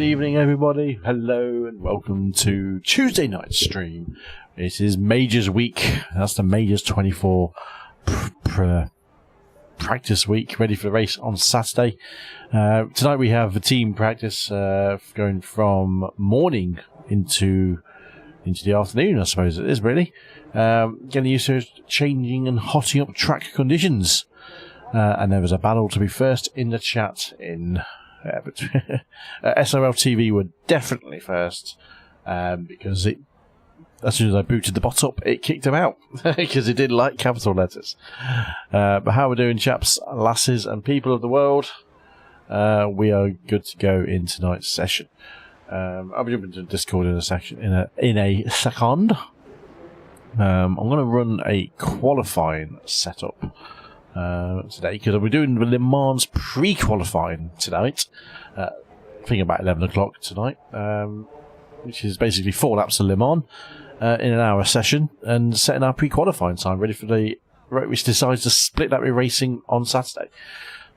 evening, everybody. Hello and welcome to Tuesday night stream. It is Majors Week. That's the Majors 24 practice week, ready for the race on Saturday. Tonight we have a team practice going from morning into the afternoon, I suppose it is really. Getting used to changing and hotting up track conditions. And there was a battle to be first in the chat in SRL TV were definitely first because as soon as I booted the bot up, it kicked him out because it didn't like capital letters. But how we're doing, chaps, lasses, and people of the world? We are good to go in tonight's session. I'll be jumping to Discord in a second. I'm going to run a qualifying setup today because we're doing the Le Mans pre-qualifying tonight. I think about 11 o'clock tonight, which is basically 4 laps of Le Mans in an hour session, and setting our pre-qualifying time ready for the which decides to split that with racing on Saturday.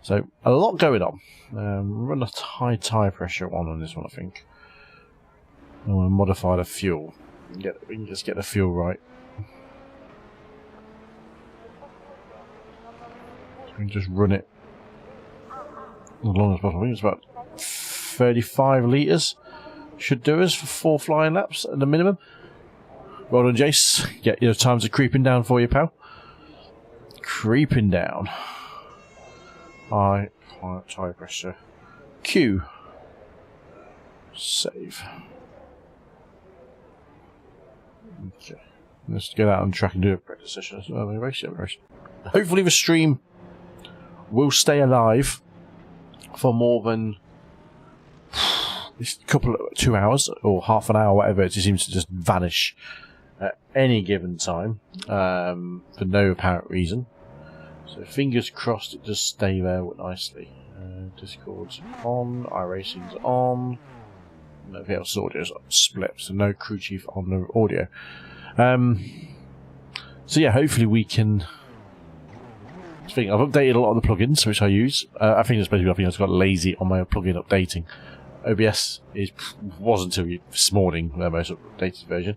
So a lot going on. Run a high tyre pressure on this one, I think. I'm going to modify the fuel. We can just get the fuel right. We can just run it as long as possible. I think it's about 35 litres. Should do us for 4 flying laps at the minimum. Well done, Jace. Get your times are creeping down for you, pal. Creeping down. High tyre pressure. Q. Save. Okay. Let's get out on track and do a practice session. Hopefully the stream will stay alive for more than this couple of 2 hours or half an hour, whatever. It just seems to just vanish at any given time for no apparent reason. So fingers crossed it does stay there nicely. Discord's on, iRacing's on. Everything else audio's split, so no crew chief on the audio. So yeah, hopefully we can. I've updated a lot of the plugins which I use. I think I just got lazy on my plugin updating. OBS wasn't until this morning the most updated version.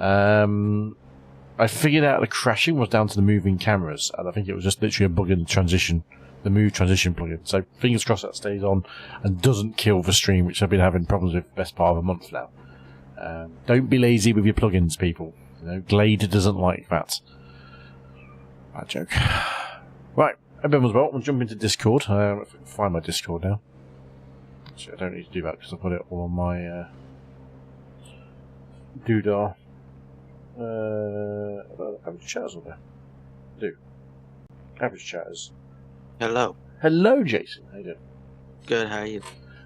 I figured out the crashing was down to the moving cameras, and I think it was just literally a bug in the transition, the move transition plugin. So fingers crossed that stays on and doesn't kill the stream, which I've been having problems with the best part of a month now. Don't be lazy with your plugins, people. You know, Glade doesn't like that. Bad joke. Right, everyone's well. I'll jump into Discord. If I can find my Discord now. Actually, I don't need to do that because I put it all on my doodah. Average chatters on there. Do. Average chatters. Hello. Hello, Jason. How you doing? Good, how are you?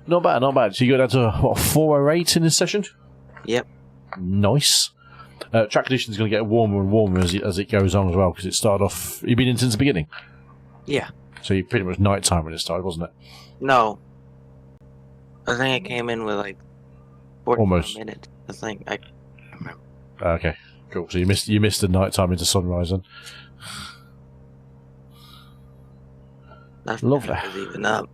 Not bad, not bad. So you got down to, what, 408 in this session? Yep. Nice. Track conditions going to get warmer and warmer as it goes on as well, because it started off. You've been in since the beginning? Yeah. So you pretty much night time when it started, wasn't it? No. I think I came in with like 40 minutes. I think. I can't remember. Okay, cool. So you missed the night time into sunrise then. Lovely. Was even up.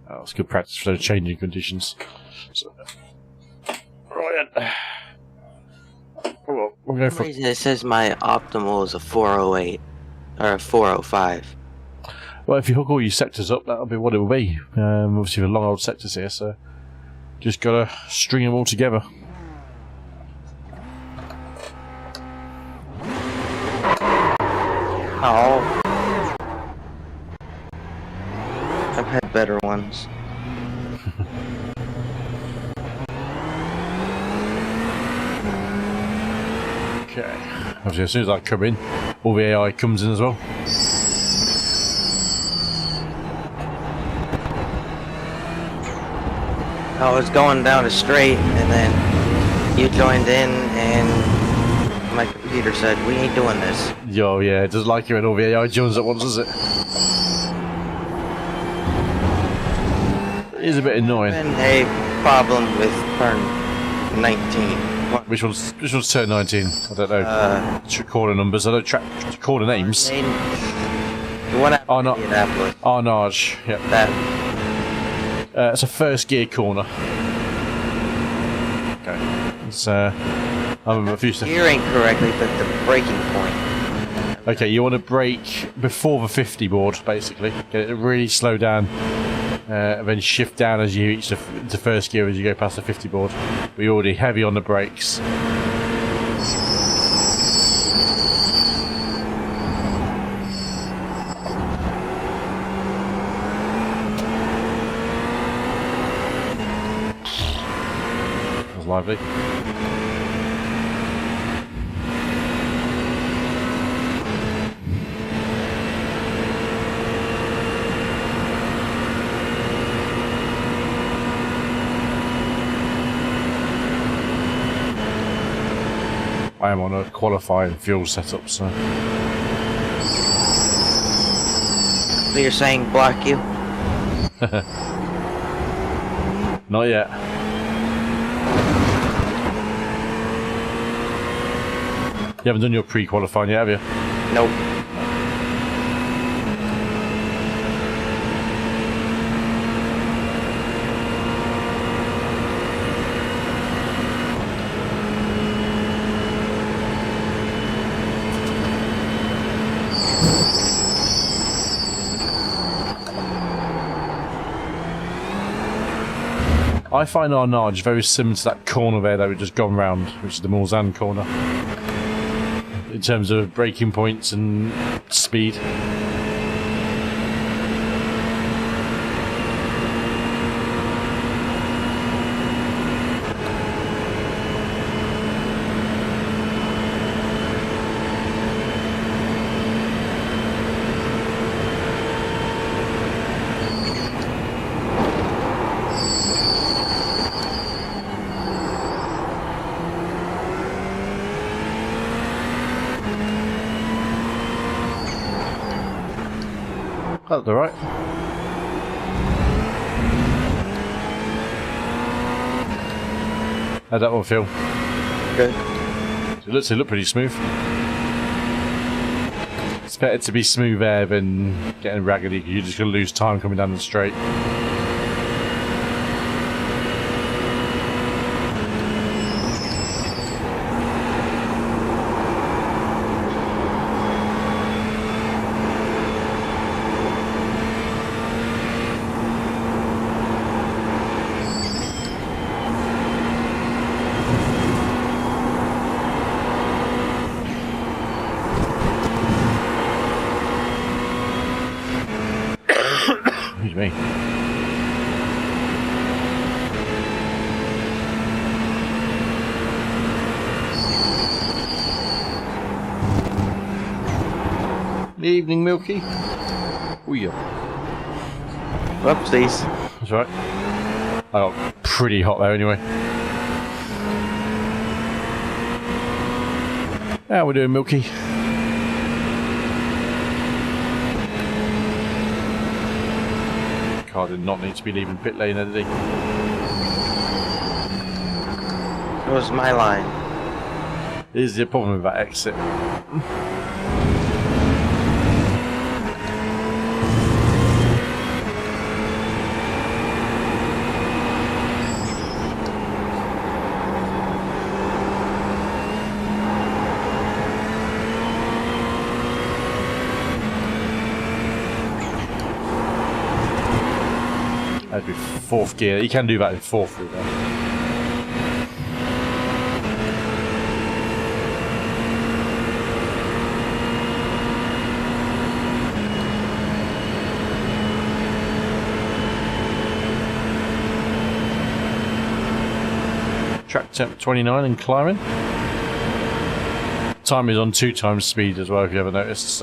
Oh, it's good practice for those changing conditions. So, right then. Well, we'll go for reason it says my optimal is a 408 or a 405. Well, if you hook all your sectors up, that'll be what it will be. Obviously, the long old sectors here, so just gotta string them all together. Oh. I've had better ones. Okay. Obviously, as soon as I come in, all the AI comes in as well. I was going down a straight, and then you joined in, and my computer said, "We ain't doing this." Yo, yeah, it doesn't like you when all the AI joins at once, does it? It is a bit annoying. And a problem with turn 19. Which one's turn 19? I don't know. Caller numbers. I don't track caller names. The one at Arnage. Indianapolis. Arnage. Yep. That. It's a first gear corner. Okay. It's I'm a few seconds. Steering correctly, but the braking point. Okay, you want to brake before the 50 board, basically. Get it really slow down, and then shift down as you reach the first gear as you go past the 50 board. We're already heavy on the brakes. That was lively. I am on a qualifying fuel setup, so. So you're saying block you? Not yet. You haven't done your pre-qualifying yet, have you? Nope. I find our nudge very similar to that corner there that we've just gone round, which is the Mulsanne corner, in terms of braking points and speed. That's alright. How'd that one feel? Good. It looked pretty smooth. It's better to be smooth air than getting raggedy because you're just going to lose time coming down the straight. Me. Evening, Milky. Oh yeah. Whoopsies. That's right. I got pretty hot there anyway. How we doing, Milky? Car did not need to be leaving pit lane, did he? It was my line. Here's the problem with that exit. That'd be fourth gear. You can do that in fourth gear though. Track temp 29 and climbing. Time is on 2 times speed as well, if you ever noticed.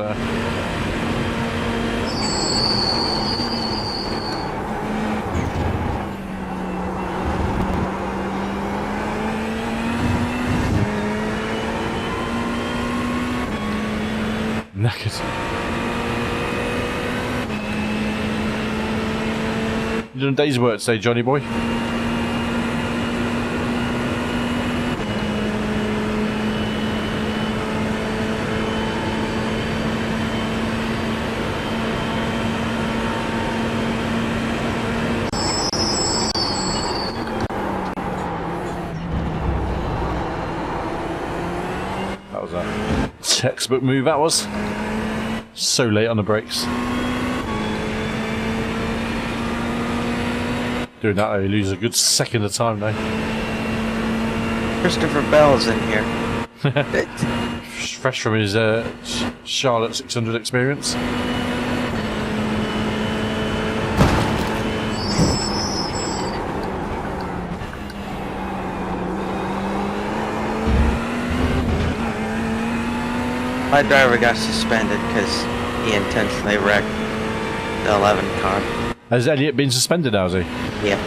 Knackered. You done a day's work today, Johnny boy? textbook move that was. So late on the brakes. Doing that though, you lose a good second of time though. Christopher Bell's in here. Fresh from his Charlotte 600 experience. My driver got suspended because he intentionally wrecked the 11 car. Has Elliot been suspended now, has he? Yeah.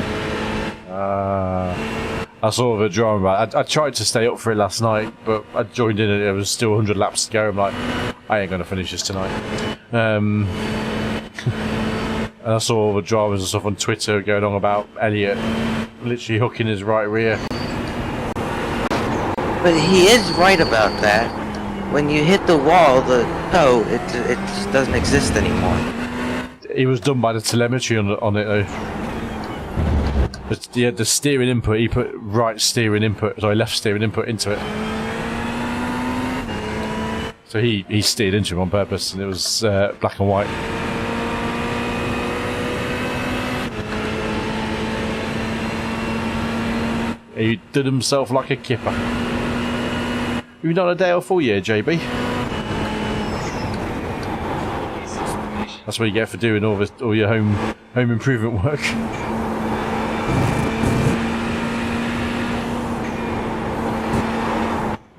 I saw a drama about it. I tried to stay up for it last night, but I joined in and there was still 100 laps to go. I'm like, I ain't going to finish this tonight. And I saw all the dramas and stuff on Twitter going on about Elliot literally hooking his right rear. But he is right about that. When you hit the wall, the toe, it just doesn't exist anymore. He was done by the telemetry on it though. But he had the steering input, he put left steering input into it. So he steered into him on purpose, and it was black and white. He did himself like a kipper. You've done a day off all year, JB. That's what you get for doing all your home improvement work.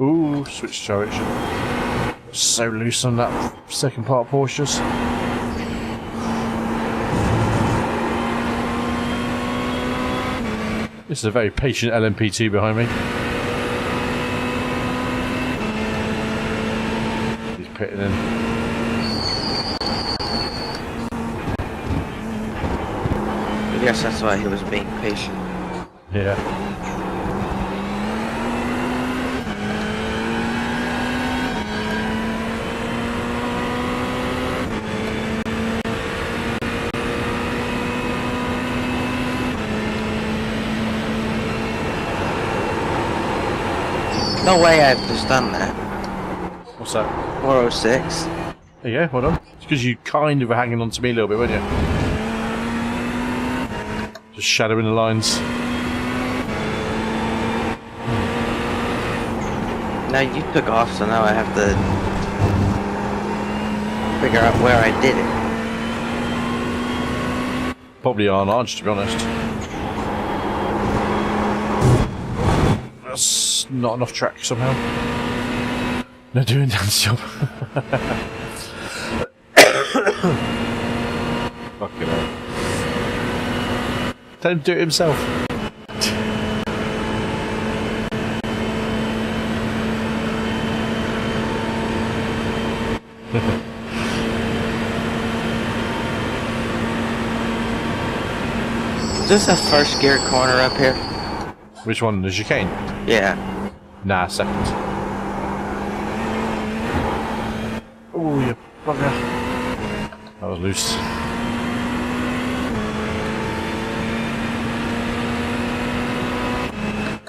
Ooh, switch direction. So loose on that second part of Porsches. This is a very patient LMP2 behind me. He's pitting in. I guess that's why he was being patient. Yeah. No way I've just done that. What's that? 406. There you go, hold on. It's because you kind of were hanging on to me a little bit, weren't you? Just shadowing the lines. Now you took off, so now I have to figure out where I did it. Probably on arch, to be honest. That's not enough track somehow. They're doing dance job. Fucking hell. Tell him to do it himself. Is this a first gear corner up here? Which one? The chicane? Yeah. Nah, second. Oh, you bugger. That was loose.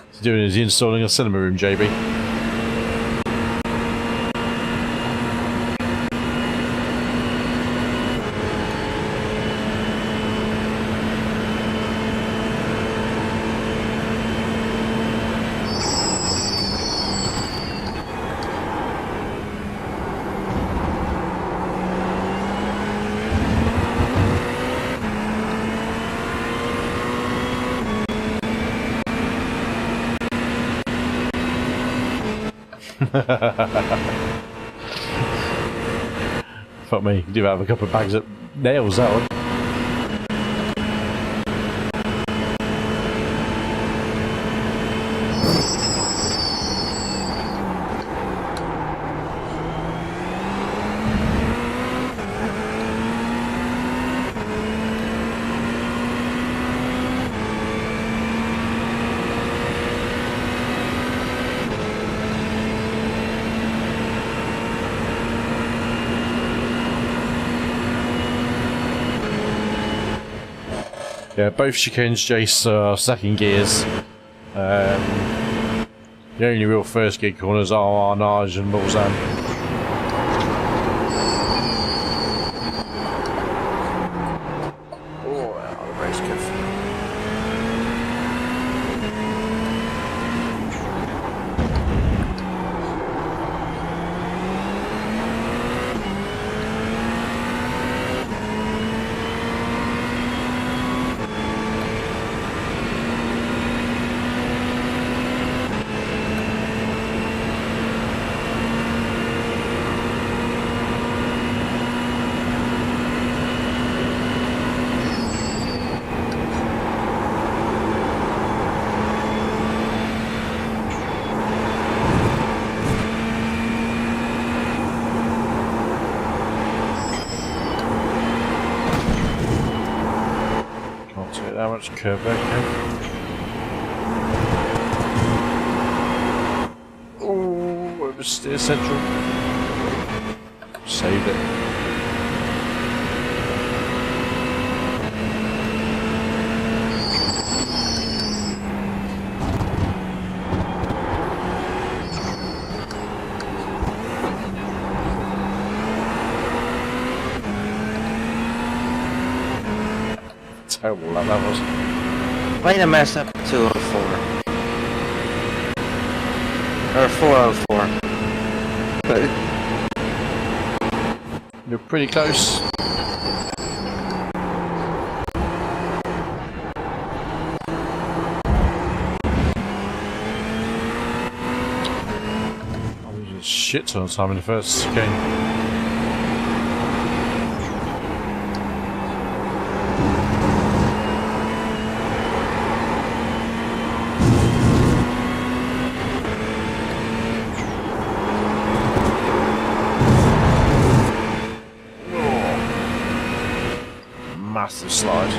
What's he doing? Is he installing a cinema room, JB? Fuck me, do have a couple of bags of nails, that one. Yeah, both chicanes, Jace, are second gears. The only real first gear corners are Arnage and Mulsanne. how much curve there, okay? Oh, oversteer central. Saved it. Terrible that was. Way to mess up 204. Or 404. But you're pretty close. I was a shit ton of time in the first game. Massive slide.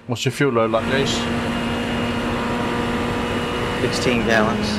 What's your fuel load like, guys? 16 gallons.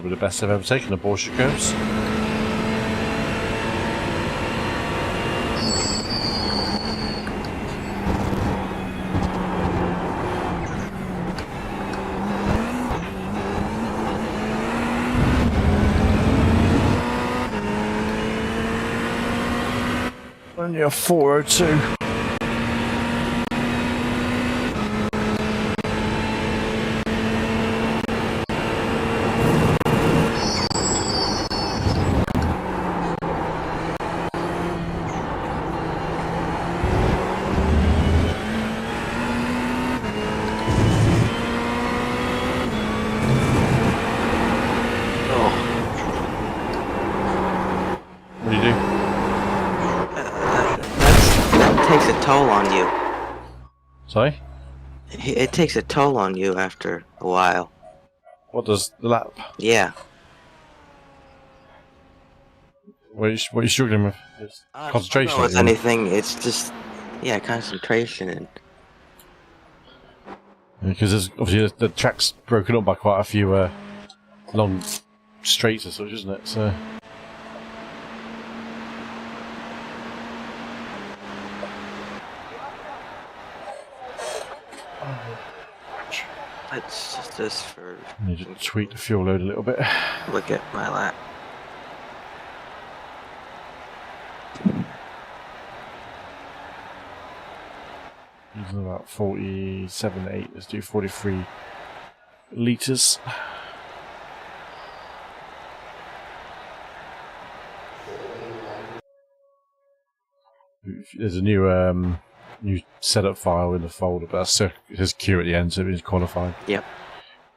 The best I've ever taken the Porsche curves. Only a 402. What do you do? That takes a toll on you. Sorry? It takes a toll on you after a while. What does the lap? Yeah. What are you struggling with? Concentration? I don't know with anything, it's just, yeah, concentration and... Because there's obviously the track's broken up by quite a few long straights or such, isn't it? So... It's just this for... I need to tweak the fuel load a little bit. Look at my lap. Using about 47.8. Let's do 43 litres. There's a new setup file in the folder, but that's it says Q at the end, so it is qualified. Yep.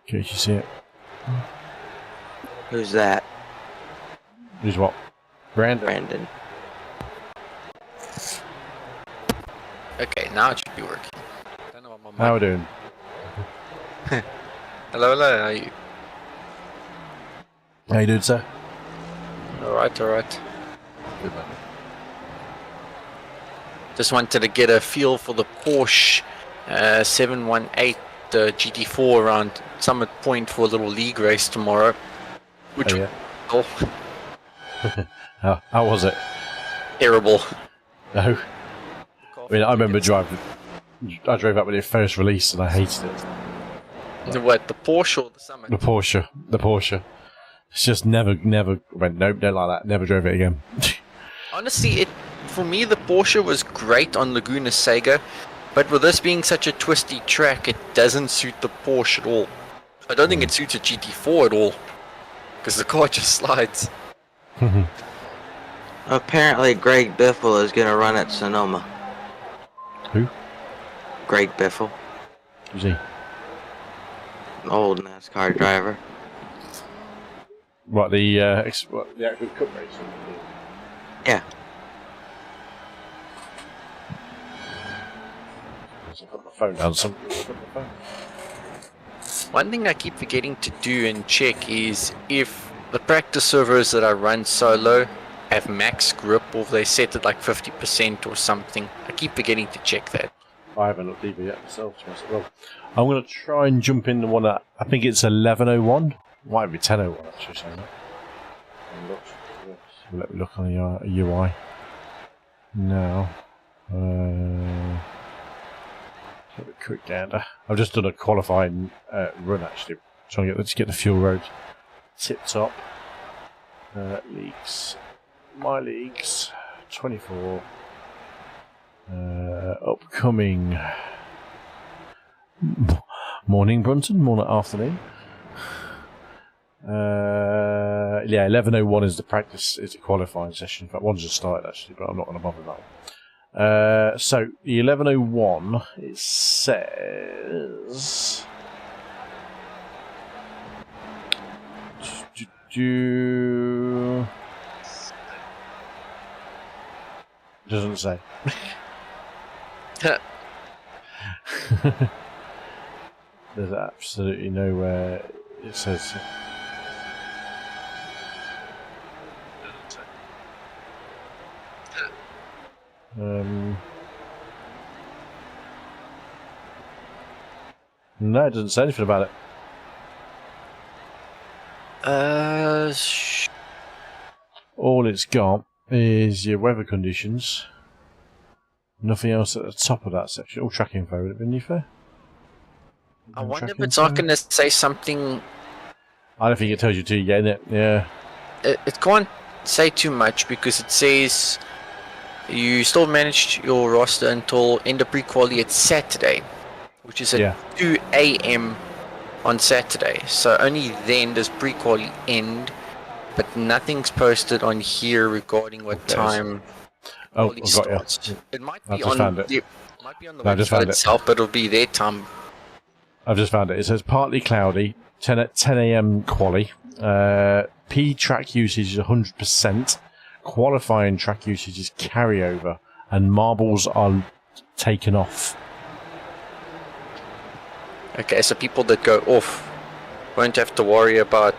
Okay, you see it. Who's that? Who's what? Brandon. Okay, now it should be working. Don't know what my mic... How are we doing? Hello, how are you? How you doing, sir? Alright. Good, man. Just wanted to get a feel for the Porsche 718 GT4 around Summit Point for a little league race tomorrow. Which yeah. Oh, how was it? terrible. No. I mean, I remember driving. I drove up with it first release and I hated it. What, the Porsche or the Summit? The Porsche. It's just never went, nope, don't like that. Never drove it again. Honestly, for me, the Porsche was great on Laguna Seca, but with this being such a twisty track, it doesn't suit the Porsche at all. I don't think it suits a GT4 at all, because the car just slides. Apparently Greg Biffle is going to run at Sonoma. Who? Greg Biffle. Who's he? An old NASCAR driver. What, the actual cup race? Yeah. I'll put my phone down. One thing I keep forgetting to do and check is if the practice servers that I run solo have max grip or if they set it like 50% or something. I keep forgetting to check that. I haven't looked either yet myself. Well, I'm going to try and jump in the one that I think it's 1101. Might be 1001 actually. Saying that. Let me look on the UI now. Have a quick gander. I've just done a qualifying run actually, trying to get the fuel road tip top. Leagues, my leagues, 24. Upcoming morning Brunton, morning afternoon. Yeah, 1101 is the practice, is the qualifying session. In fact, one's just started actually, but I'm not going to bother that one. So the 1101, it says doesn't say. There's absolutely nowhere it says. No, it doesn't say anything about it. All it's got is your weather conditions. Nothing else at the top of that section. All track info, would it be fair? I wonder if it's not going to say something. I don't think it tells you to get it. Yeah. It can't say too much because it says you still managed your roster until end of pre-quali at Saturday, which is at 2 a.m. on Saturday. So only then does pre-quali end, but nothing's posted on here regarding what time. Oh, I've got you. It might be on the website itself, but it'll be their time. I've just found it. It says partly cloudy, 10 a.m. quali. P track usage is 100%. qualifying track usage is carryover, and marbles are taken off. Okay, so people that go off won't have to worry about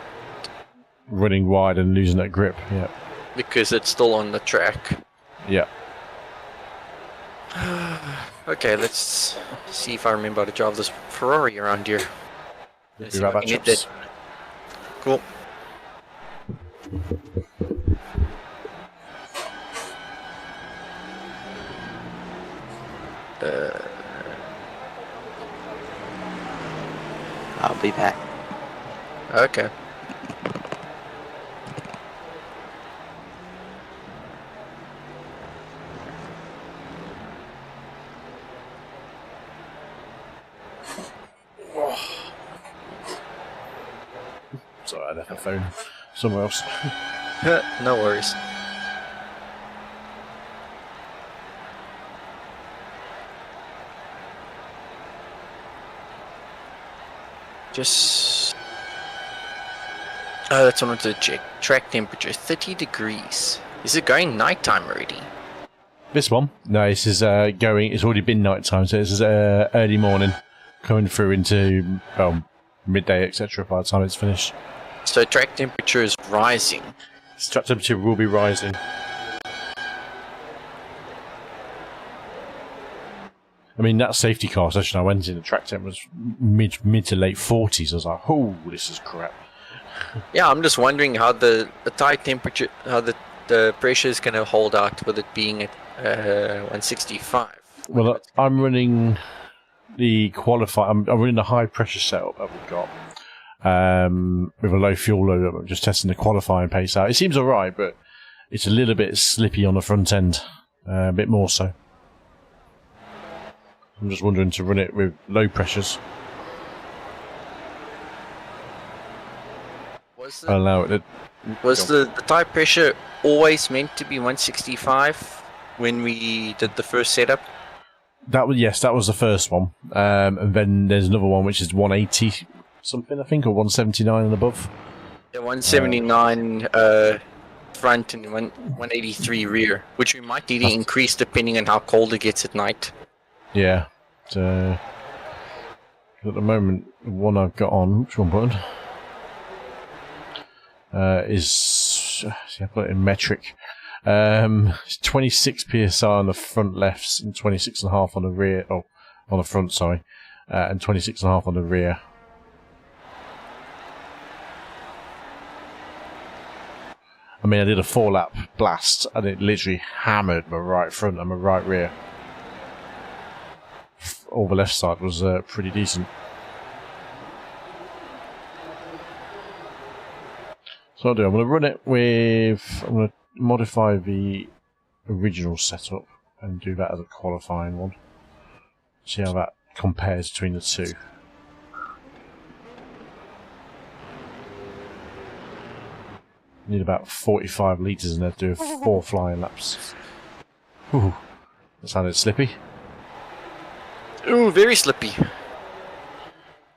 running wide and losing that grip. Yeah, because it's still on the track. Yeah. Okay, let's see if I remember how to drive this Ferrari around here. Let's see if I can get that. Cool. I'll be back. Okay. Sorry, I left my phone somewhere else. No worries. Just... Oh, that's what I wanted to check. Track temperature, 30 degrees. Is it going nighttime already? This one? No, this is going... It's already been nighttime, so this is early morning. Coming through into midday, etc. by the time it's finished. So track temperature is rising. Track temperature will be rising. I mean, that safety car session I went in, the track temp was mid to late 40s. I was like, oh, this is crap. Yeah, I'm just wondering how the tire temperature, how the pressure is going to hold out with it being at 165. Well, I'm running the qualify. I'm running the high pressure setup that we've got with a low fuel load. I'm just testing the qualifying pace out. It seems alright, but it's a little bit slippy on the front end, a bit more so. I'm just wondering to run it with low pressures. Allow it. Was the tire pressure always meant to be 165 when we did the first setup? That was that was the first one, and then there's another one which is 180 something, I think, or 179 and above. Yeah, 179 front and 183 rear, which we might need to increase depending on how cold it gets at night. Yeah. At the moment, the one I've got on, which one button? Is see, I've got it in metric. It's 26 psi on the front lefts and 26.5 on the rear. Oh, on the front, sorry, and 26.5 on the rear. I mean, I did a 4-lap blast and it literally hammered my right front and my right rear. All the left side was pretty decent. So I'll do. I'm going to run it with. I'm going to modify the original setup and do that as a qualifying one. See how that compares between the two. Need about 45 litres in there to do 4 flying laps. Ooh, that sounded slippy. Ooh, very slippy.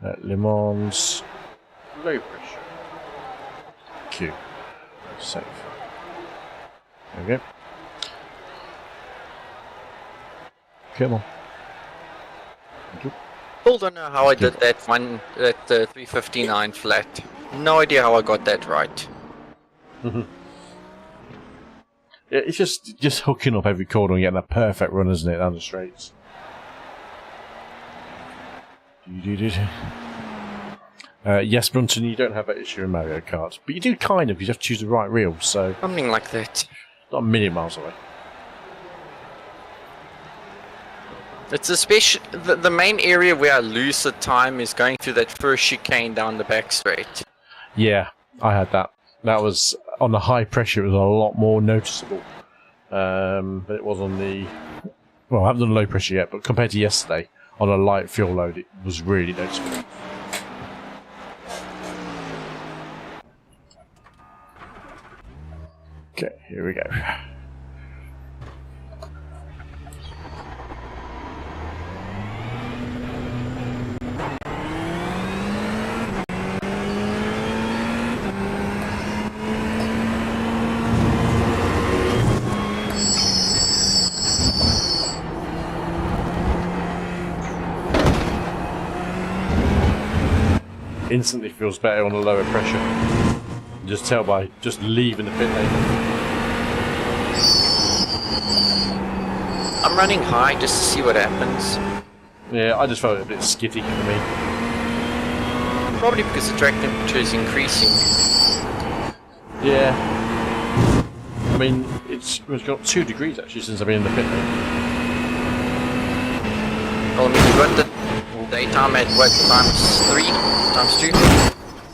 Le Mans. Low pressure. Q. Safe. There we go. Come on. Thank you. Still don't know how I did that 359 flat. No idea how I got that right. Yeah, it's just hooking up every corner and getting that perfect run, isn't it, down the straights. Yes, Brunton, you don't have that issue in Mario Kart, but you do kind of. You have to choose the right reel, so Something like that. not a million miles away. It's especially the main area where I lose the time is going through that first chicane down the back straight. Yeah, I had that. That was on the high pressure. It was a lot more noticeable, but it was on the. Well, I haven't done low pressure yet, but compared to yesterday, on a light fuel load, it was really noticeable. Okay, here we go. instantly feels better on a lower pressure. You just tell by just leaving the pit lane. I'm running high just to see what happens. Yeah, I just felt it a bit skitty for me. Probably because the track temperature is increasing. Yeah. I mean, it's got 2 degrees actually since I've been in the pit lane. Well, I mean, we got the daytime at what, times 3? Times 2?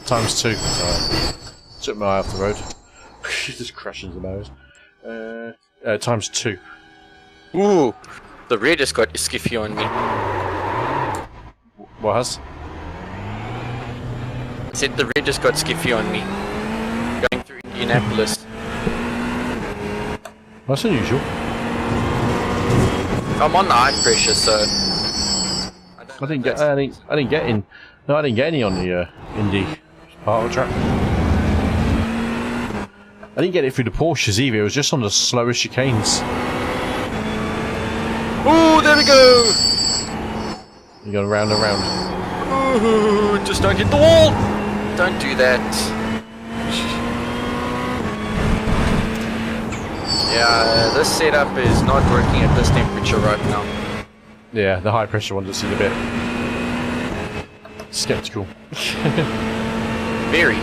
Times 2. Sorry. Took my eye off the road. Just crashing the nose. Times 2. Ooh, the rear just got skiffy on me. What has? I said the rear just got skiffy on me. Going through Indianapolis. That's unusual. I'm on the high pressure, so I didn't get in. No, I didn't get any on the Indy part of the track. I didn't get it through the Porsches either. It was just on the slower chicanes. ooh, there we go! You're going round and round. Ooh, just don't hit the wall! Don't do that. Yeah, this setup is not working at this temperature right now. Yeah, the high pressure one just seemed a bit skeptical. Very.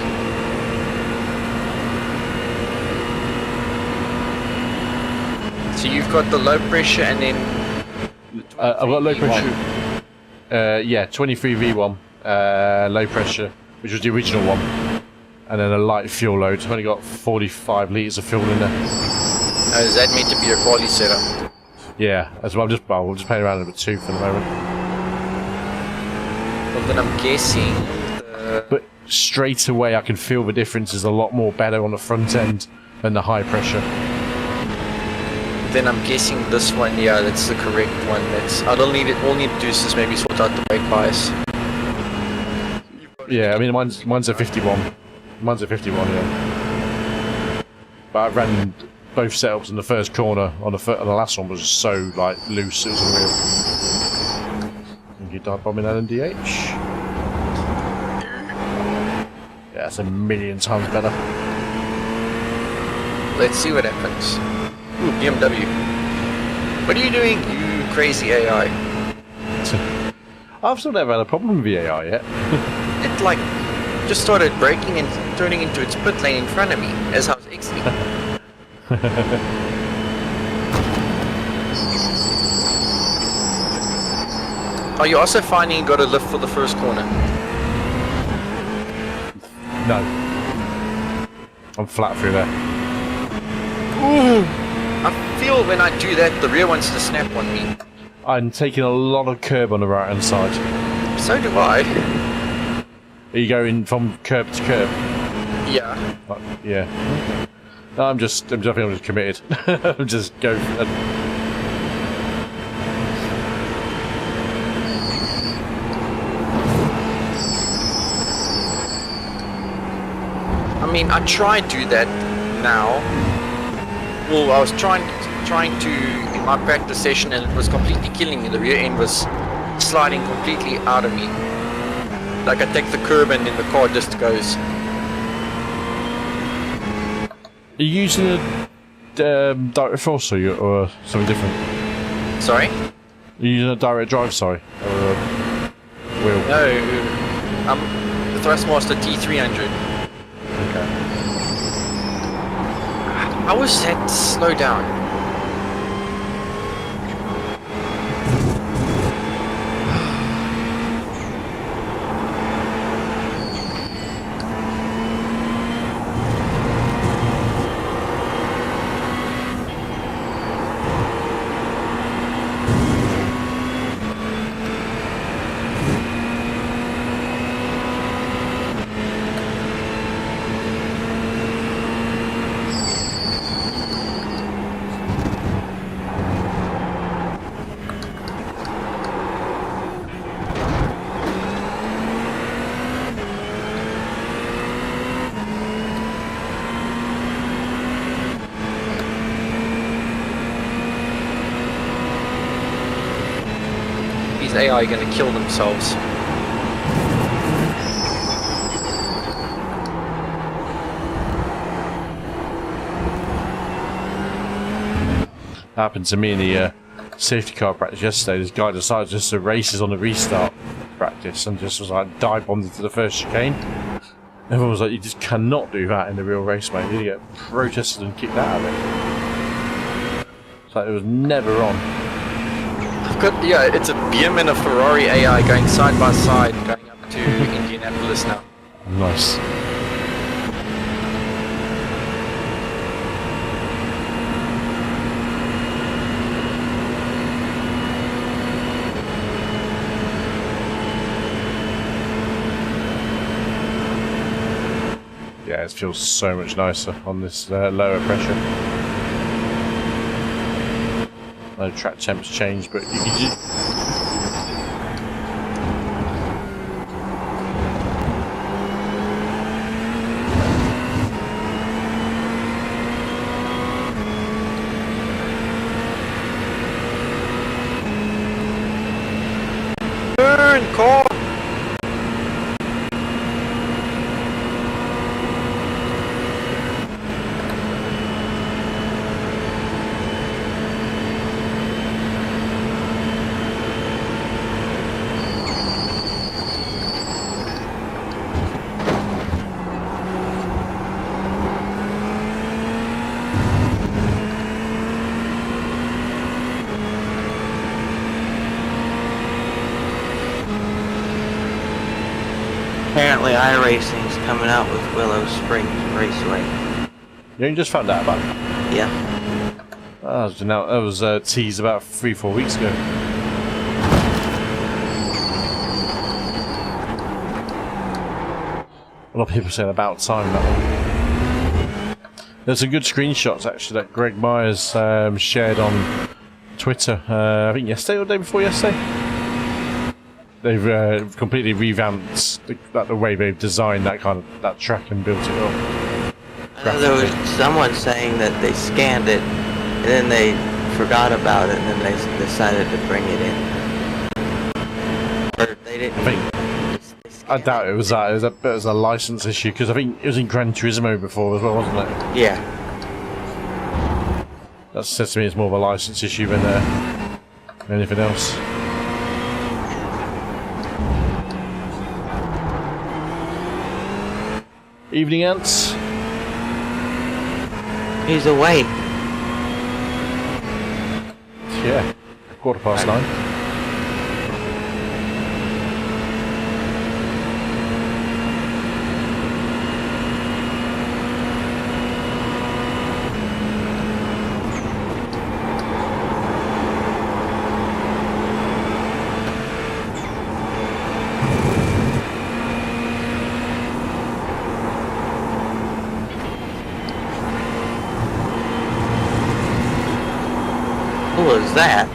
So you've got the low pressure and then... I've got low pressure. Yeah, 23 V1, low pressure, which was the original one, and then a light fuel load. I've only got 45 litres of fuel in there. Is that meant to be your quality setup? Yeah, as well. I'm just playing around with 2 for the moment. Well, then I'm guessing... But straight away I can feel the difference is a lot more better on the front end than the high pressure. Then I'm guessing this one, yeah, that's the correct one. All need to do is just maybe sort out the brake bias. Yeah, I mean mine's a 51. Mine's a 51, yeah. But I ran both setups in the first corner on the last one was so like loose, it was unreal. I think you died bombing LMDH. Yeah, it's a million times better. Let's see what happens. Ooh, BMW. What are you doing, you crazy AI? I've still never had a problem with the AI yet. It like just started braking and turning into its pit lane in front of me as I was exiting. Are you also finding you got a lift for the first corner? No. I'm flat through there. Ooh! I feel when I do that, the rear wants to snap on me. I'm taking a lot of curb on the right hand side. So do I. Are you going from curb to curb? Yeah. Yeah. No, I think I'm just committed. I'm just going. I mean, I try to do that now. Well, I was trying to in my practice session, and it was completely killing me. The rear end was sliding completely out of me. Like I take the curb and then the car just goes. Are you using a direct force or something different? Sorry? Are you using a direct drive, sorry? Or a wheel? No, the Thrustmaster T300. Okay. How was that slow down? AI going to kill themselves. happened to me in the safety car practice yesterday. This guy decided just to races on the restart practice and just was like dive bombed into the first chicane. Everyone was like, you just cannot do that in the real race, mate. You get protested and kicked out of it. It's like it was never on. I've got, yeah, it's a BM and a Ferrari AI going side by side, going up to Indianapolis now. Nice. Yeah, it feels so much nicer on this lower pressure. No track temps change, but you can just... Burn, car! Apparently iRacing is coming out with Willow Springs Raceway. You only just found out about it? Yeah. That was teased about 3-4 weeks ago. A lot of people saying about time that one. There's some good screenshots actually that Greg Myers shared on Twitter. I think yesterday or the day before yesterday. They've completely revamped the way they've designed that track and built it up. I know there was someone saying that they scanned it and then they forgot about it and then they decided to bring it in. Or they didn't. I doubt it was that. It was a license issue because I think it was in Gran Turismo before as well, wasn't it? Yeah. That says to me it's more of a license issue than anything else. Evening, Ants. He's away. Yeah, 9:15. What was that?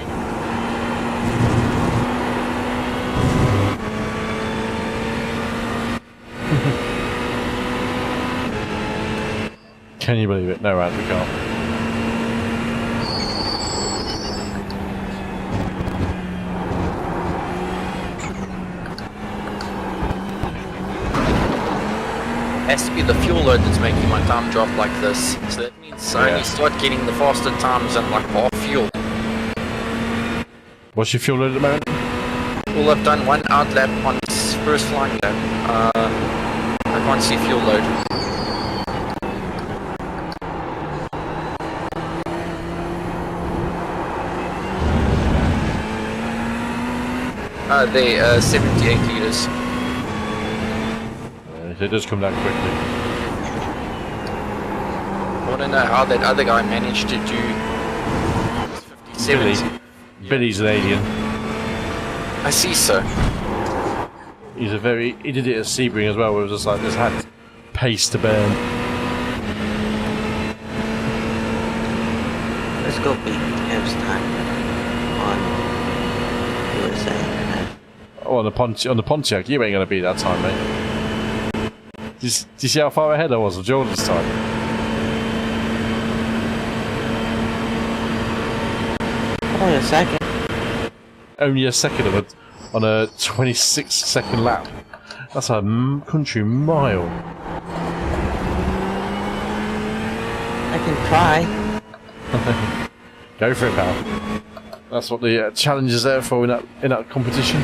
Can you believe it? No, Rand, we can't. Has to be the fuel load that's making my time drop like this. So that means I only start getting the faster times and like half fuel. What's your fuel load at the moment? Well, I've done one out lap on this first flying lap. I can't see fuel load. They 78 liters. It does come down quickly. I want to know how that other guy managed to do 57. Billy's an alien. I see, sir. He did it at Sebring as well, where it was just like, just had pace to burn. Let's go beat Kev's time on USA. Oh, on the Pontiac, you ain't gonna beat that time, mate. Do you see how far ahead I was of Jordan's time? Only a second. Only a second on a 26-second lap. That's a country mile. I can try. Go for it, pal. That's what the challenge is there for in that competition.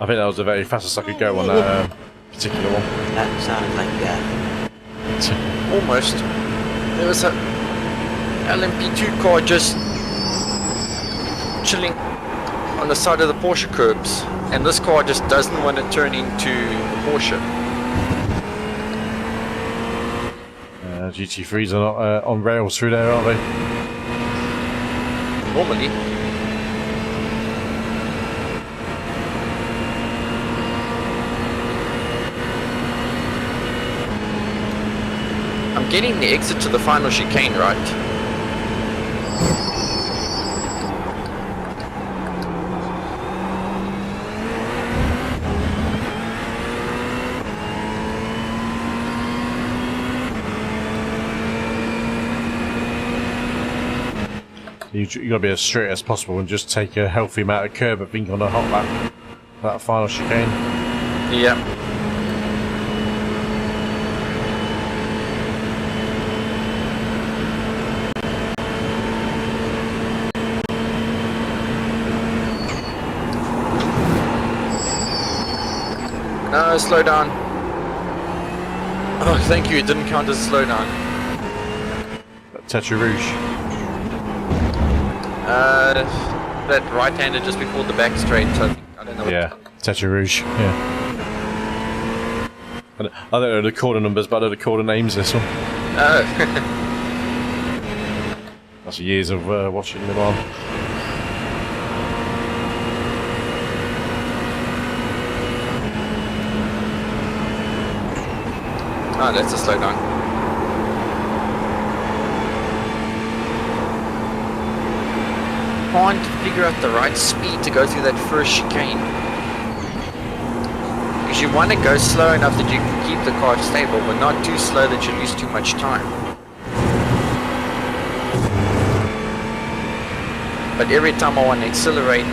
I think that was the very fastest I could go on that particular one. That sounds like that. Almost. There was a LMP2 car just chilling on the side of the Porsche curbs, and this car just doesn't want to turn into the Porsche. GT3s are not on rails through there, are they? Normally. I'm getting the exit to the final chicane, right? You got to be as straight as possible and just take a healthy amount of curb, I think, on a hot lap. That final chicane. Yeah. No, slow down. Oh, thank you, it didn't count as a slow down. Tetra Rouge. That right-hander just before the back straight, so I don't know. Yeah, Tetra Rouge, yeah. I don't know the corner numbers, but I know the corner names this one. That's years of watching them on. Oh, that's a slow down. Can't figure out the right speed to go through that first chicane. Because you want to go slow enough that you can keep the car stable, but not too slow that you lose too much time. But every time I want to accelerate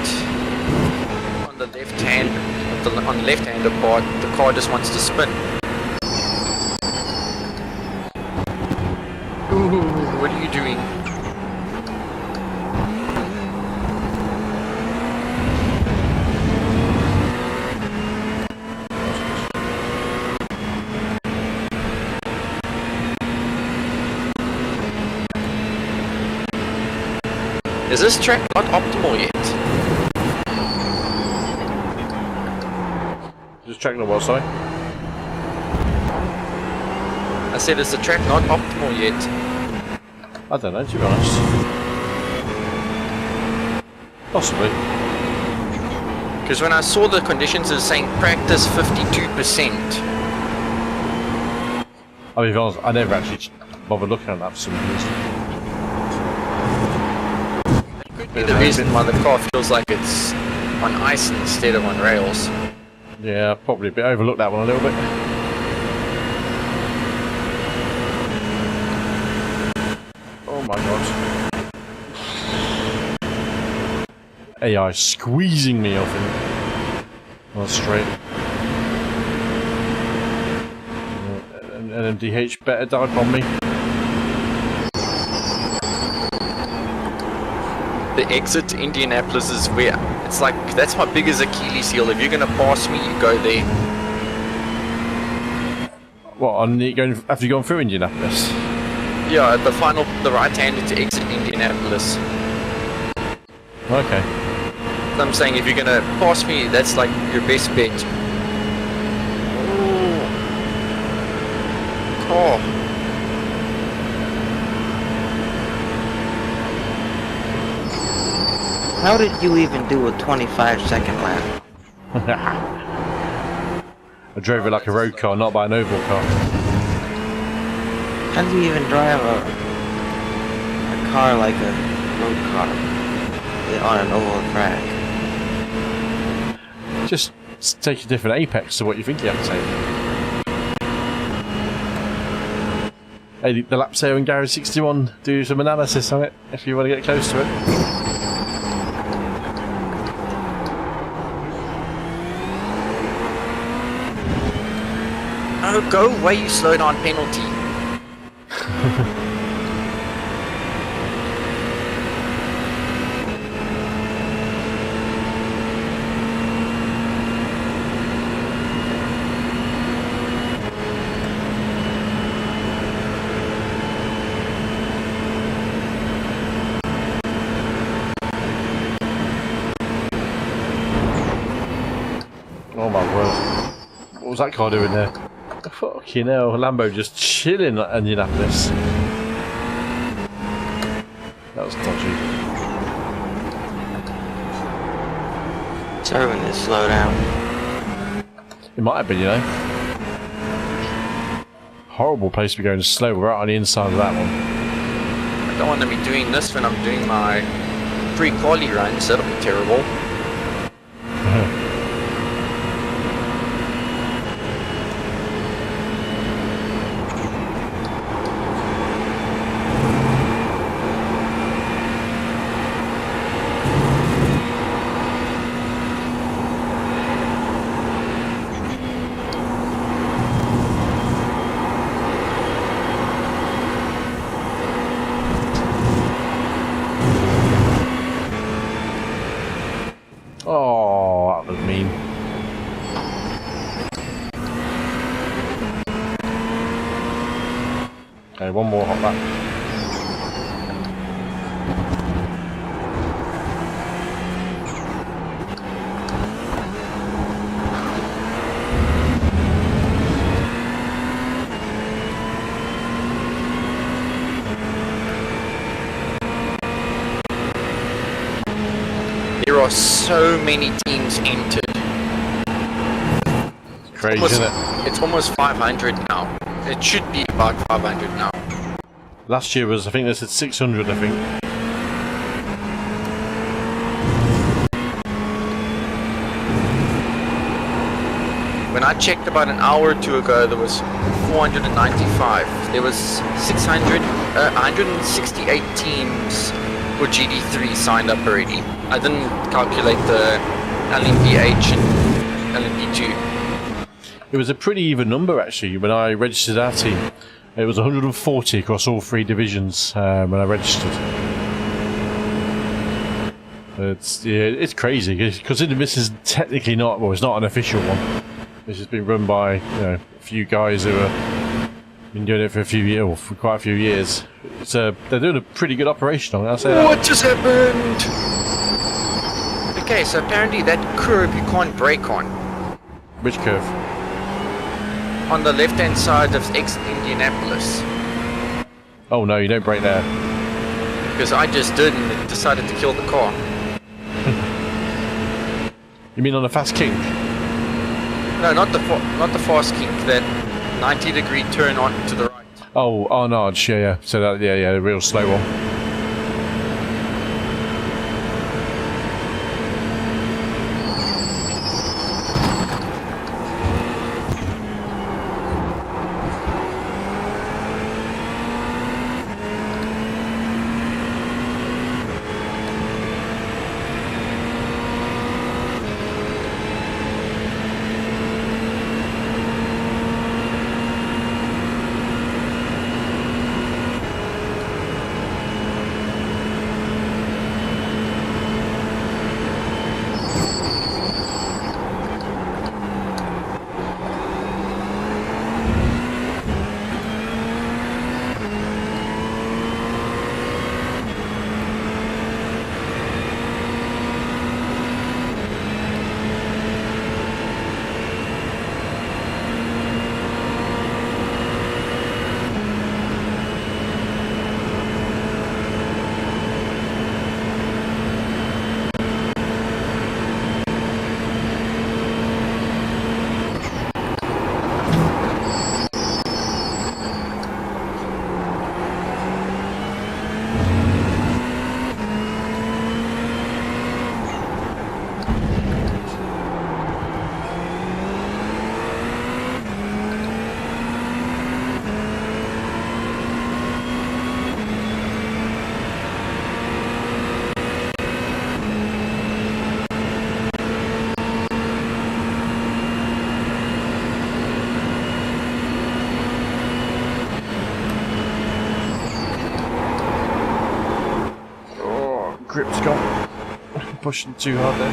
on the left hand, on the left-hander part, the car just wants to spin. Ooh, what are you doing? Is this track not optimal yet? Just checking the what, sorry? I said, is the track not optimal yet? I don't know, to be honest. Possibly. Because when I saw the conditions, it was saying practice 52%. I mean, I never actually bothered looking at that for some reason. Could be the reason why the car feels like it's on ice instead of on rails. Yeah, probably a bit overlooked that one a little bit. Oh my god. AI squeezing me off in straight. And NMDH better dive on me. The exit to Indianapolis is where it's like, that's my biggest Achilles heel. If you're going to pass me, you go there. What, after you've gone through Indianapolis? Yeah, the right-hander to exit Indianapolis. Okay. So I'm saying if you're going to pass me, that's like your best bet. Oh. How did you even do a 25-second lap? I drove it like a road car, not by an oval car. How do you even drive a car like a road car on an oval track? Just take a different apex to what you think you have to take. Hey, the lap saver in Garage 61, do some analysis on it if you want to get close to it. No, go away, you slow down penalty. Oh my word. What was that car doing there? Fucking hell, Lambo just chilling at Indianapolis. That was dodgy. It's everyone to slow down. It might have been, you know. Horrible place to be going slow. We're right on the inside of that one. I don't want to be doing this when I'm doing my pre-quali runs. That'll be terrible. Oh, that was mean. Okay, one more hop back. There are so many teams entered. Crazy, isn't it? It's almost 500 now. It should be about 500 now. Last year was, I think they said 600, I think. When I checked about an hour or two ago, there was 495. There was 168 teams for GD3 signed up already. I didn't calculate the LMP-H and LMP-2. It was a pretty even number, actually, when I registered our team. It was 140 across all three divisions when I registered. It's crazy, because this is technically not, well, it's not an official one. This has been run by, you know, a few guys who have been doing it for a few years, or for quite a few years. It's they're doing a pretty good operation on it, I'll say that. What just happened? Okay, so apparently that curve you can't brake on. Which curve? On the left-hand side of Indianapolis. Oh no, you don't brake there. Because I just did and it decided to kill the car. You mean on a fast kink? No, not the fast kink, that 90-degree turn on to the right. Oh, Arnage, yeah. So that, yeah, a real slow one. grip's gone. Pushing too hard there.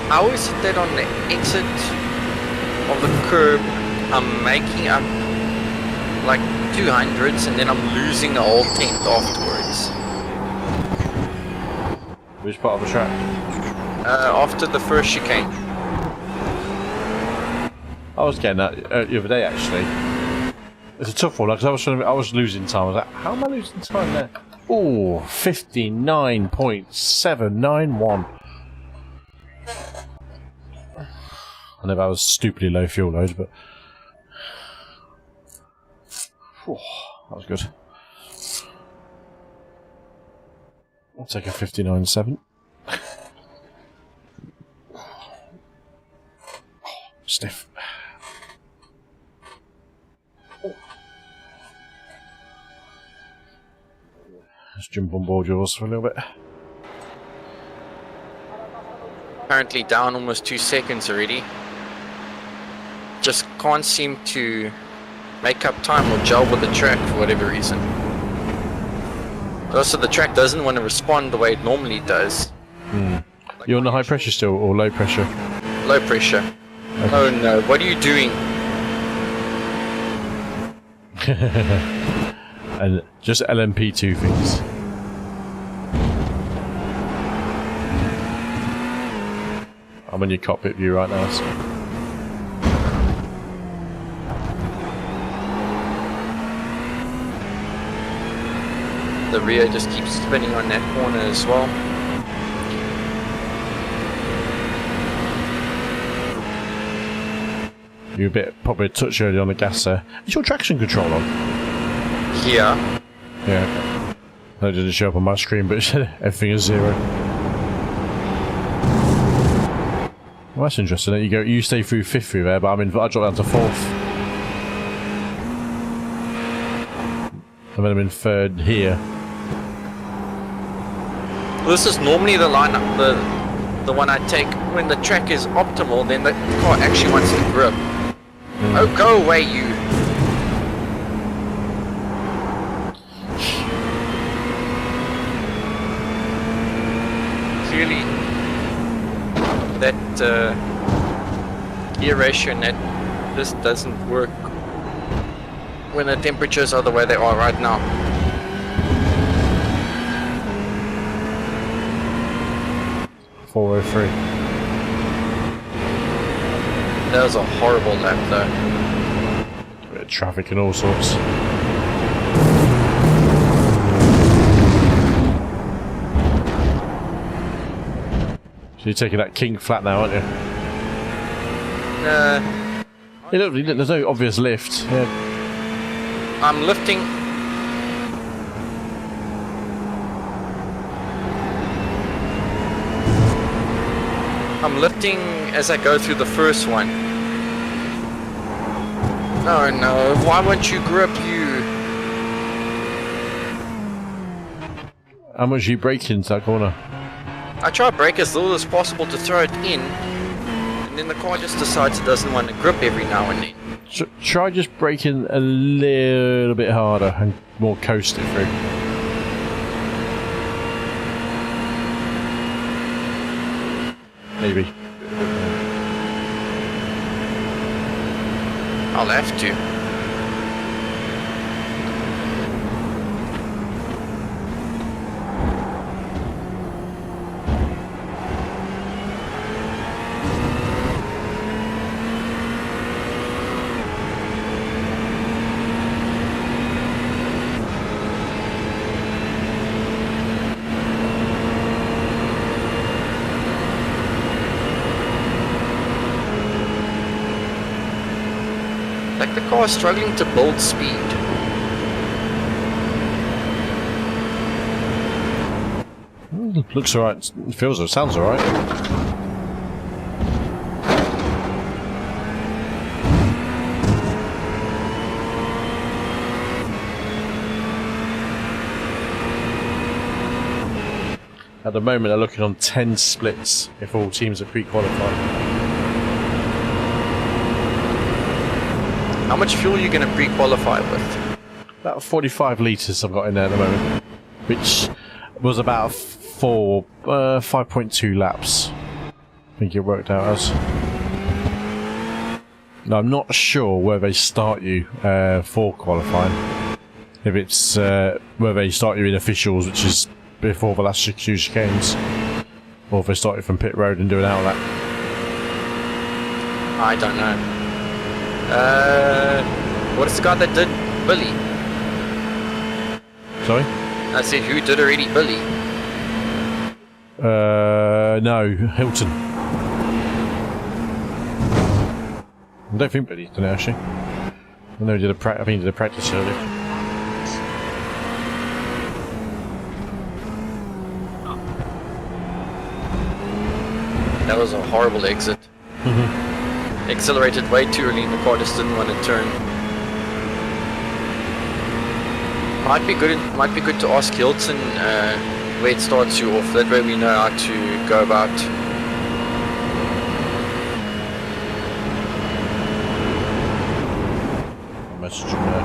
How is it that on the exit of the curb I'm making up like 200s and then I'm losing the whole tenth afterwards? Which part of the track? After the first chicane. I was getting that the other day actually. It's a tough one because I was losing time. I was like, how am I losing time there? Oh, 59.791. I know that was stupidly low fuel load, but that was good. I'll take a 59.7. Stiff. Let's jump on board yours for a little bit. Currently down almost 2 seconds already. Just can't seem to make up time or gel with the track for whatever reason. Also, the track doesn't want to respond the way it normally does. You're on the high pressure still, or low pressure? Low pressure. Okay. Oh no, what are you doing? And just LMP2 things. I'm in your cockpit view right now. So. The rear just keeps spinning on that corner as well. You're probably a touch early on the gas there. Is your traction control on? Yeah. Yeah. That didn't show up on my screen, but everything is 0. Well, that's interesting. You stay through 5th through there, but I drop down to 4th. And then I'm in 3rd here. Well, this is normally the lineup, the one I take when the track is optimal. Then the car actually wants to grip. Oh, go away, you! Clearly, that gear ratio in that this doesn't work when the temperatures are the way they are right now. That was a horrible lap though. A bit of traffic and all sorts. So you're taking that king flat now, aren't you? Look, there's no obvious lift. Yeah. I'm lifting. I'm lifting as I go through the first one. Oh no, why won't you grip, you? How much are you braking into that corner? I try to brake as little as possible to throw it in, and then the car just decides it doesn't want to grip every now and then. Try just braking a little bit harder and more coast it through. Maybe. I'll have to. Like the car is struggling to build speed. Looks alright. Feels it. Sounds alright. At the moment, they're looking on 10 splits if all teams are pre-qualified. How much fuel are you going to pre-qualify with? About 45 litres I've got in there at the moment, which was about 5.2 laps. I think it worked out as. Now, I'm not sure where they start you for qualifying. If it's where they start you in officials, which is before the last 2 chicanes, or if they start you from pit road and do an outlet. I don't know. What is the guy that did Billy? Sorry? I said, who did already Billy? No, Hilton. I don't think Billy did it actually. I know he did I think he did a practice earlier. That was a horrible exit. Accelerated way too early and the car just didn't want to turn. Might be good to ask Hilton where it starts you off. That way we know how to go about. Message him there.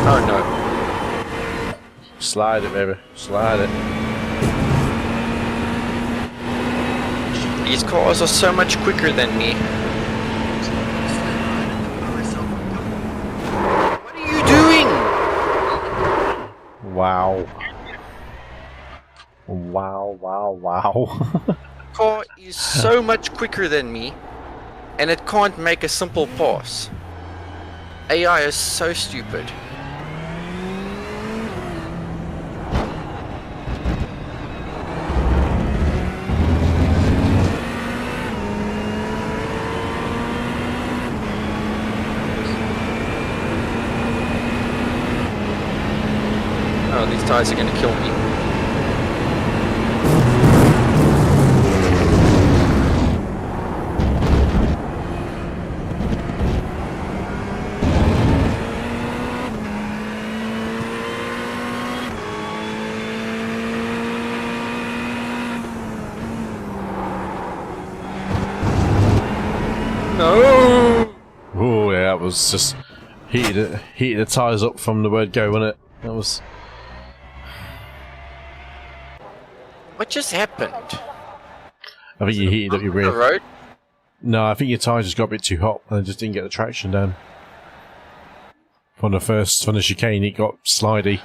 Oh no. Slide it, baby. Slide it. These cars are so much quicker than me. What are you doing? Wow. Wow, wow, wow. Car is so much quicker than me, and it can't make a simple pass. AI is so stupid. Oh, these tires are gonna kill me. No! Oh yeah, that was just heated the tyres up from the word go, wasn't it? That was. What just happened? I think you heated up your rear. The road? No, I think your tyres just got a bit too hot and just didn't get the traction down. From the chicane, it got slidey,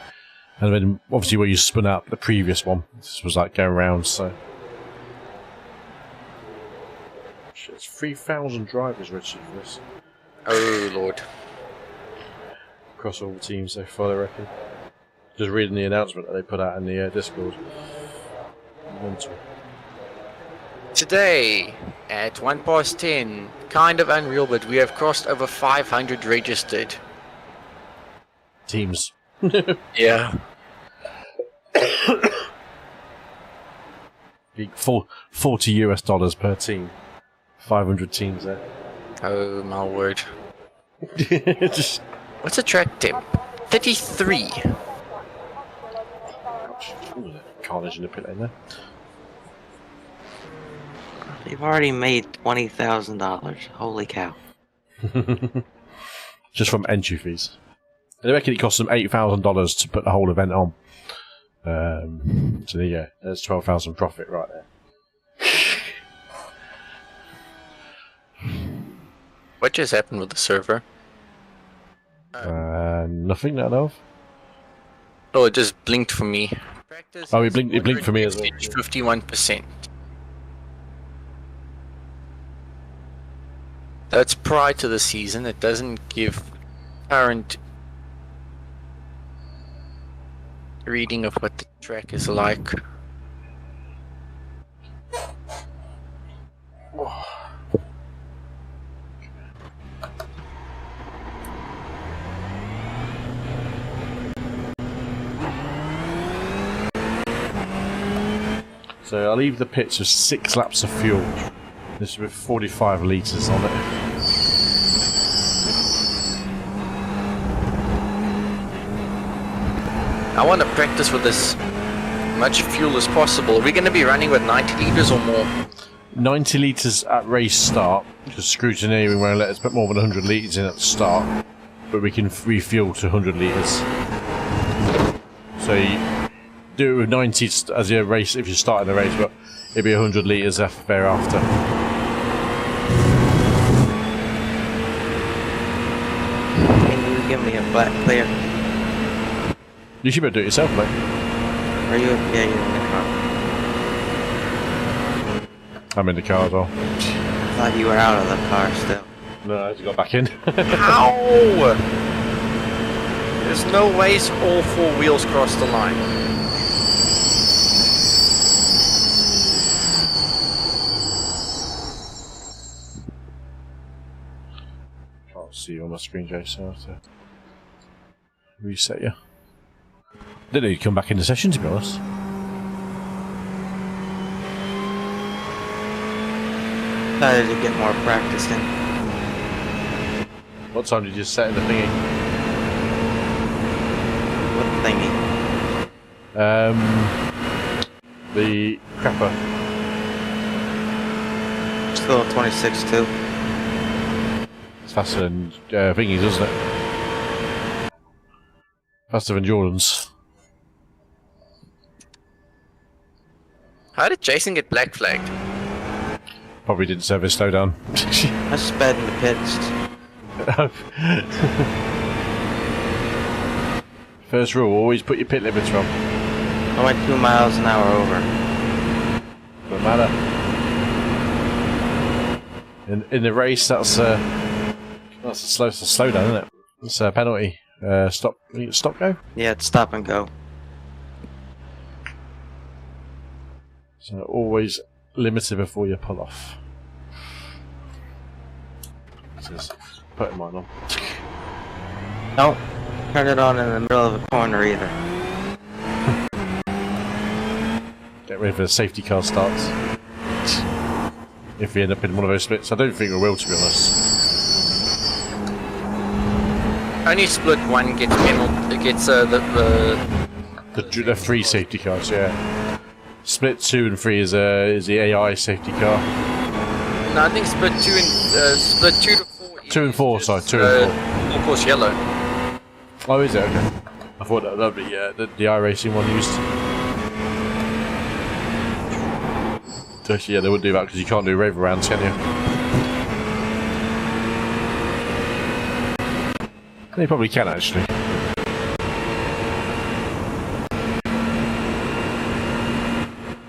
and then obviously where you spun out the previous one, this was like going round. So, shit, it's 3,000 drivers registered for this. Oh lord. Across all the teams so far, I reckon. Just reading the announcement that they put out in the Discord. Mental. Today, at 10:01, kind of unreal, but we have crossed over 500 registered. Teams. Yeah. 40 US dollars per team. 500 teams there. Oh my word. Just. What's the track temp? 33. Carnage in the pit lane there. They've already made $20,000. Holy cow. Just from entry fees. They reckon it cost them $8,000 to put the whole event on. So yeah, there's 12,000 profit right there. What just happened with the server? Nothing that I know of. Oh, it just blinked for me. Oh, it blinked for me as well. 51%. That's prior to the season. It doesn't give current reading of what the track is like. So I'll leave the pits with 6 laps of fuel. This is with 45 litres on it. I want to practice with as much fuel as possible. Are we going to be running with 90 litres or more? 90 litres at race start, because scrutineering won't let us put more than 100 litres in at the start, but we can refuel to 100 litres. So you do it with 90 as your race if you start in the race, but it'll be 100 litres thereafter. Can you give me a black clear? You should be able to do it yourself, mate. Are you? Yeah, you're in the car. I'm in the car as well. I thought you were out of the car still. No, I just got back in. Ow! There's no ways all 4 wheels cross the line. Can't see you on my screen, Jason. I have to reset you. Didn't know you'd come back in the session, to be honest. Decided to get more practice in. What time did you set in the thingy? What thingy? The crapper. Still 26.2. It's faster than thingies, isn't it? Faster than Jordan's. How did Jason get black flagged? Probably didn't serve his slowdown. I sped in the pits. First rule, always put your pit limits on. I went 2 miles an hour over. Doesn't matter. In the race, that's a slowdown, isn't it? It's a penalty. Stop go. Yeah, it's stop and go. So always limit it before you pull off. Just putting mine on. Don't turn it on in the middle of a corner either. Get ready for the safety car starts. If we end up in one of those splits, I don't think we will, to be honest. Only split 1 gets penalty. It gets the 3 safety cars, yeah. Split 2 and 3 is the AI safety car. No, I think split 2 and split 2 to 4. 2 and 4, sorry, 2 and 4. Of course, yellow. Oh, is it? Okay. I thought that would be the iRacing one used. Actually, yeah, they would do that because you can't do rave rounds, can you? They probably can, actually.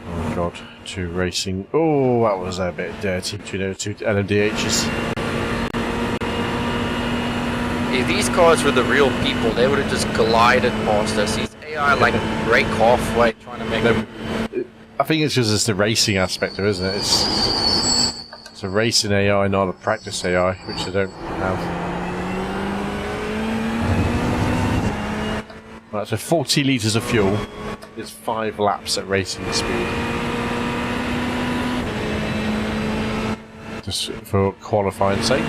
Oh god, 2 racing. Oh, that was a bit dirty between those 2 LMDHs. If these cars were the real people, they would have just glided past us. These AI like break halfway trying to make them. I think it's just the racing aspect of it, isn't it? It's a racing AI, not a practice AI, which I don't have. Right, so 40 litres of fuel is 5 laps at racing speed. Just for qualifying sake.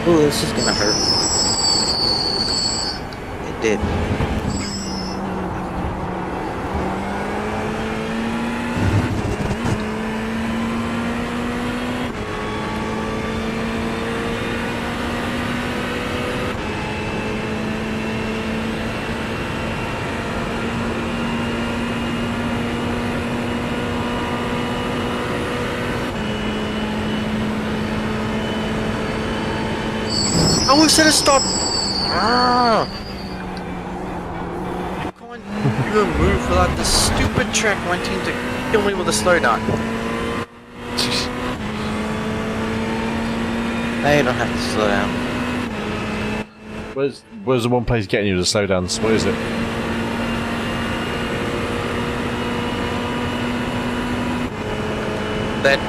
Ooh, this is gonna hurt. It did. I always said to stop. Ah. I can't even move without this stupid track wanting to kill me with a slowdown. Now you don't have to slow down. Where's the one place getting you to slow down? What is it? That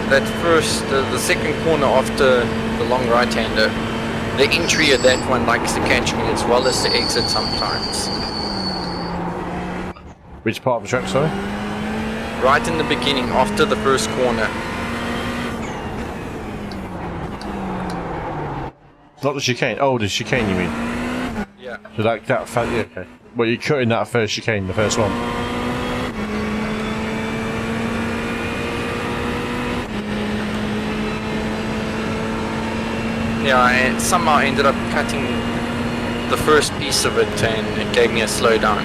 that first, the second corner after the long right-hander, the entry of that one likes to catch me as well as the exit sometimes. Which part of the track, sorry? Right in the beginning, after the first corner. Not the chicane. Oh, the chicane, you mean? Yeah. So that yeah, okay. Well, you're cutting that first chicane, the first one. Yeah, I somehow ended up cutting the first piece of it and it gave me a slowdown.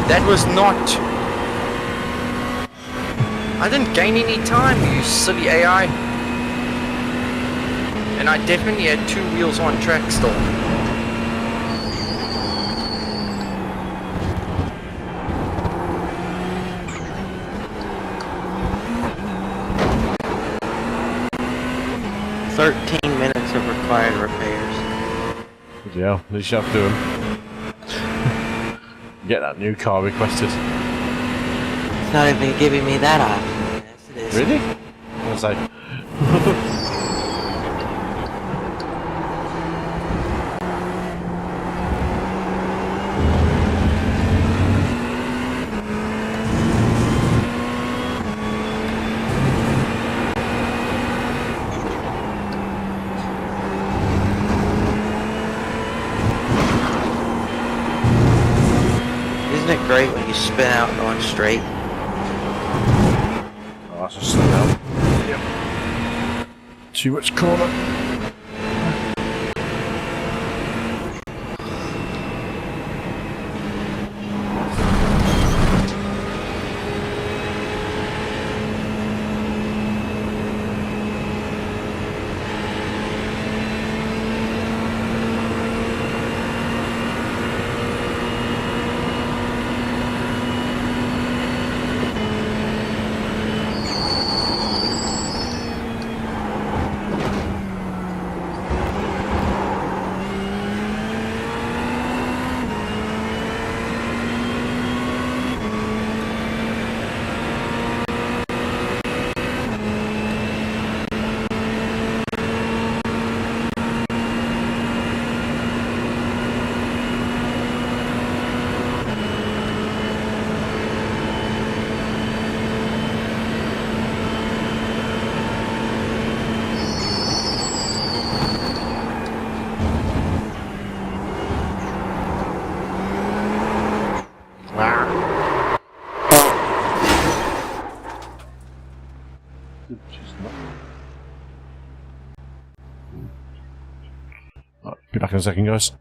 That was not... I didn't gain any time, you silly AI. And I definitely had 2 wheels on track still. Minutes of required repairs. Yeah, at least you have to do them. Get that new car requested. It's not even giving me that option. Yes, it is. Really? I was like... Isn't it great when you spin out going straight? Oh, that's a slow down. Yep. Too much corner. Be back in a second, guys.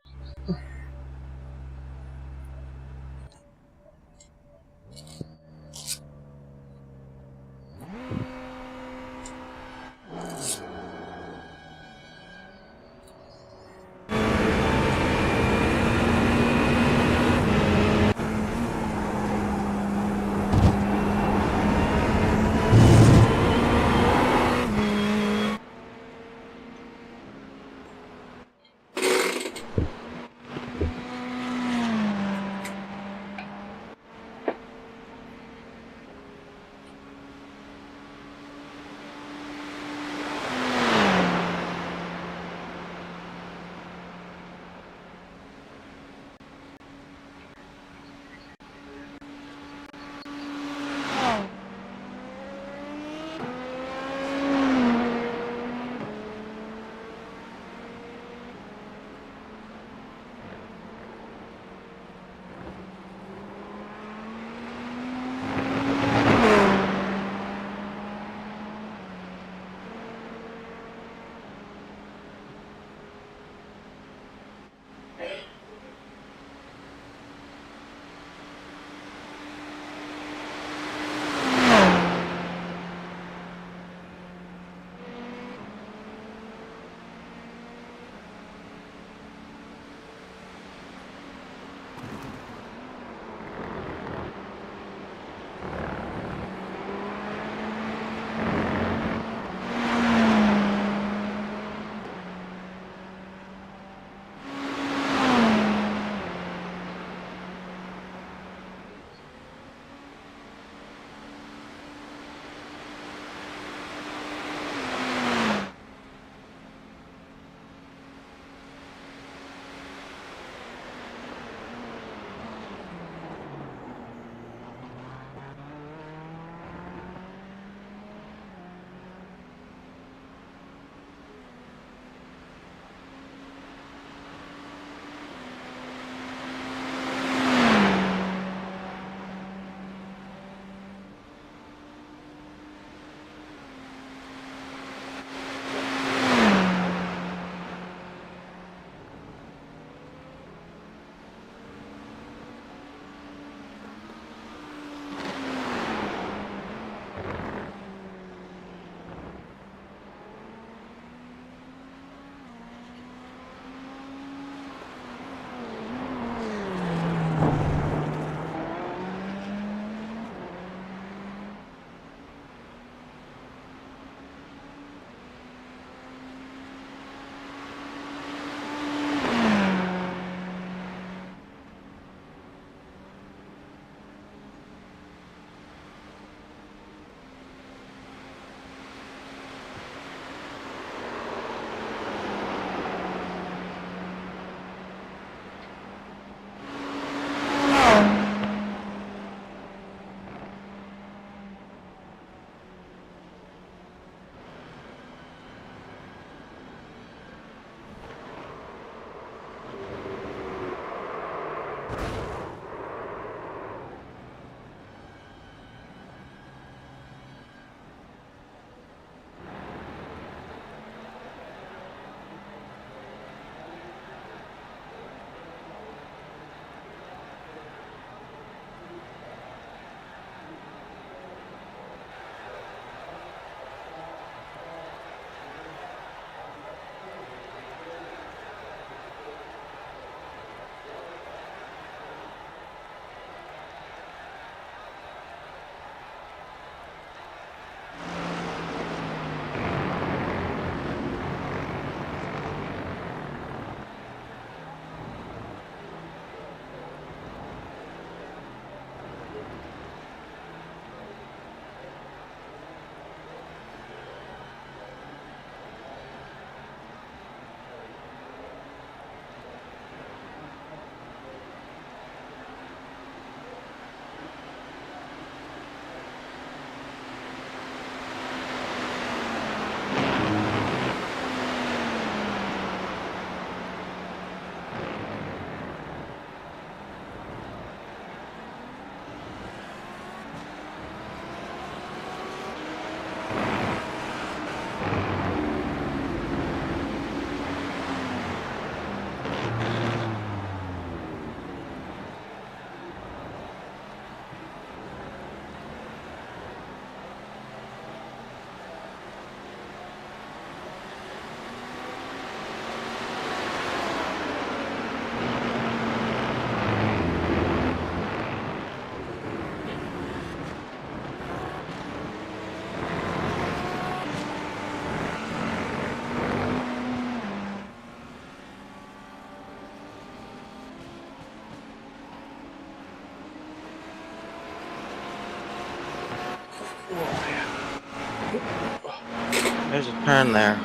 There's a turn there.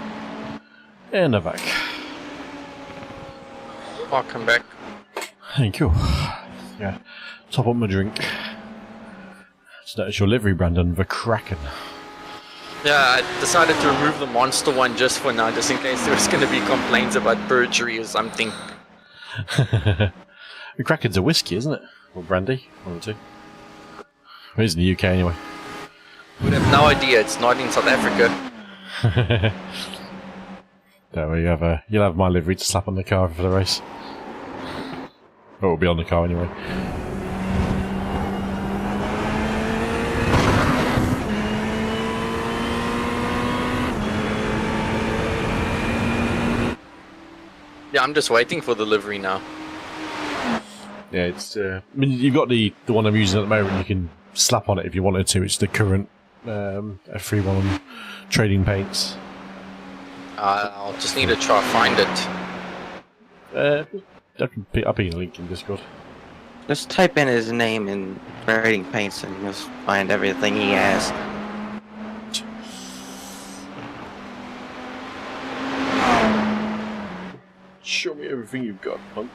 And a back. Welcome back. Thank you. Yeah, top up my drink. So that's your livery, Brandon, the Kraken. Yeah, I decided to remove the monster one just for now, just in case there was going to be complaints about perjury or something. The Kraken's a whiskey, isn't it? Or brandy, one or two. It is in the UK anyway. Would have no idea, it's not in South Africa. There we have you'll have my livery to slap on the car for the race. Or it'll be on the car anyway. Yeah, I'm just waiting for the livery now. Yeah, it's. I mean, you've got the one I'm using at the moment. You can slap on it if you wanted to. It's the current F31 trading paints. I'll just need to try to find it. I'll put a link in Discord. Just type in his name in Trading Paints and you'll find everything he has. Show me everything you've got, punk.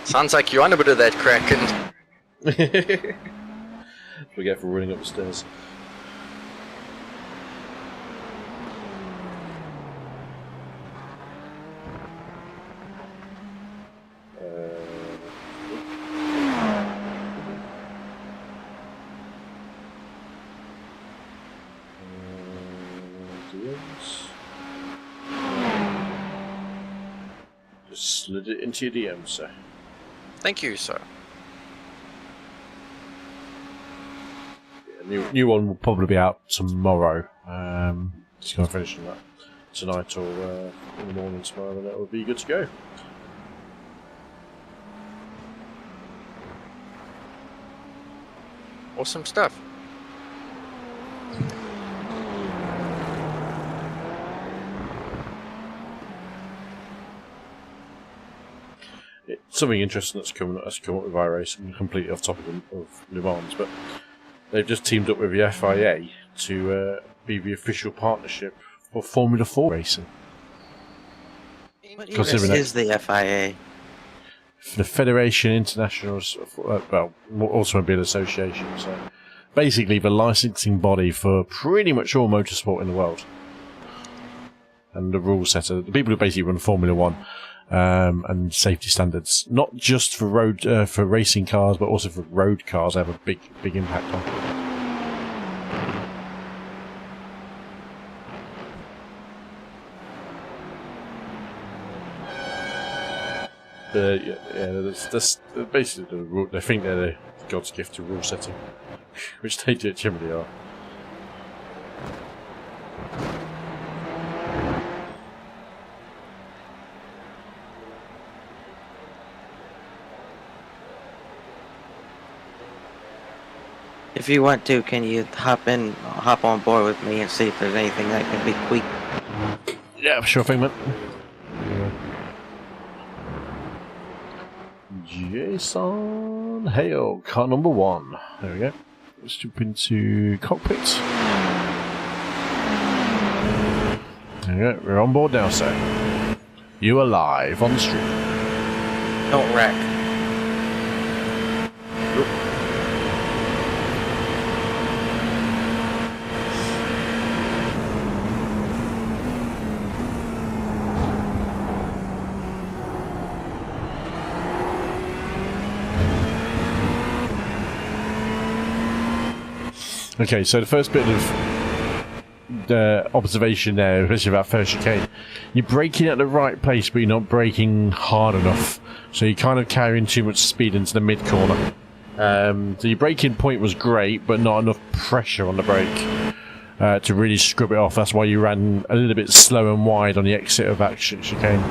Sounds like you're on a bit of that Kraken. Forget for running up the stairs. Just slid it into your DM, sir. Thank you, sir. Yeah, new one will probably be out tomorrow. Just going to finish that tonight or in the morning tomorrow, and that will be good to go. Awesome stuff. Something interesting that's come up with iRacing, completely off topic of Le Mans, but they've just teamed up with the FIA to be the official partnership for Formula 4 racing. What is the FIA? The Federation International, Automobile Association. So basically the licensing body for pretty much all motorsport in the world. And the rule setter, the people who basically run Formula 1. And safety standards, not just for road for racing cars, but also for road cars, have a big impact on. That's basically the rule. They think they're the God's gift to rule setting, which they generally are. If you want to, can you hop on board with me and see if there's anything that can be tweaked? Yeah, sure thing, man. Jason Hale, car number 1. There we go. Let's jump into cockpit. There we go. We're on board now, sir. You are live on the stream. Don't wreck. Okay, so the first bit of observation there, especially about first chicane, you're braking at the right place, but you're not braking hard enough. So you're kind of carrying too much speed into the mid corner. So your braking point was great, but not enough pressure on the brake to really scrub it off. That's why you ran a little bit slow and wide on the exit of that chicane.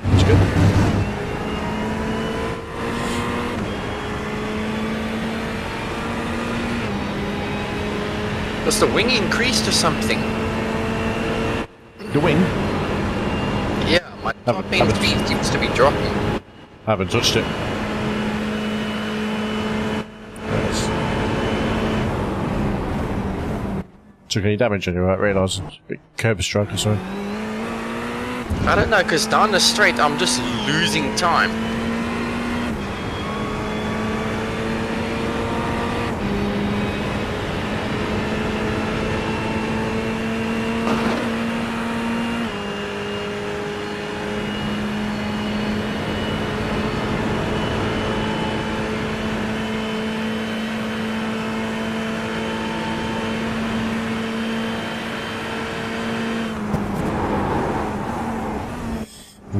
That's good. Does the wing increased or something? The wing? Yeah, my top end speed seems to be dropping. I haven't touched it. Yes. Took any damage anyway, I realised. Big curb strike or something. I don't know, because down the straight I'm just losing time.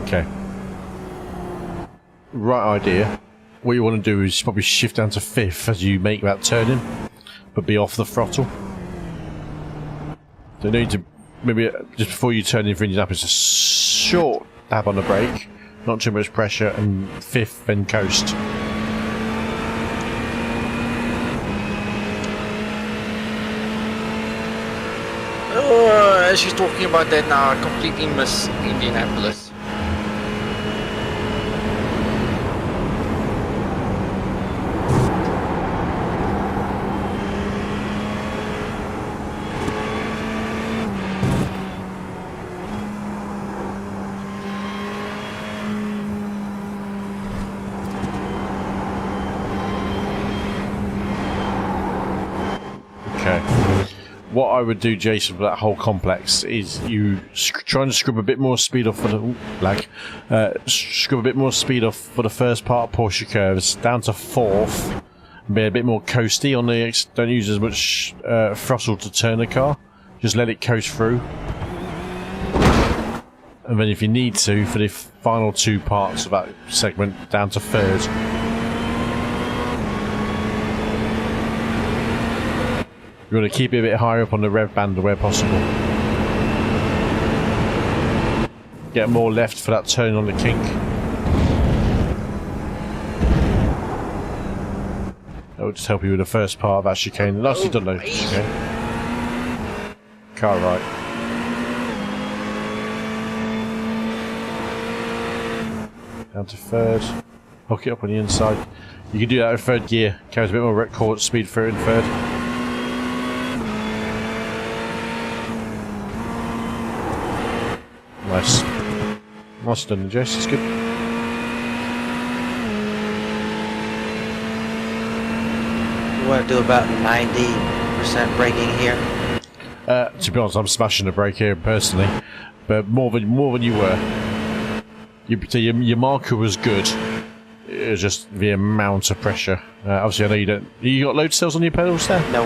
Okay. Right idea. What you want to do is probably shift down to 5th as you make that turning, but be off the throttle. So you need to, maybe just before you turn in for engine up, it's a short dab on the brake, not too much pressure, and 5th and coast. As you're talking about that now, I completely miss Indianapolis. Okay. What I would do, Jason, for that whole complex is you try and scrub a bit more speed off for the scrub a bit more speed off for the first part of Porsche curves down to 4th. Be a bit more coasty on the. Don't use as much throttle to turn the car. Just let it coast through. And then if you need to, for the final 2 parts of that segment, down to 3rd. You want to keep it a bit higher up on the rev band where possible. Get more left for that turn on the kink. That will just help you with the first part of that chicane. Nicely done though. Okay. Car right. Down to 3rd. Hook it up on the inside. You can do that with 3rd gear. Carries a bit more record speed through in 3rd. Nice. Nice done, Jess. It's good. You want to do about 90% braking here? To be honest, I'm smashing the brake here personally, but more than you were. Your marker was good. It was just the amount of pressure. Obviously, I know you don't. You got load cells on your pedals there? No.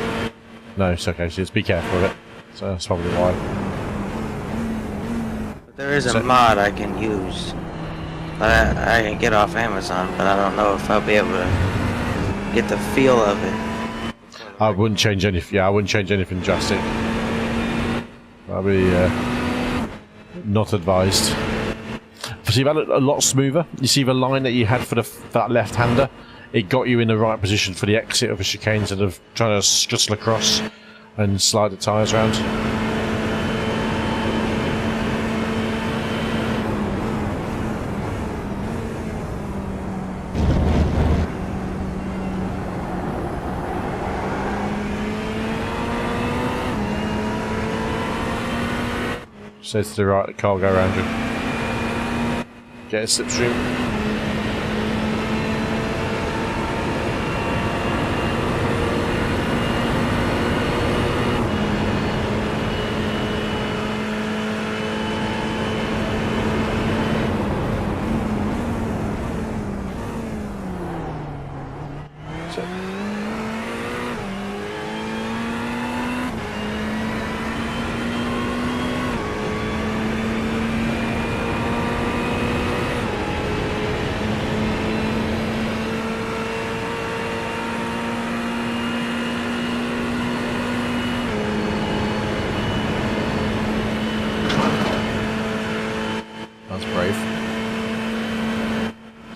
No, it's okay. So just be careful with it. So that's probably why. There is a mod I can use. But I can get off Amazon, but I don't know if I'll be able to get the feel of it. I wouldn't change anything. Yeah, I wouldn't change anything drastic. That'd be not advised. See, that looked a lot smoother. You see the line that you had for that left-hander? It got you in the right position for the exit of a chicane instead of trying to scuttle across and slide the tyres around. Says to the right, the car will go around you. Get a slipstream.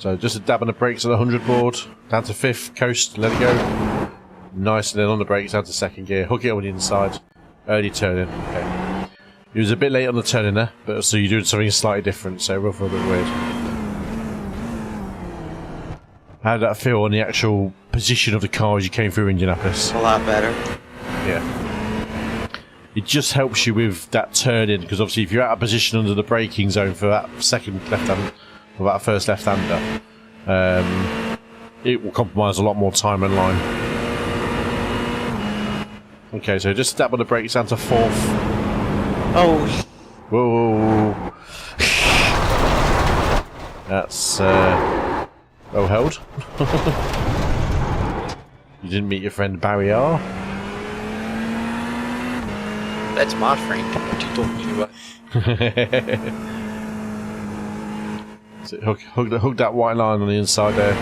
So just a dab on the brakes at the 100 board, down to 5th, coast, let it go. Nice, and then on the brakes down to 2nd gear, hook it on the inside, early turning. Okay. He was a bit late on the turning there, but so you're doing something slightly different, so it will feel a bit weird. How did that feel on the actual position of the car as you came through Indianapolis? A lot better. Yeah. It just helps you with that turning, because obviously if you're out of position under the braking zone for that second left-hand, or that first left-hander, it will compromise a lot more time and line. Okay, so just step on the brakes down to 4th. Oh. Whoa. That's well held. You didn't meet your friend Barry R. That's my friend. What are you talking about? So hook that white line on the inside there.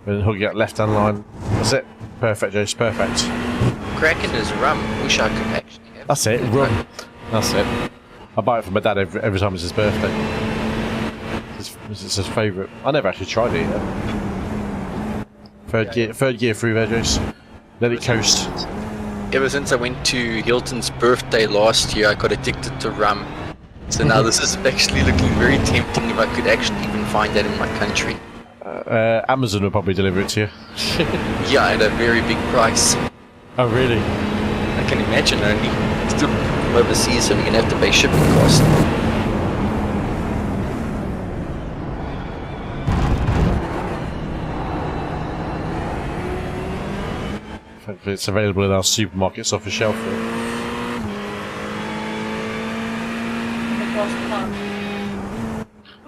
And then hook that left hand line. That's it. Perfect, Jace. Perfect. Cracking his rum. Wish I could actually have. That's it. Rum. That's it. I buy it for my dad every time it's his birthday. It's his favourite. I never actually tried it yet. Third gear through there, Jace. Let it coast. Ever since I went to Hilton's birthday last year, I got addicted to rum. So now this is actually looking very tempting if I could actually even find that in my country. Amazon will probably deliver it to you. Yeah, at a very big price. Oh, really? I can imagine only. Still from overseas, so we're going to have to pay shipping costs. It's available in our supermarkets off the shelf.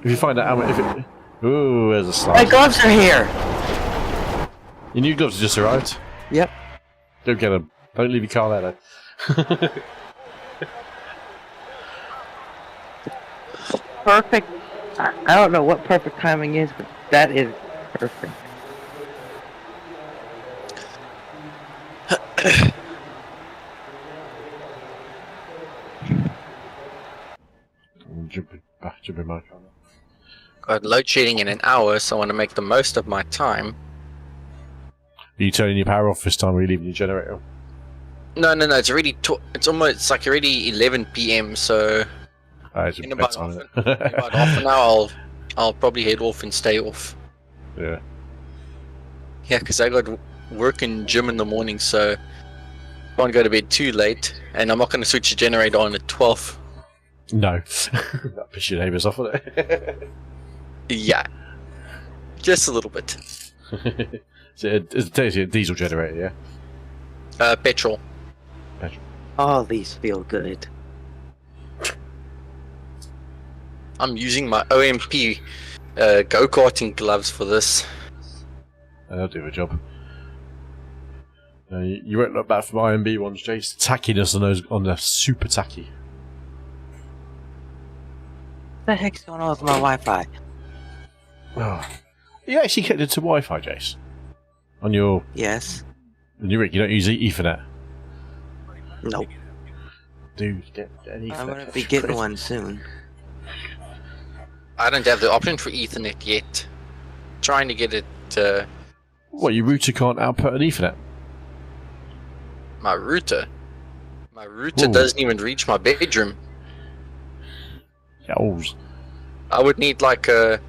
If you find out how much, ooh, there's a slide. My gloves are here. Your new gloves have just arrived. Yep. Don't get them. Don't leave your car there, though. Perfect. I don't know what perfect timing is, but that is perfect. Jumping my car. Got load shedding in an hour, so I want to make the most of my time. Are you turning your power off this time, or are you leaving your generator? No, it's already. It's almost like already 11 p.m. So in about half an hour, I'll probably head off and stay off. Yeah. Yeah, because I got work and gym in the morning, so I won't go to bed too late, and I'm not going to switch the generator on at 12. No. That piss your neighbours off, wouldn't it? Yeah. Just a little bit. It's a diesel generator, yeah? Petrol. All these feel good. I'm using my OMP go-karting gloves for this. That'll do the job. You won't look bad for my IMB ones, Jace. Tackiness on those, on the super tacky. What the heck's going on with my Wi-Fi? Oh. You actually connected to Wi-Fi, Jace? On your... Yes. On your rig, you don't use Ethernet? Nope. Dude, get an Ethernet. I'm gonna be getting one soon. I don't have the option for Ethernet yet. Trying to get it. What, your router can't output an Ethernet? My router doesn't even reach my bedroom. Yowz. I would need like a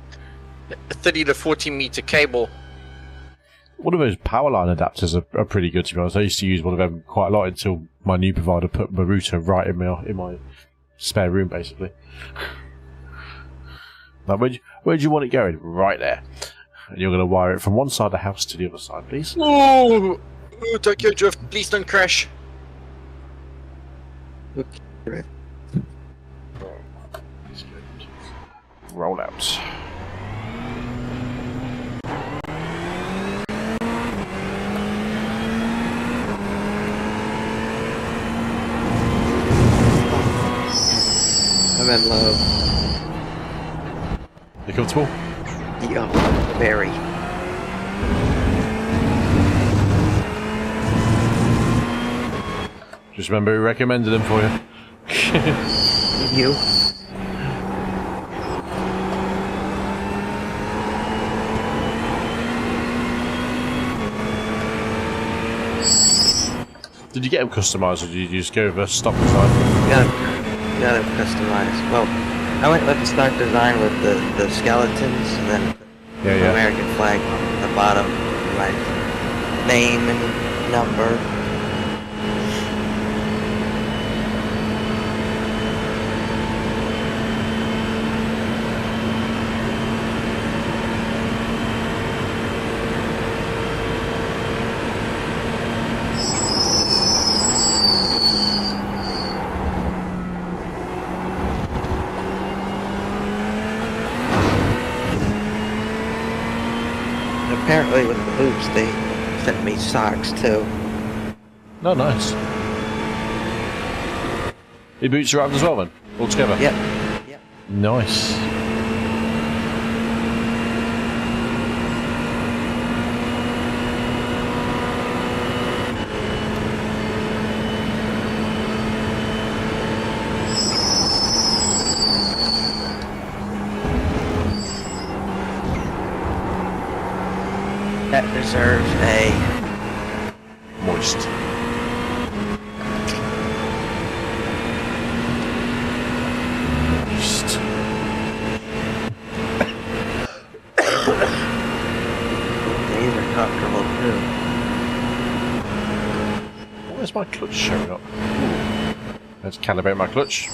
30 to 40 meter cable. One of those power line adapters are pretty good, to be honest. I used to use one of them quite a lot until my new provider put my router right in my spare room, basically. Like, where do you want it going? Right there. And you're going to wire it from one side of the house to the other side, please. Oh, Tokyo Drift, please don't crash. Roll out. I'm in low. You comfortable? Yeah, very. Just remember who recommended them for you. You. Did you get them customised, or did you just go with a stock design? Got it customized. Well, I went with the stock design with the skeletons, and then the American flag on the bottom, my name and number. Apparently with the boots, they sent me socks too. No, nice. Your boots arrived as well then? All together? Yep. Yep. Nice. That deserves a moist. Moist. These are comfortable too. Why is my clutch showing up? Let's calibrate my clutch.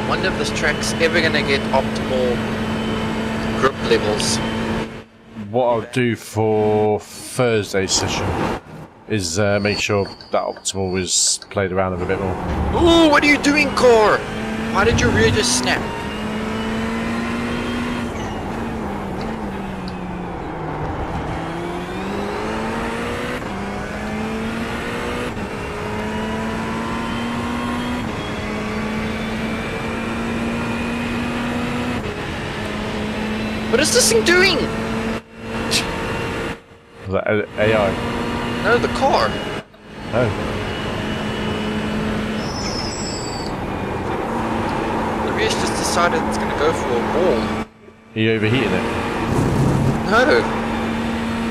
Wonder if this track's ever gonna get optimal grip levels. What I'll do for Thursday's session is make sure that optimal is played around with a bit more. Ooh, what are you doing, car? Why did your rear just snap? What is this thing doing? Was that AI? No, the car. Oh. The rear's just decided it's gonna go for a wall. Are you overheating it? No.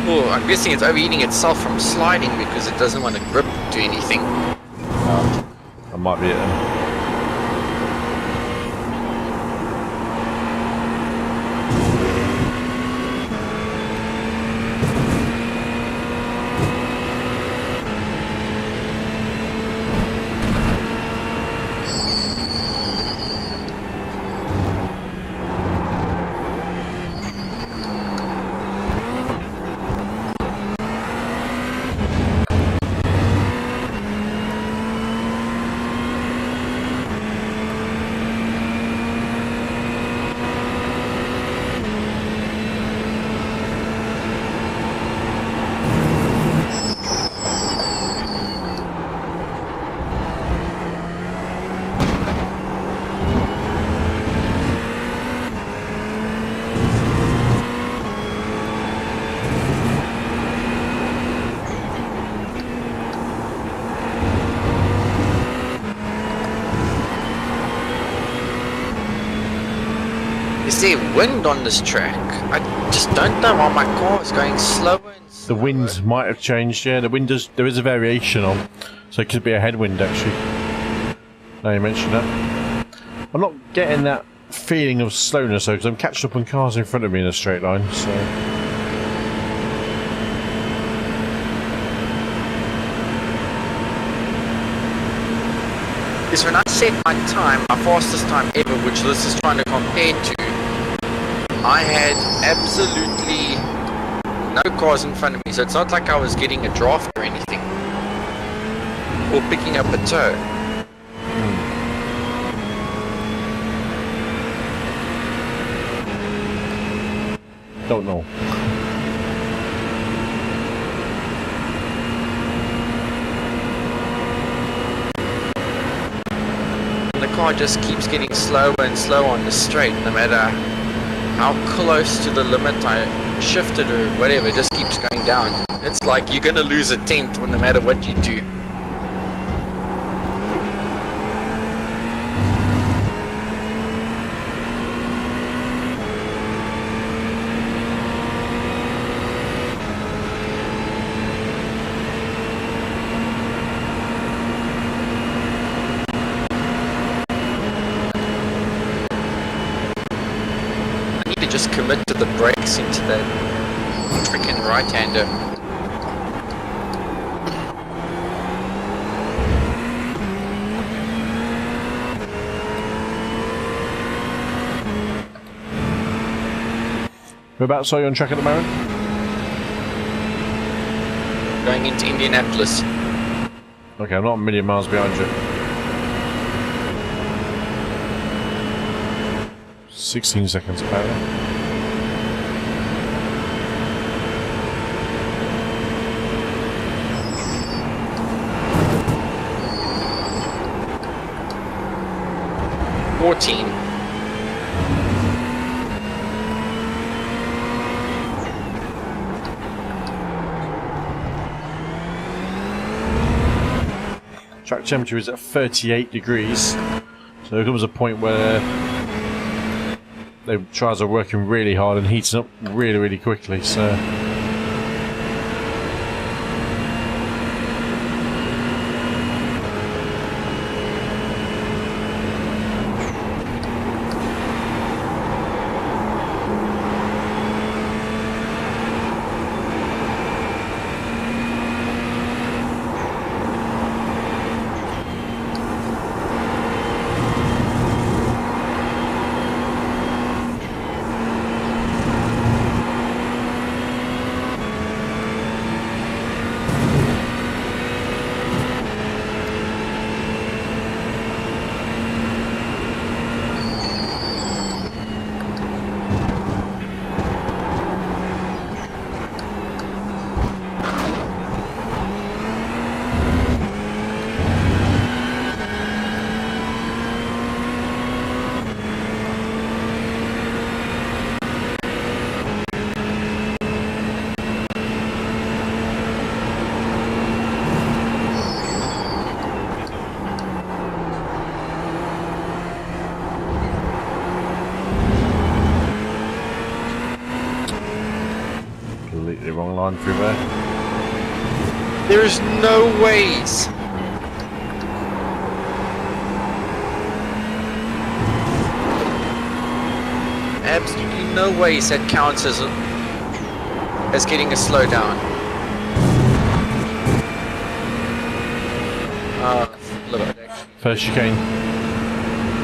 Well, I'm guessing it's overheating itself from sliding because it doesn't want to grip to anything. Oh. That might be it then. Is there wind on this track? I just don't know why my car is going slower and slower. The wind might have changed, yeah. The wind does, there is a variation on, so it could be a headwind actually. Now you mention that. I'm not getting that feeling of slowness though, because I'm catching up on cars in front of me in a straight line, so. Because when I set my time, my fastest time ever, which this is trying to compare to, I had absolutely no cars in front of me, so it's not like I was getting a draft or anything, or picking up a toe. Don't know. And the car car just keeps getting slower and slower on the straight, no matter how close to the limit I shifted or whatever, it just keeps going down. It's like you're gonna lose a tenth no matter what you do. Just commit to the brakes into that freaking right-hander. Whereabouts are you on track at the moment? Going into Indianapolis. Okay, I'm not a million miles behind you. 16 seconds apparently. Track temperature is at 38 degrees, so there comes a point where the trials are working really hard and heating up really quickly, so completely wrong line through there. There's no ways. Absolutely no ways that counts as getting a slowdown. Look at it actually. First chicane.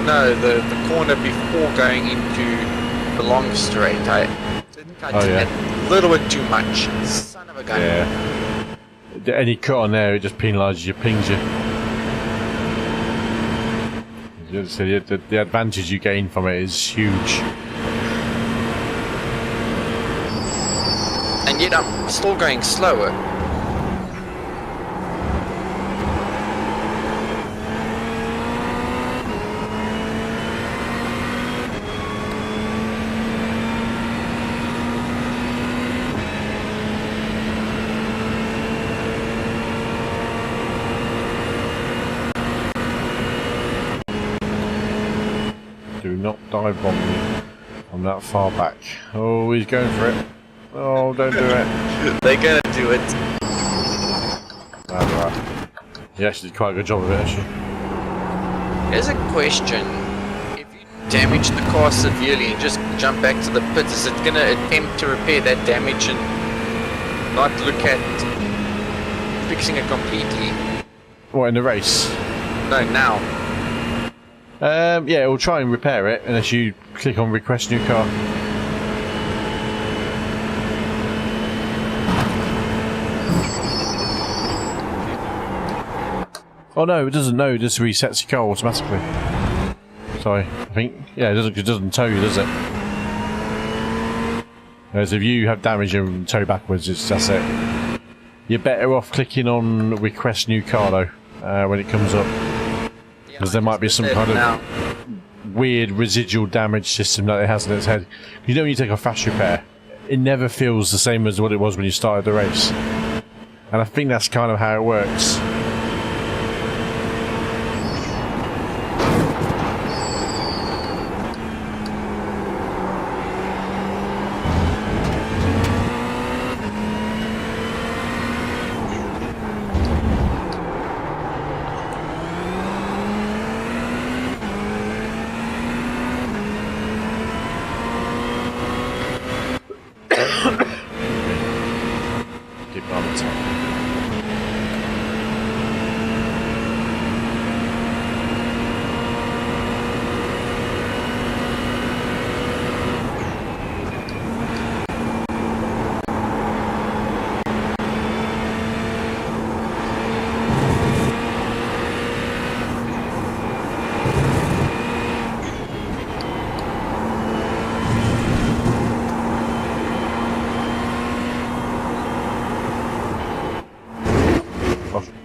No, the corner before going into the long straight. I didn't cut it a little bit too much. Son of a gun. Yeah. Any cut on there, it just penalises you, pings you. So the advantage you gain from it is huge. And yet I'm still going slower. Do not dive bomb me. I'm that far back. Oh, he's going for it. Oh, don't do it. They're gonna do it. That's right. He actually did quite a good job of it, actually. Here's a question. If you damage the car severely and just jump back to the pit, is it gonna attempt to repair that damage and not look at fixing it completely? What, in the race? No, now. Yeah, it will try and repair it unless you click on request new car. Oh no, it doesn't know, it just resets your car automatically. Sorry, I think, yeah, it doesn't tow you, does it? Whereas if you have damage and tow backwards, that's it. You're better off clicking on request new car though, when it comes up. Yeah, Because there might be some kind of weird residual damage system that it has in its head. You know when you take a fast repair, it never feels the same as what it was when you started the race. And I think that's kind of how it works.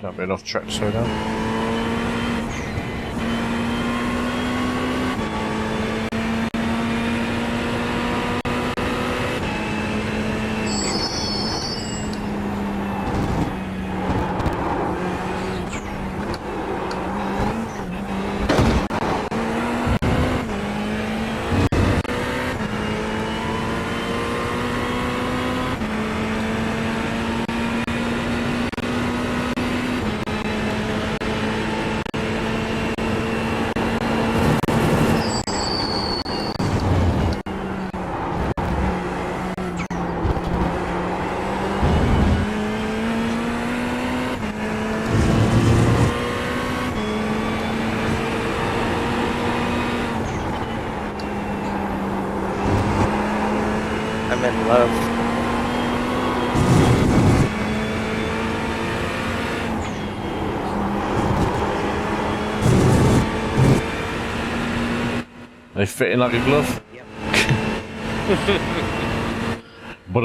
Not been off track so down. I'm in love. They fit in like a glove? Yep. But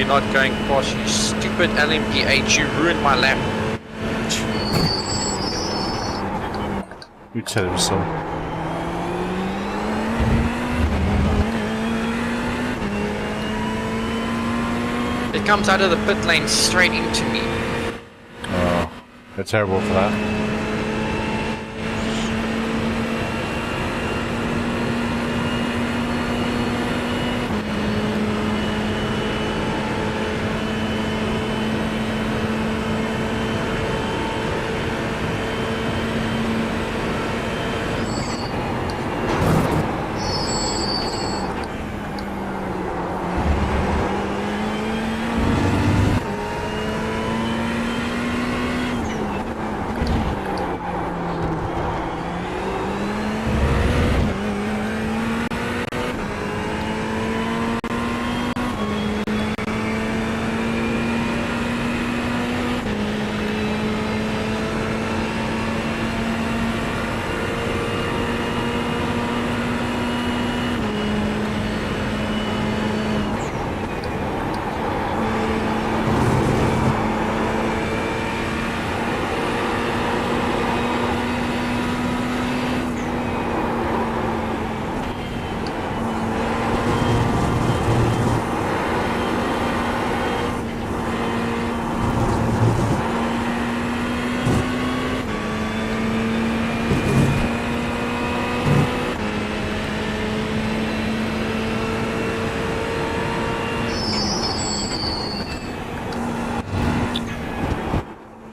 You're not going past, you stupid LMP8, you ruined my lap. you tell him so. It comes out of the pit lane straight into me. Oh, they're terrible for that.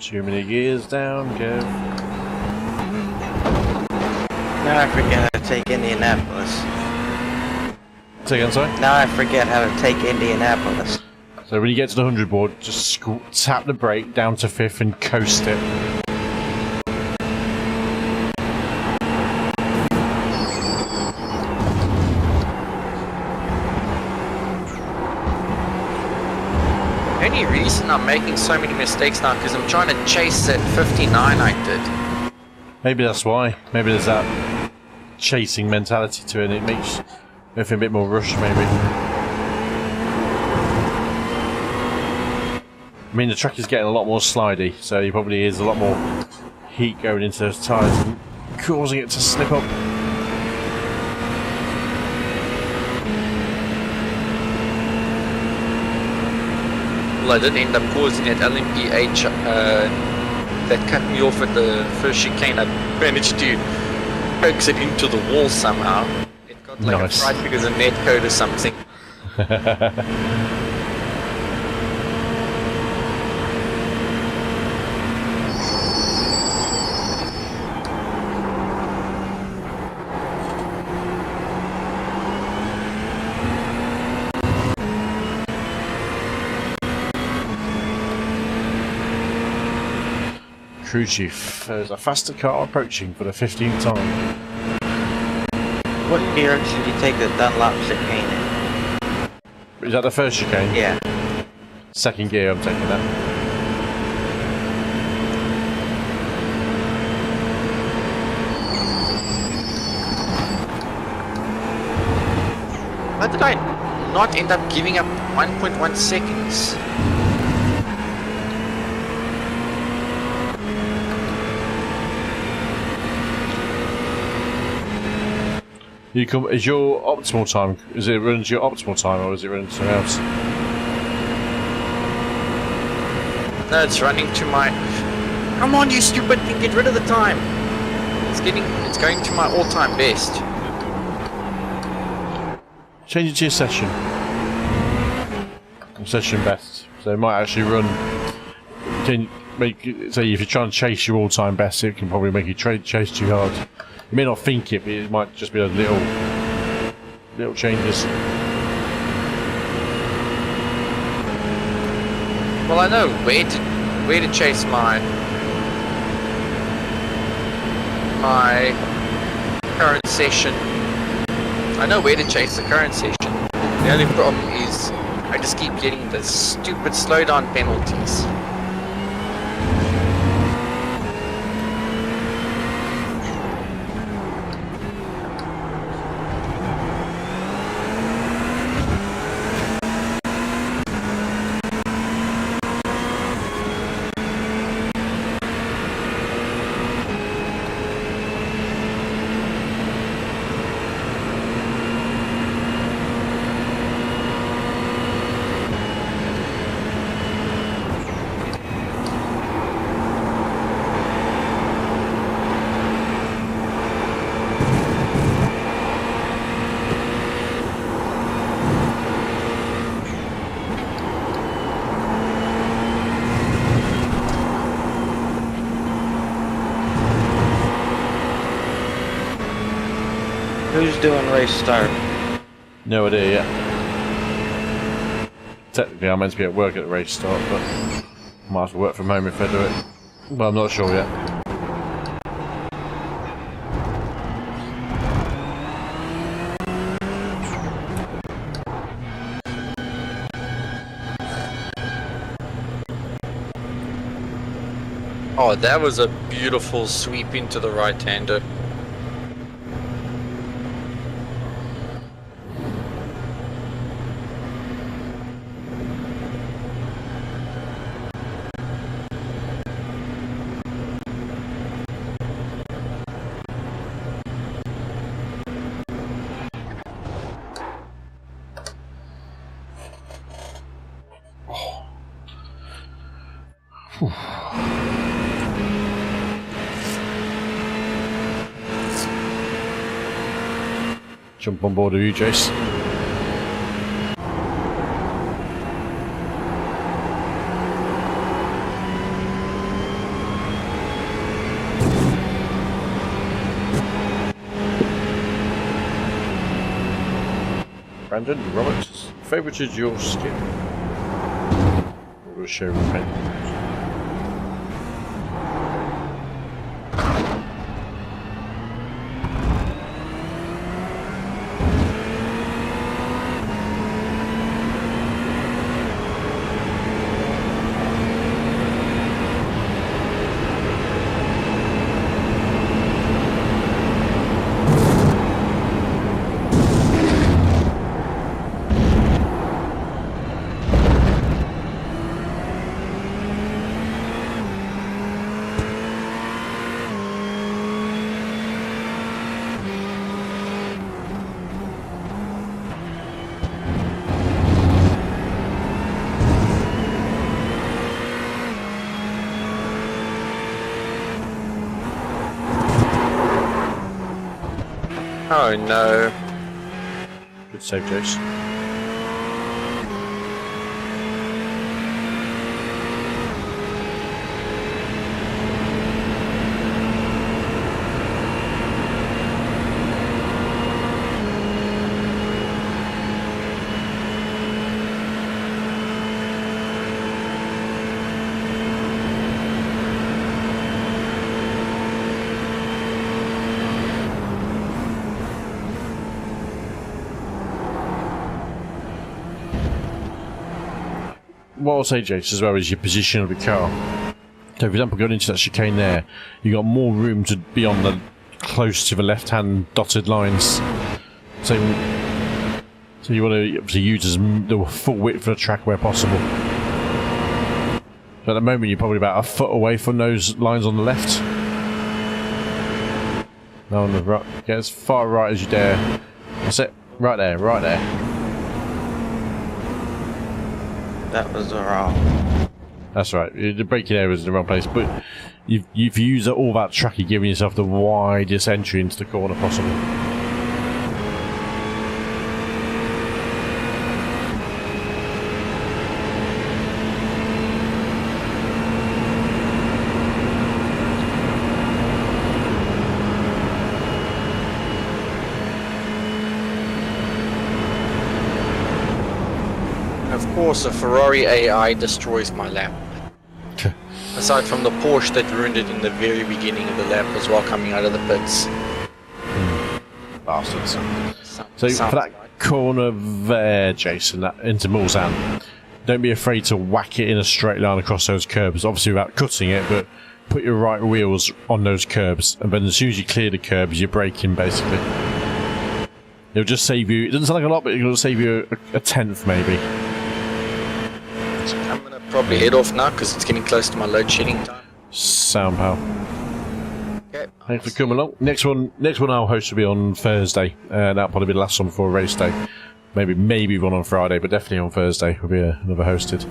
Too many gears down, Kev. Now I forget how to take Indianapolis. Say again, sorry? Now I forget how to take Indianapolis. So when you get to the 100 board, just tap the brake down to 5th and coast it. Only reason I'm making so many mistakes now because I'm trying to chase that 59 I did. Maybe that's why. Maybe there's that chasing mentality to it and it makes everything a bit more rushed, maybe. I mean, the track is getting a lot more slidey, so there probably is a lot more heat going into those tyres and causing it to slip up. Well, I did end up causing that LMPH that cut me off at the first chicane. I managed to coax it into the wall somehow. It got like nice. a fright because of net code or something. Crew chief, there's a faster car approaching for the 15th time. What gear should you take the Dunlop chicane in? Is that the first chicane? Yeah. Second gear, I'm taking that. How did I not end up giving up 1.1 seconds? Is your optimal time? Is it running to your optimal time, or is it running to something else? No, it's running to my. Come on, you stupid thing! Get rid of the time. It's going to my all-time best. Change it to your session. Session best. So it might actually run. Can make say if you're trying to chase your all-time best, it can probably make you chase too hard. You may not think it, but it might just be a little changes. Well, I know where to chase my current session. I know where to chase the current session. The only problem is I just keep getting the stupid slowdown penalties. Who's doing race start? No idea yet. Technically, I'm meant to be at work at the race start, but might have to work from home if I do it. But I'm not sure yet. Oh, that was a beautiful sweep into the right-hander. Jump on board with you, Jace. Brandon, Robert, favorited your skin. We'll share with paint. Oh no. Good save, Jace. What I'll say, Jace, as well, is your position of the car. So, for example, going into that chicane there, you've got more room to be on the close to the left-hand dotted lines. So you want to obviously use the full width of the track where possible. So at the moment, you're probably about a foot away from those lines on the left. Now on the right, get as far right as you dare. That's it. Right there, right there. That was wrong. That's right. The braking area was in the wrong place, but you've used all that track, you're giving yourself the widest entry into the corner possible. Of course, a Ferrari AI destroys my lap. Aside from the Porsche that ruined it in the very beginning of the lap as well, coming out of the pits. Bastards. So for that corner there, Jason, that into Mulsanne, don't be afraid to whack it in a straight line across those curbs. Obviously without cutting it, but put your right wheels on those curbs, and then as soon as you clear the curbs, you're braking basically. It'll just save you. It doesn't sound like a lot, but it'll save you a tenth maybe. I'm gonna probably head off now because it's getting close to my load shedding time. Sound pal. Okay. Thanks for coming along. Next one I'll host will be on Thursday. That'll probably be the last one before race day. Maybe one on Friday, but definitely on Thursday will be another hosted.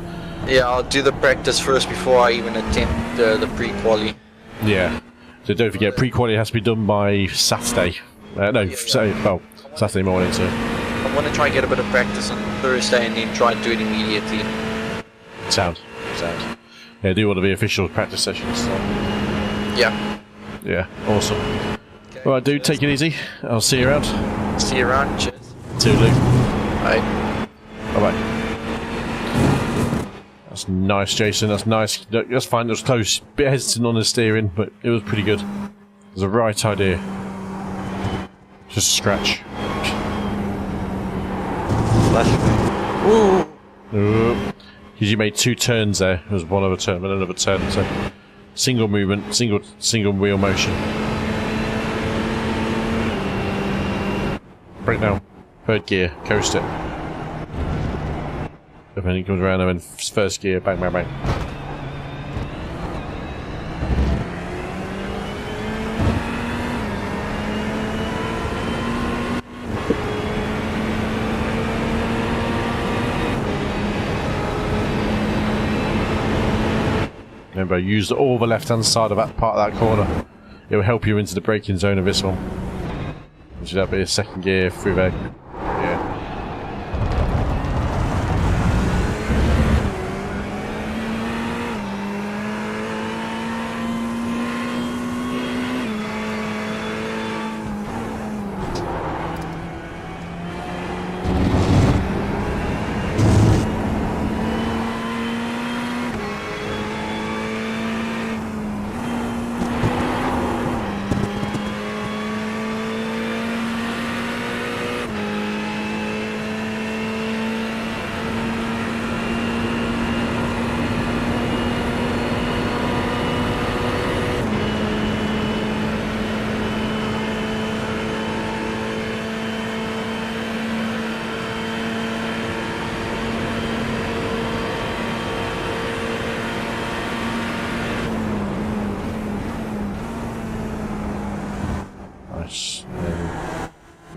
Yeah, I'll do the practice first before I even attempt the pre-quali. Yeah. So don't forget, pre-quali has to be done by Saturday. Saturday morning. So I want to try and get a bit of practice on Thursday and then try and do it immediately. Sound. Yeah, do one of the official practice sessions. So. Yeah, awesome. Okay, alright, dude, take it easy. I'll see you around. See you around. Cheers. Toodaloo. Bye. Bye. That's nice, Jason. That's nice. That's fine. It was close. Bit hesitant on the steering, but it was pretty good. It was the right idea. Just a scratch. Ooh. Because you made two turns there. There was one other turn and another turn. So single movement, single wheel motion. Brake down. Third gear. Coast it. And then he comes around and then first gear. Bang, bang, bang. Remember, use all the left-hand side of that part of that corner. It will help you into the braking zone of this one. Which would be a second gear through there. Yeah.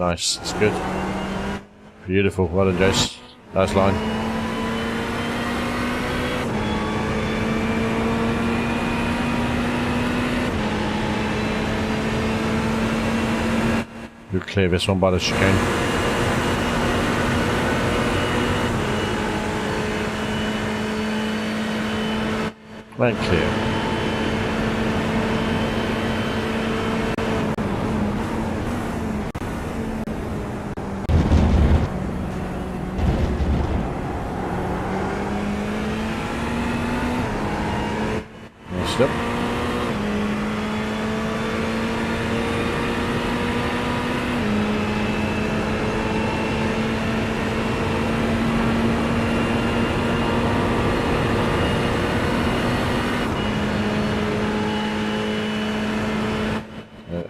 Nice, that's good. Beautiful, well done, Jace. Nice line. We'll clear this one by the chicane. And clear. Nice step.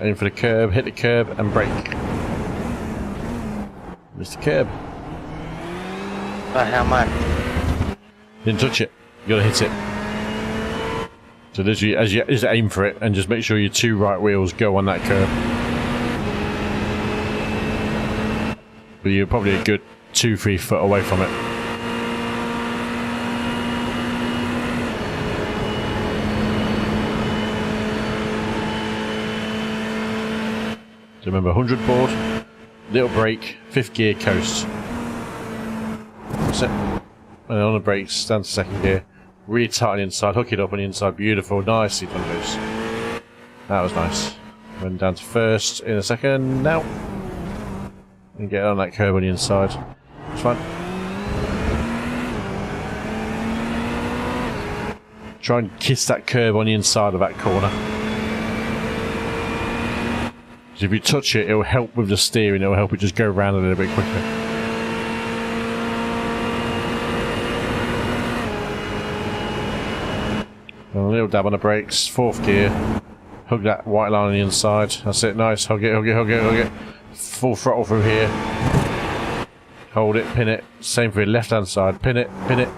Aim for the curb, hit the curb and brake. Missed the curb. But how much? Didn't touch it. You gotta hit it. So literally, as you aim for it, and just make sure your two right wheels go on that curb. But you're probably a good 2-3 foot away from it. So remember, 100 board, little brake, 5th gear, coast. That's it. And on the brakes, stand to 2nd gear. Really tight on the inside, hook it up on the inside, beautiful, nicely done loose. That was nice. Went down to 1st in a second, now. And get on that curb on the inside. It's fine. Try and kiss that curb on the inside of that corner. If you touch it, it'll help with the steering, it'll help it just go around a little bit quicker. And a little dab on the brakes, 4th gear. Hug that white line on the inside. That's it, nice. Hug it, hug it, hug it, hug it. Full throttle through here. Hold it, pin it. Same for your left hand side. Pin it, pin it.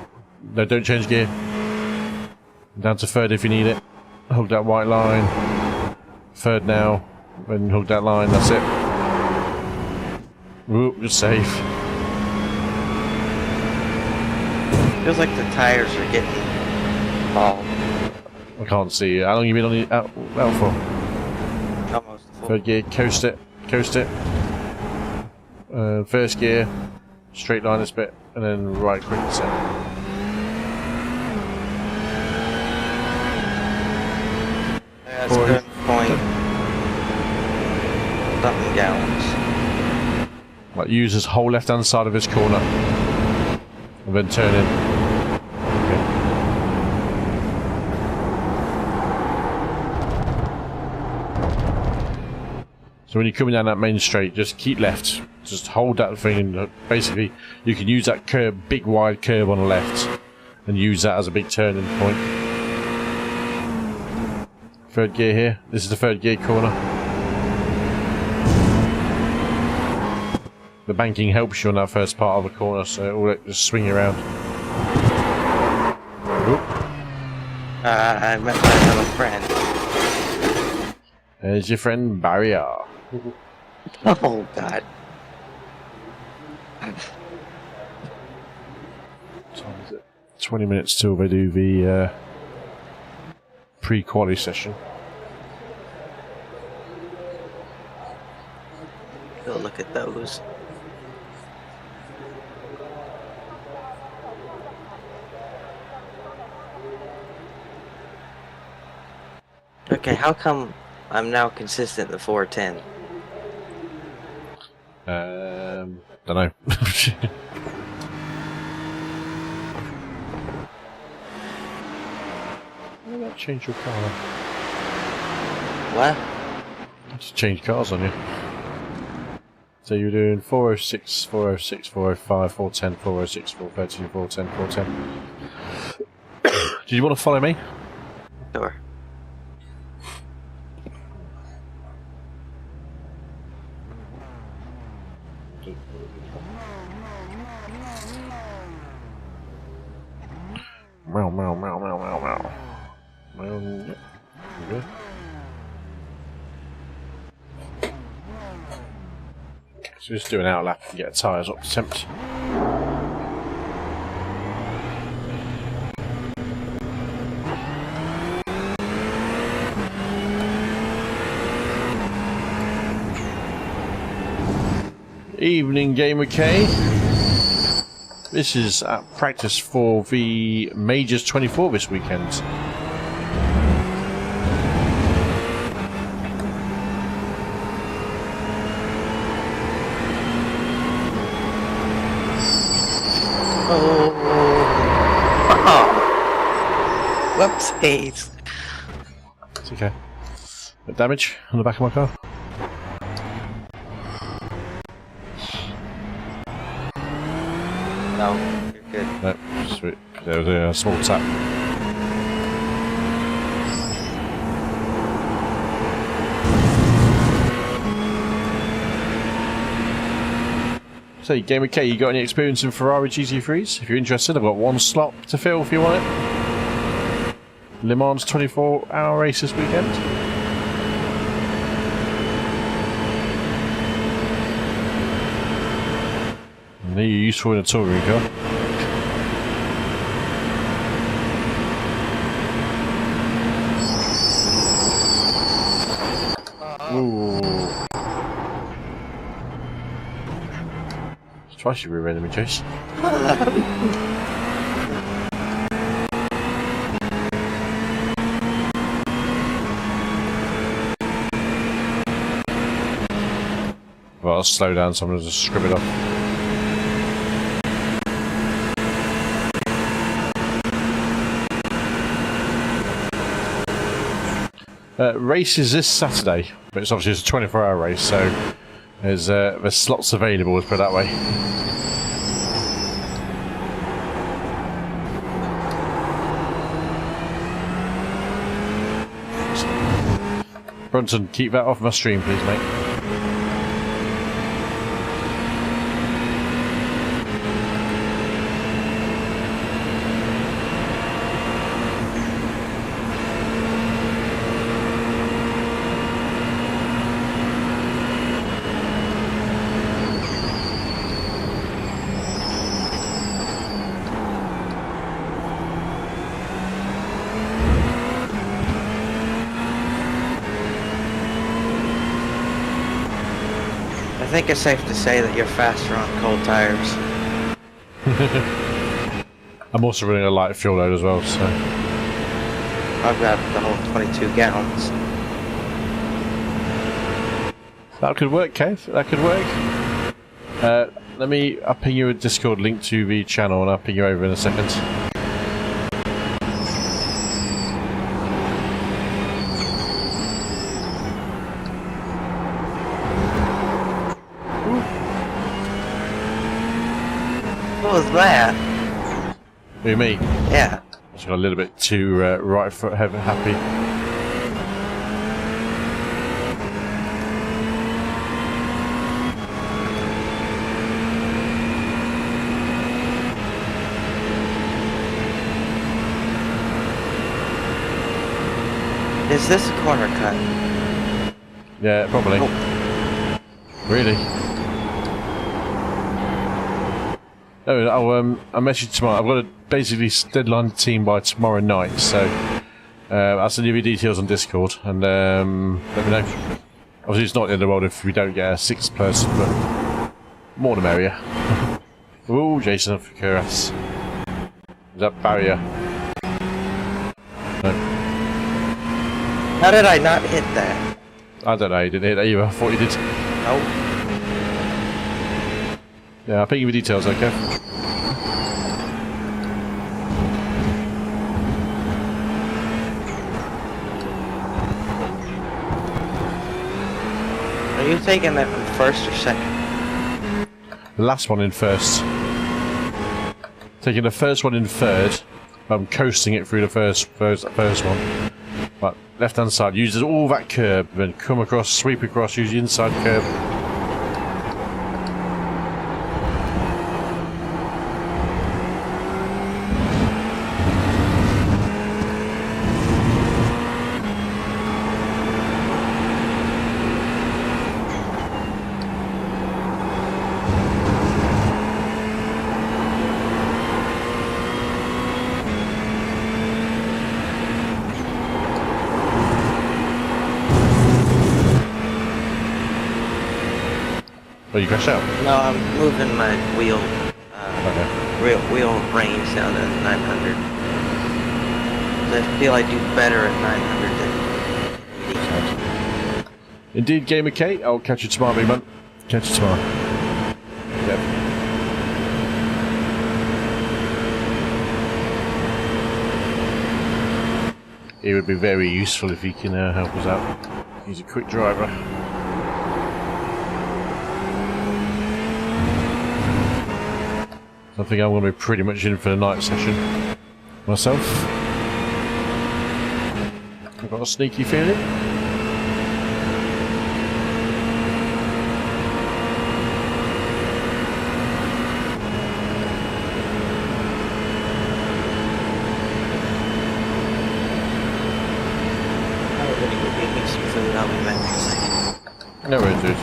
No, don't change gear. Down to 3rd if you need it. Hug that white line. 3rd now. Then hook that line, that's it. Whoop, you're safe. Feels like the tires are getting bald. I can't see you. How long have you been on the out for? Almost full. 3rd gear, coast it, coast it. 1st gear, straight line this bit, and then right quick set. That's a good point. Something gallons. Like, use his whole left hand side of his corner. And then turn in. Okay. So when you're coming down that main straight, just keep left. Just hold that thing, and basically you can use that curb, big wide curb on the left, and use that as a big turning point. 3rd gear here. This is the 3rd gear corner. The banking helps you on that first part of the corner, so it will just swing you around. I met my other friend. There's your friend Barrier. Oh god. 20 minutes till they do the pre-quali session. Go look at those. Okay, how come I'm now consistent in the 410? Don't know. Why did that change your car? What? Just change cars on you. So you're doing 406, 406, 405, 410, 406, 413, 410, 410. Do you want to follow me? Sure. Meow, meow, meow, meow, meow, meow. Meow, yeah. Good. So just do an outlap and get the tyres up to tempt. Evening, Gamer K. This is at practice for the Majors 24 this weekend. Whoopsies. It's okay. Bit damage on the back of my car. No, you're good. No, sweet. There was a small tap. So, Gamer K, you got any experience in Ferrari GT3s? If you're interested, I've got one slot to fill if you want it. Le Mans 24-hour race this weekend. And they're useful in a touring car. Ooh. Twice you rear-ended me, Chase. Well, I'll slow down, so I'm going to just scrub it off. Race is this Saturday, but it's obviously a 24-hour race, so there's slots available, let's put it that way. Brunton, keep that off my stream, please, mate. I think it's safe to say that you're faster on cold tires. I'm also running a light fuel load as well, so... I've got the whole 22 gallons. That could work, Kev. That could work. I'll ping you a Discord link to the channel and I'll ping you over in a second. What was that? Who, me? Yeah. I just got a little bit too right foot happy. Is this a corner cut? Yeah, probably. Oh. Really? Oh, I messaged tomorrow. I've got a basically deadline team by tomorrow night, so I'll send you the details on Discord and let me know. Obviously, it's not the end of the world if we don't get a sixth person, but more the merrier. Ooh, Jason Fukuras. Is that barrier? No. How did I not hit that? I don't know, you didn't hit that either. I thought you did. Nope. Yeah, I'll ping you the details, okay? Are you taking that from first or second? The last one in first. Taking the first one in third. I'm coasting it through the first one. Right, left hand side, uses all that curb, then come across, sweep across, use the inside curb. Oh, you crashed out? No, I'm moving my wheel. Okay. Wheel range down to 900. I feel I do better at 900 than 80. Indeed, Gamer Kate. I'll catch you tomorrow, big man. Catch you tomorrow. Yep. He would be very useful if he can help us out. He's a quick driver. I think I'm going to be pretty much in for the night session myself. I've got a sneaky feeling. No worries, dude.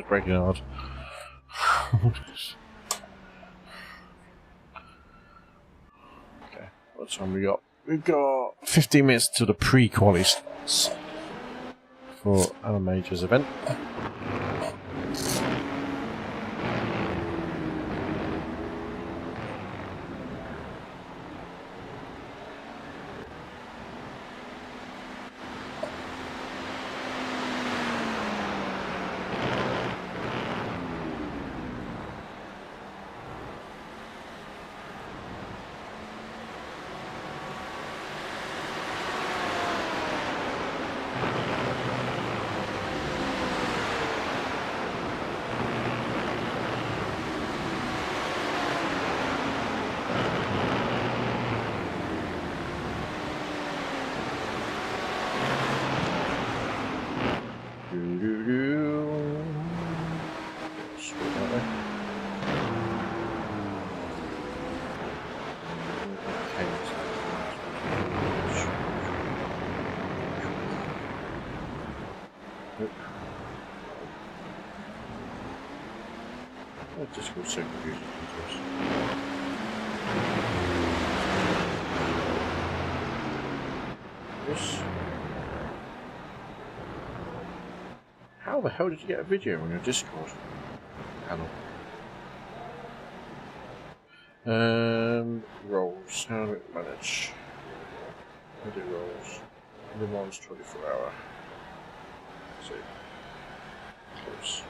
Breaking hard. Okay, what time we got? We've got 15 minutes to the pre-quali starts for our majors event. Just go so confusing. This. How the hell did you get a video on your Discord panel? Rolls. How do we manage? I do rolls. Demands 24-hour. So close.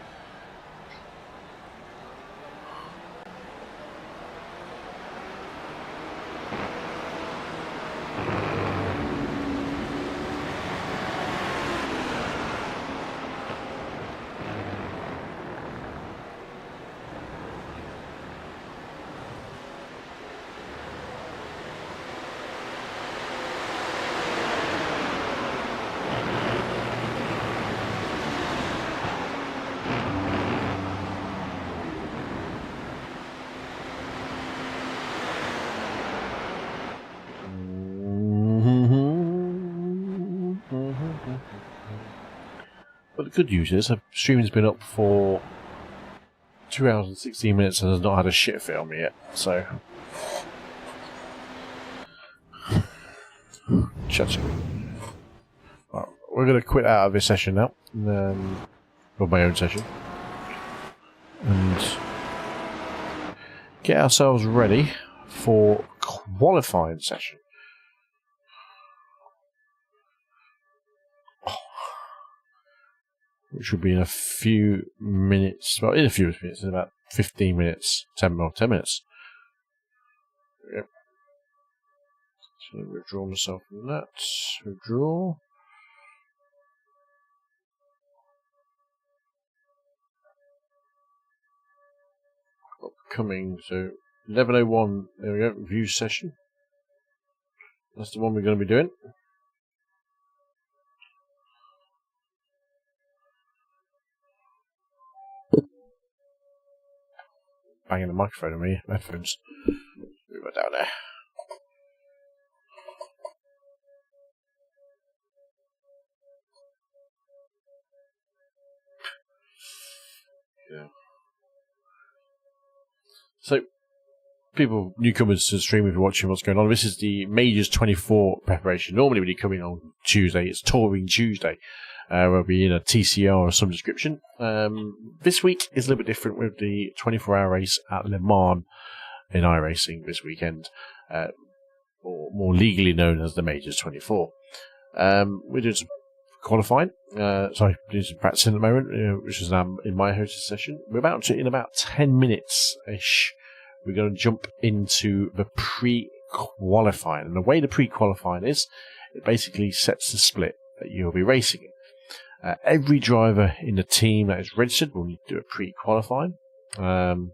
But the good news is, the stream's been up for 2 hours and 16 minutes and has not had a shit fit on me yet, so. Chatting. Right, we're going to quit out of this session now, and then, or my own session, and get ourselves ready for qualifying session. Which will be in a few minutes. Well, in a few minutes, in about 15 minutes, 10 minutes. Yep. So withdraw myself from that. Withdraw. Upcoming. So 11:01. There we go. View session. That's the one we're going to be doing. banging the microphone on my headphones. Move it down there. Yeah. So, people, newcomers to the stream, if you're watching what's going on, this is the Majors 24 preparation. Normally when you come in on Tuesday, it's Touring Tuesday. We'll be in a TCR of some description. This week is a little bit different with the 24-hour race at Le Mans in iRacing this weekend, or more legally known as the Majors 24. We're doing some qualifying, doing some practicing at the moment, which is in my hosted session. We're about to, in about 10 minutes-ish, we're going to jump into the pre-qualifying. And the way the pre-qualifying is, it basically sets the split that you'll be racing in. Every driver in the team that is registered will need to do a pre-qualifying. And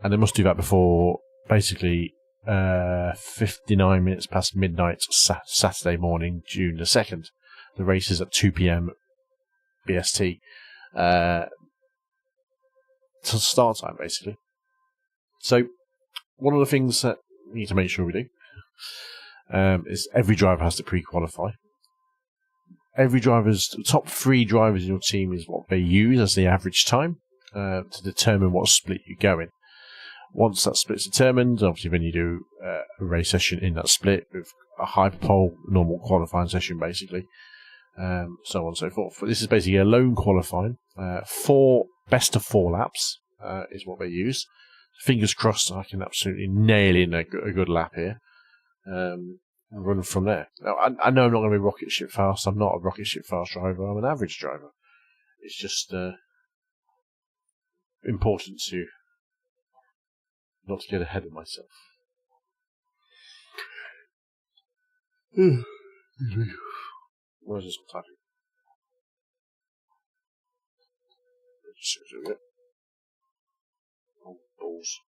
they must do that before basically 59 minutes past midnight Saturday morning, June the 2nd. The race is at 2 p.m. BST. To start time, basically. So, one of the things that we need to make sure we do is every driver has to pre-qualify. The top 3 drivers in your team is what they use as the average time to determine what split you go in. Once that split's determined, obviously then you do a race session in that split with a hyperpole, normal qualifying session basically, so on and so forth. But this is basically a lone qualifying. 4 best of 4 laps is what they use. Fingers crossed I can absolutely nail in a good lap here. And run from there. Now, I know I'm not going to be rocket ship fast. I'm not a rocket ship fast driver. I'm an average driver. It's just important to not to get ahead of myself. Where's this one typing? Oh, balls.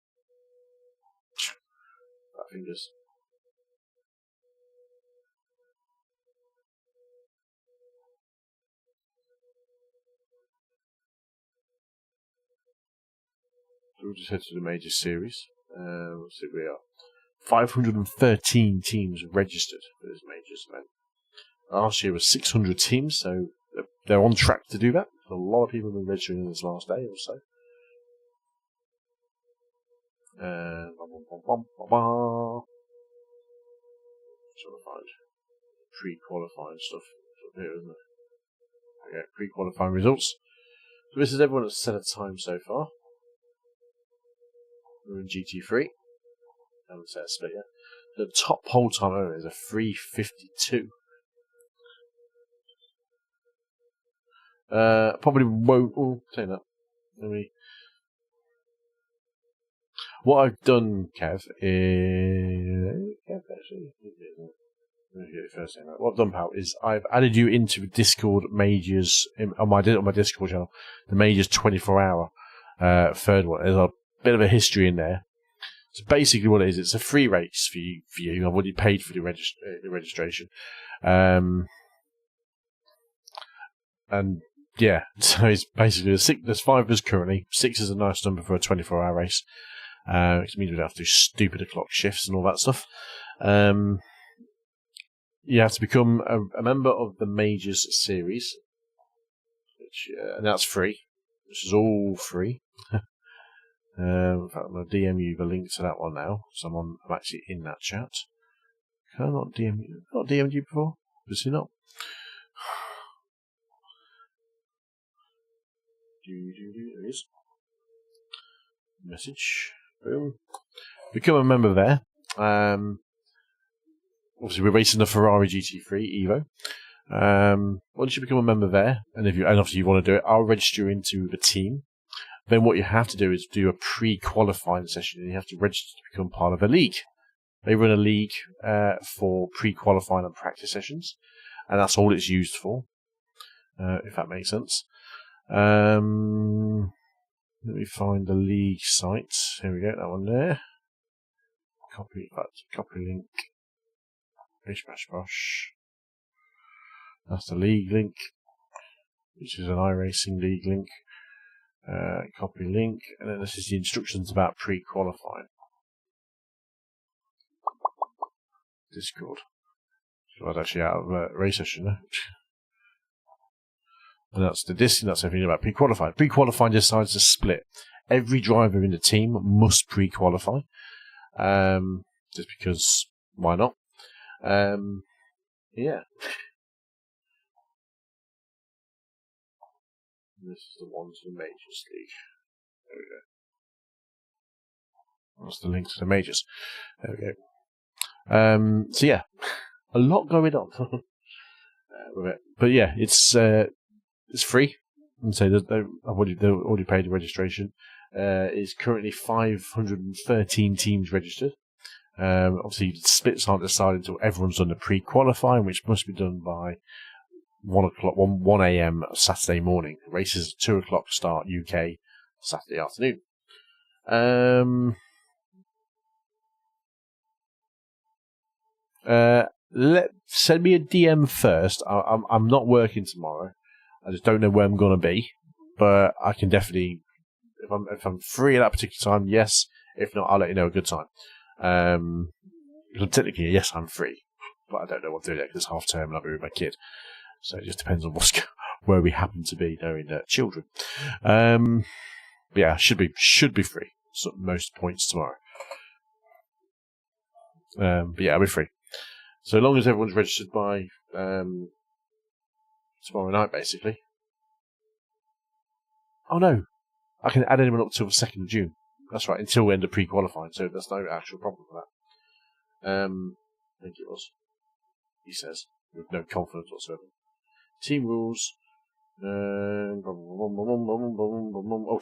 Fat fingers. So we'll just head to the major series. Let's see where we are. 513 teams registered for this majors event. Last year was 600 teams, so they're on track to do that. A lot of people have been registering in this last day or so. Trying to find pre-qualifying stuff up here, isn't it? Okay, pre-qualifying results. So this is everyone that's set a time so far. We're in GT3. Haven't set a split yet. The top pole time is a 3:52. Probably won't. Oh, say that. What I've done, Kev, is what I've done, pal, is I've added you into the Discord majors on my Discord channel. The majors 24-hour third one. There's a bit of a history in there. So basically, what it is, it's a free race for you. I've already paid for the registration, and yeah, so it's basically there's 5 of us currently. 6 is a nice number for a 24-hour race. Which means we don't have to do stupid o'clock shifts and all that stuff. You have to become a member of the Majors series, and that's free. This is all free. In fact, I'm going to DM you the link to that one now. So I'm actually in that chat. Can I not DM you? Not DM'd you before? Obviously not. There it is. Message. Boom. Become a member there. Obviously, we're racing the Ferrari GT3 Evo. Once you become a member there, and obviously you want to do it, I'll register you into the team. Then what you have to do is do a pre-qualifying session, and you have to register to become part of a league. They run a league for pre-qualifying and practice sessions, and that's all it's used for, if that makes sense. Let me find the league site. Here we go, that one there. Copy link. Bish bash bosh. That's the league link, which is an iRacing league link. Copy link, and then this is the instructions about pre-qualifying. Discord. So I was actually out of race session there. And that's everything about pre-qualifying. Pre-qualifying decides to split. Every driver in the team must pre-qualify. Just because, why not? Yeah. This is the ones for the Majors League. There we go. That's the link to the Majors. There we go. So yeah, a lot going on with it. But yeah, it's free. And so they've already paid the registration. Is currently 513 teams registered. Obviously, the splits aren't decided until everyone's done the pre-qualifying, which must be done by 1 a.m. Saturday morning. Races at 2 o'clock start UK Saturday afternoon. Send me a DM first. I'm not working tomorrow. I just don't know where I'm gonna be, but I can definitely, if I'm free at that particular time, yes. If not, I'll let you know a good time. Technically, yes, I'm free, but I don't know what to do there because it's half term and I'll be with my kid. So it just depends on where we happen to be, knowing children. But yeah, should be free. So most points tomorrow. But yeah, I'll be free. So long as everyone's registered by tomorrow night, basically. Oh no, I can add anyone up till the 2nd of June. That's right, until we end of pre-qualifying, so there's no actual problem with that. I think it was. He says, with no confidence whatsoever. Team rules.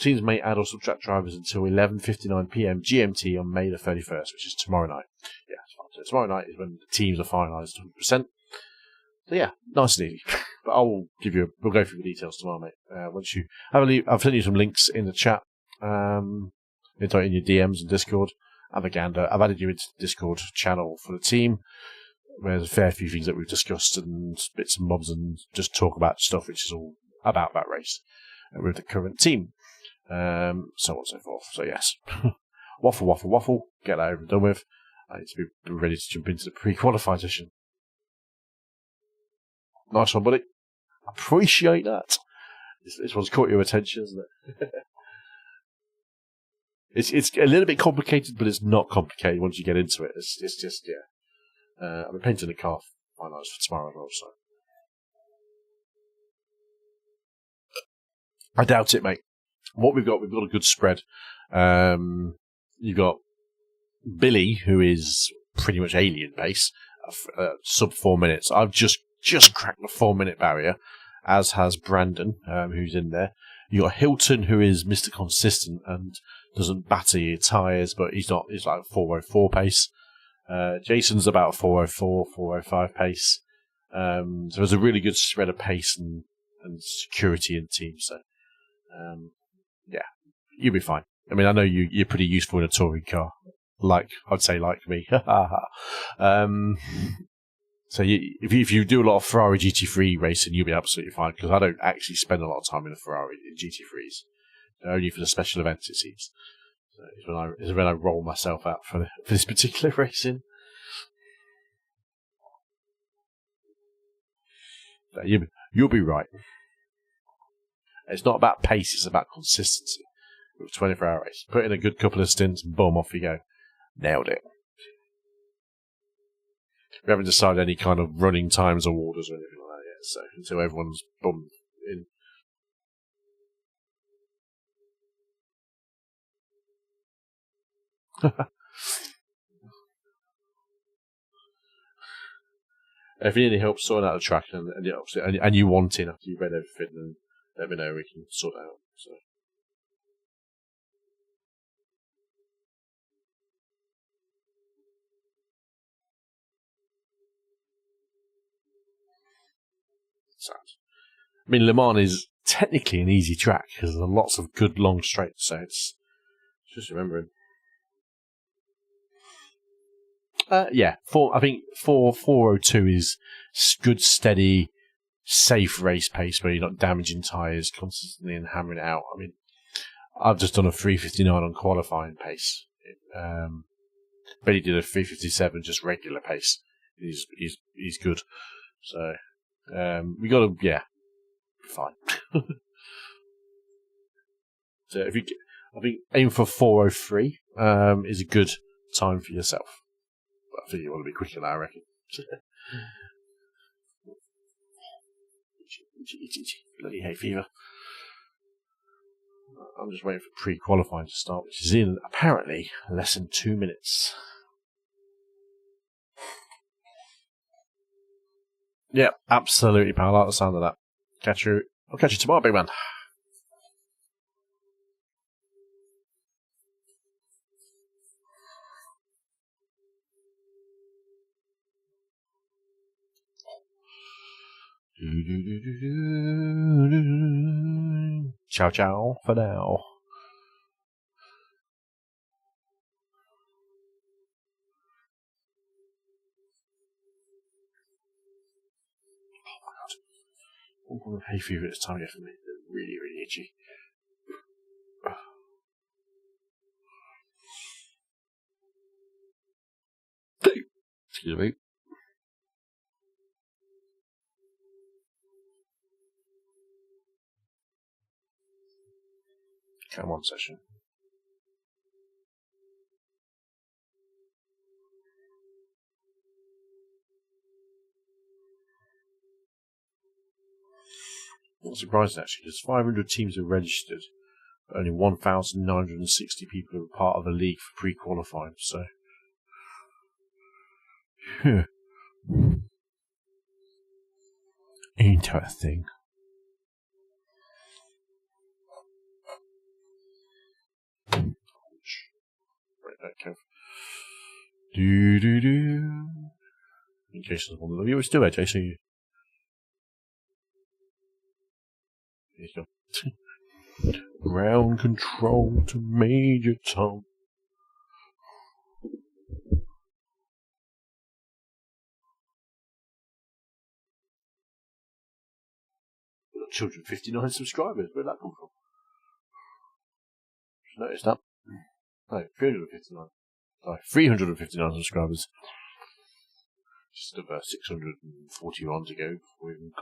Teams may add or subtract drivers until 11:59 PM GMT on May the 31st, which is tomorrow night. Yeah, it's fine. So tomorrow night is when the teams are finalised 100%. So yeah, nice and easy. But we'll go through the details tomorrow, mate. Once you I've sent you some links in the chat. In your DMs and Discord. Have a gander. I've added you into the Discord channel for the team. There's a fair few things that we've discussed and bits and bobs and just talk about stuff which is all about that race with the current team. So on and so forth. So yes. waffle. Get that over and done with. I need to be ready to jump into the pre-qualify session. Nice one, buddy. Appreciate that. This one's caught your attention, isn't it? It's a little bit complicated, but it's not complicated once you get into it. It's just, yeah. I'm painting the car finalised for tomorrow as well, so. I doubt it, mate. What we've got a good spread. You've got Billy, who is pretty much alien pace, sub 4 minutes. I've just cracked the 4-minute barrier, as has Brandon, who's in there. You got Hilton, who is Mr. Consistent and doesn't batter your tyres, but he's like 404 pace. Jason's about 404, 405 pace. So there's a really good spread of pace and security in the team. So, yeah, you'll be fine. I mean, I know you're pretty useful in a touring car. I'd say like me. So if you do a lot of Ferrari GT3 racing, you'll be absolutely fine, because I don't actually spend a lot of time in a Ferrari in GT3s. Only for the special events, it seems. So it's when I roll myself out for this particular racing. So you'll be right. It's not about pace, it's about consistency. With a 24-hour race. Put in a good couple of stints and boom, off you go. Nailed it. We haven't decided any kind of running times or orders or anything like that yet, so until everyone's boom in. If you need any help sorting out the track and you want in after you've read everything, then let me know, we can sort it out. So. Sad. I mean, Le Mans is technically an easy track because there's lots of good long straights, so it's just remembering. Yeah, I think 402 is good, steady, safe race pace where you're not damaging tyres constantly and hammering it out. I mean, I've just done a 3:59 on qualifying pace. Benny did a 3:57 just regular pace. He's good. So we got to fine. So I think aim for 4:03 is a good time for yourself. But I think you want to be quicker than that, I reckon. Bloody hay fever. I'm just waiting for pre-qualifying to start, which is in apparently less than 2 minutes. Yeah, absolutely, pal. I like the sound of that. I'll catch you tomorrow, big man. Ciao, ciao for now. Oh my god. Hay fever at this time of year for me. They're really, really itchy. Excuse me. Come on, session. Not surprising actually, because 500 teams are registered, but only 1,960 people are part of the league for pre-qualifying. So, interesting. Right back, Kev. Jason's one of them. You were still there, Jason. There you go. Ground control to Major Tom. We've got 259 subscribers. Where'd that come from? Just noticed that. No, 359. Sorry, 359 subscribers. Just about 641 to go before we even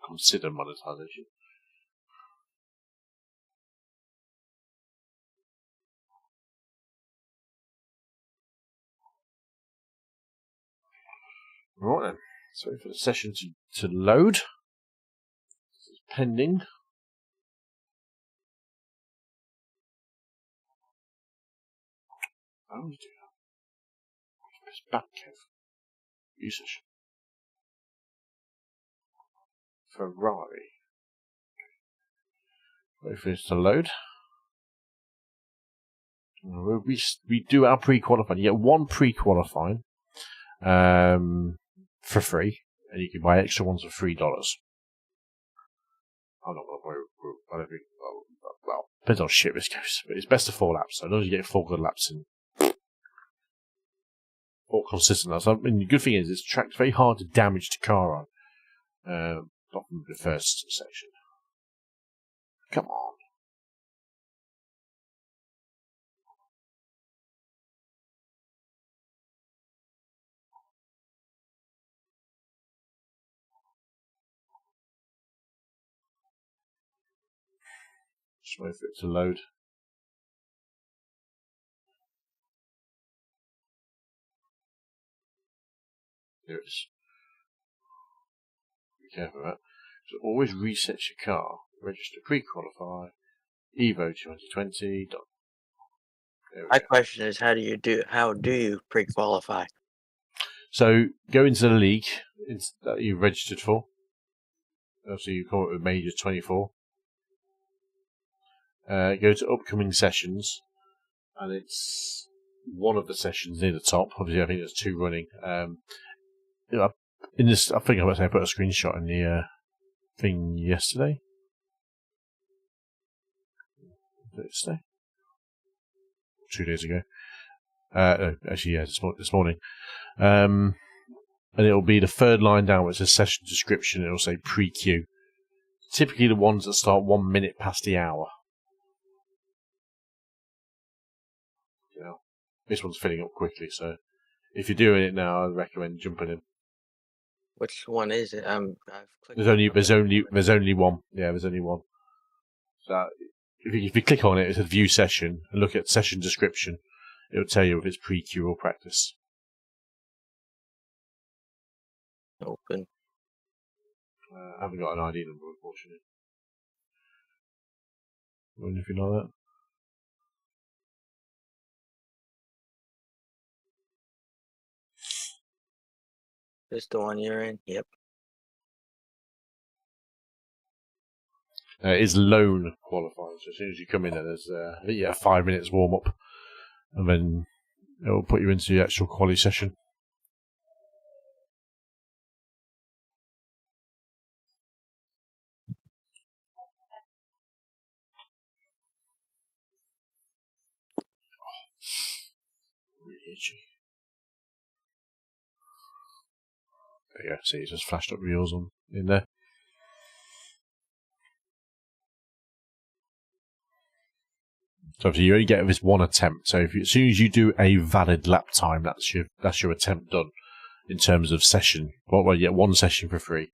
consider monetization. Right then, so for the session to load. This is pending. How do you do that? Press back, Kev. Usage. Ferrari. Wait for this to load. We do our pre-qualifying. You get one pre-qualifying for free, and you can buy extra ones for $3. I'm not going to I don't think. Well, depends on shit this goes, but it's best of 4 laps. So as long as you get 4 good laps in, or consistent laps. I mean, the good thing is it's tracked very hard to damage the car on. Not from the first section. Come on. Just wait for it to load. There it is. Be careful of that. So always reset your car. Register pre-qualify. Evo 2020. Done. My question is, how do you pre-qualify? So go into the league that you registered for. So you call it Majors 24. Go to upcoming sessions, and it's one of the sessions near the top. Obviously, I think there's 2 running. In this, I think I put a screenshot in the thing yesterday. Yesterday? 2 days ago. No, actually, yeah, this morning. And it'll be the 3rd line down where it says session description. It'll say pre-queue. Typically the ones that start 1 minute past the hour. now. This one's filling up quickly, so if you're doing it now, I'd recommend jumping in. Which one is it? I've clicked There's only one. Yeah, there's only one. So if you click on it, it says view session and look at session description. It'll tell you if it's pre-queue or practice. Open. I haven't got an ID number, unfortunately. Or anything like that. This the one you're in? Yep. It is lone qualifying, so as soon as you come in there, there's I think 5 minutes warm up, and then it will put you into the actual quali session. Really itchy. There you go. See, it just flashed up wheels on in there. So obviously you only get this one attempt. So as soon as you do a valid lap time, that's your attempt done in terms of session. Well, you get one session for free.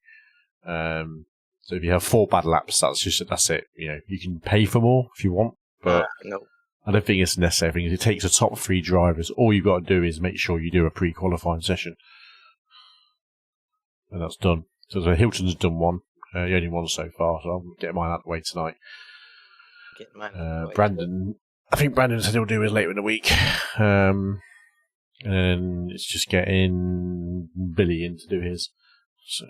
So if you have 4 bad laps, that's it. You know, you can pay for more if you want, but no. I don't think it's necessary. I think it takes the top 3 drivers. All you've got to do is make sure you do a pre-qualifying session, and that's done. So Hilton's done one. The only one so far, so I'm getting mine out of the way tonight. Brandon, I think Brandon said he'll do his later in the week. And then it's just getting Billy in to do his. So,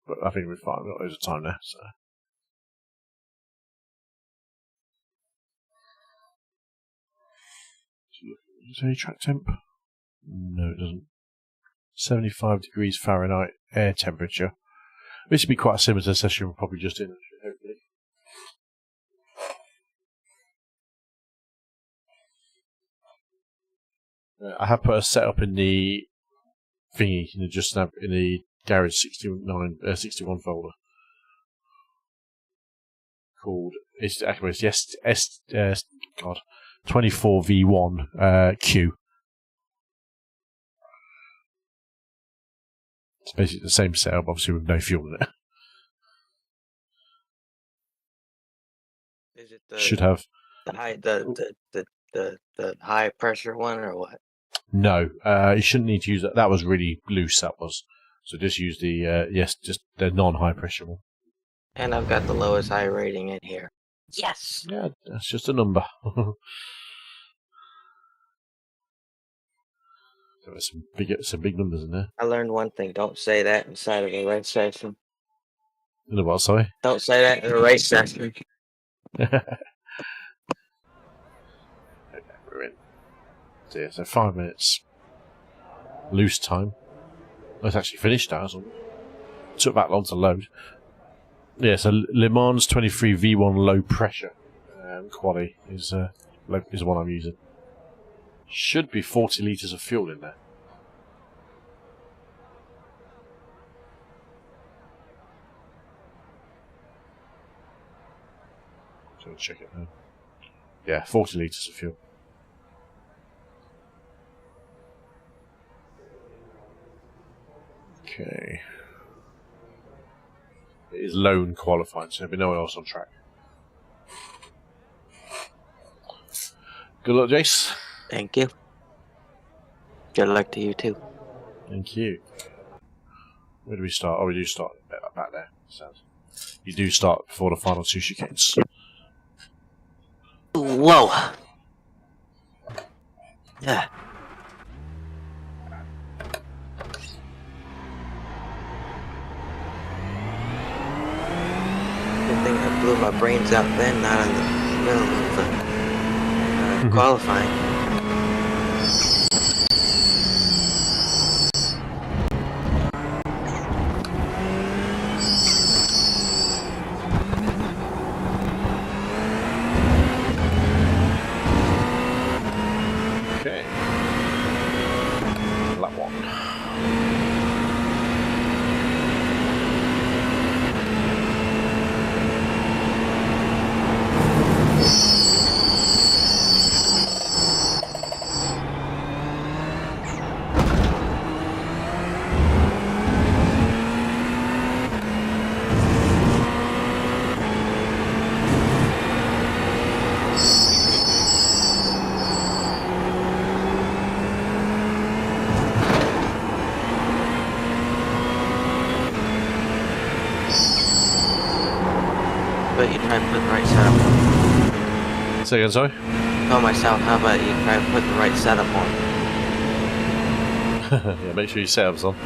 but I think we're fine. We've got loads of time there. So. Does it say track temp? No, it doesn't. 75 degrees Fahrenheit air temperature. This would be quite a similar session we're probably just in, hopefully. I have put a setup in the thingy, in the garage 61 folder. Called it's 24V1 Q. It's basically the same setup, obviously with no fuel in it. Is it the should have the high pressure one or what? No, you shouldn't need to use that. That was really loose. That was. So just use the just the non-high pressure one. And I've got the lowest high rating in here. Yes. Yeah, that's just a number. There's some big numbers in there. I learned one thing: don't say that inside of a race session. In the what? Sorry. Don't say that in a race session. Okay, we're in. So, yeah, so 5 minutes loose time. Oh, it's actually finished now. So it took that long to load. Yeah, so Le Mans 23 V1 low pressure quali is what I'm using. Should be 40 litres of fuel in there. So I'll check it now. Yeah, 40 litres of fuel. Okay. It is lone qualifying, so there'll be no one else on track. Good luck, Jace. Thank you. Good luck to you too. Thank you. Where do we start? Oh, we do start back there. So you do start before the final 2 chicanes. Whoa. Yeah. Good thing I blew my brains out then, not in the middle of qualifying. Say again, sorry? Tell myself, how about you try to put the right setup on? Yeah, make sure your setup's on.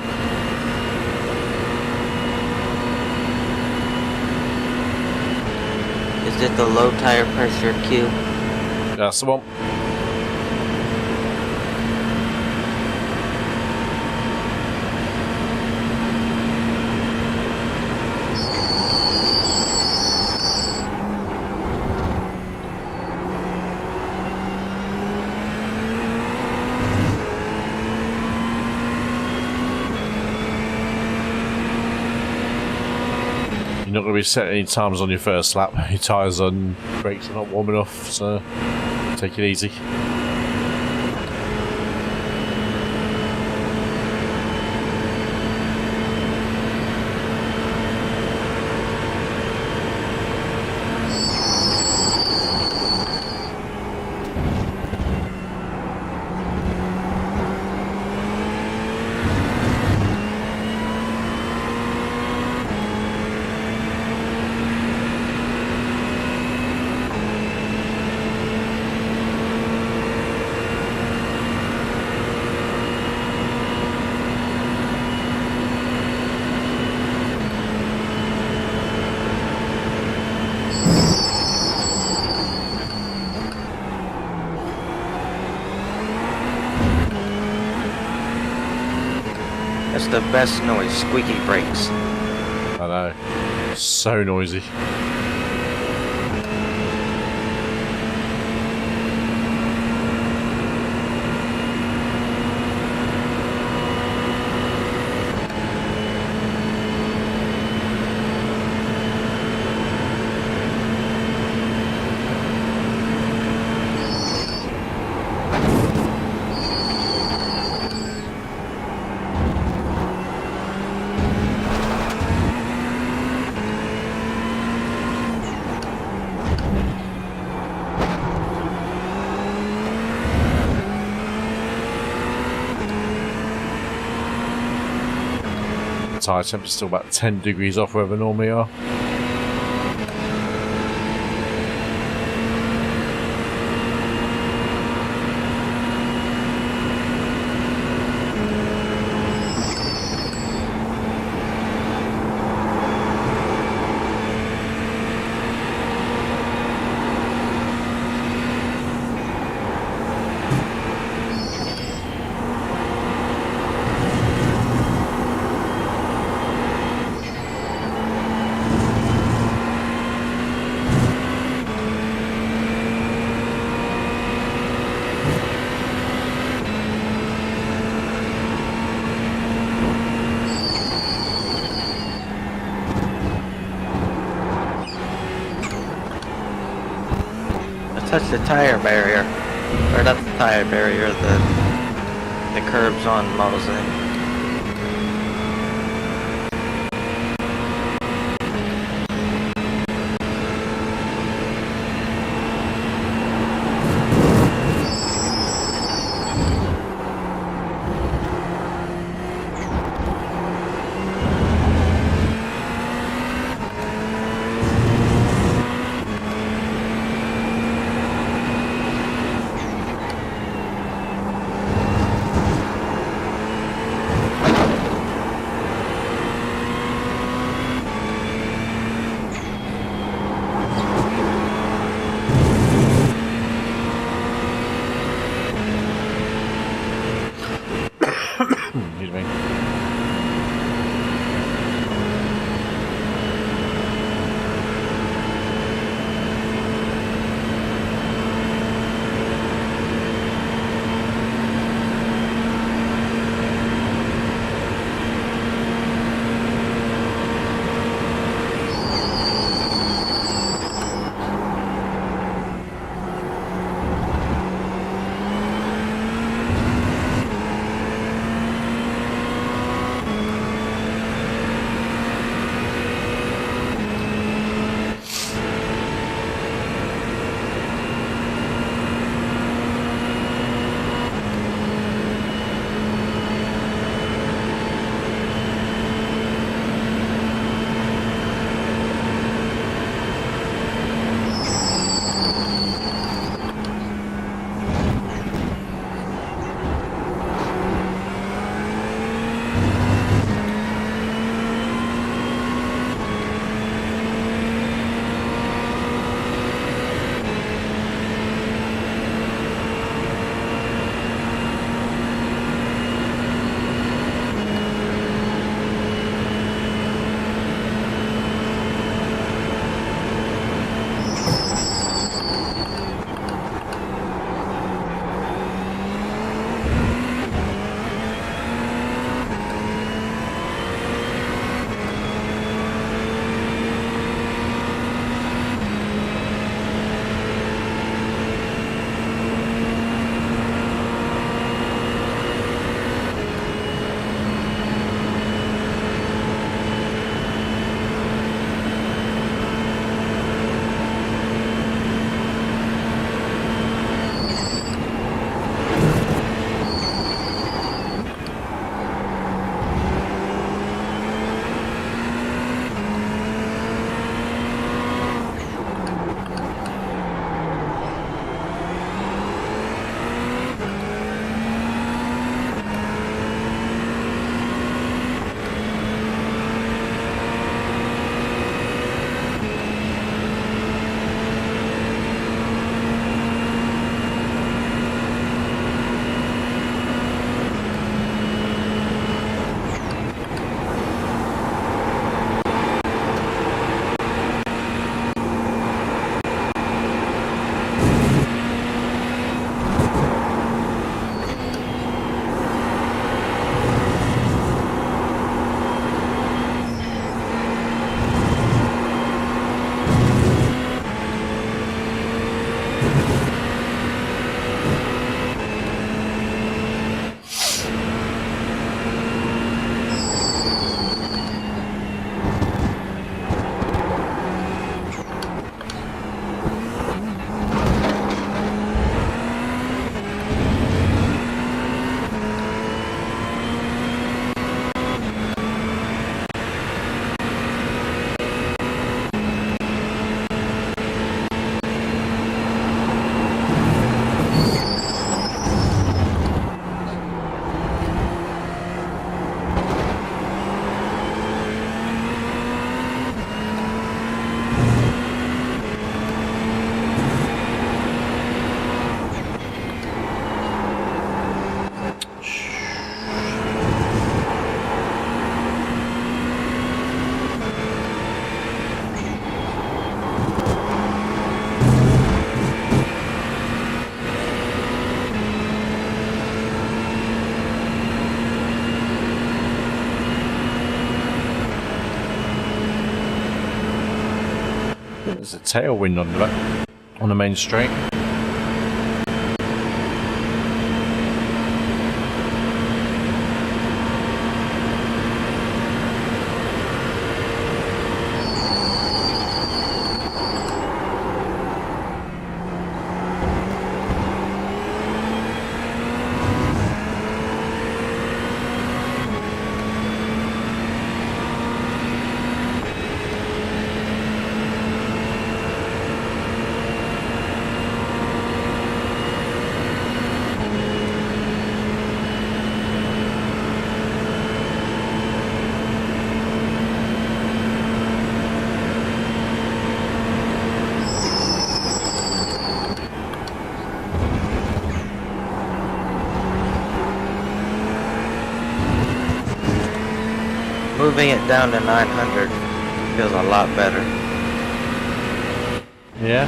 Is it the low tire pressure cue? That's the one. You're not going to be setting any times on your first lap. Your tyres and brakes are not warm enough, so take it easy. That's the best noise, squeaky brakes. I know. So noisy. Tyre temperature's still about 10 degrees off where they normally are. Touch the tire barrier, or not the tire barrier, the curbs on Mosaic. There's a tailwind on the main straight. Moving it down to 900 feels a lot better. Yeah.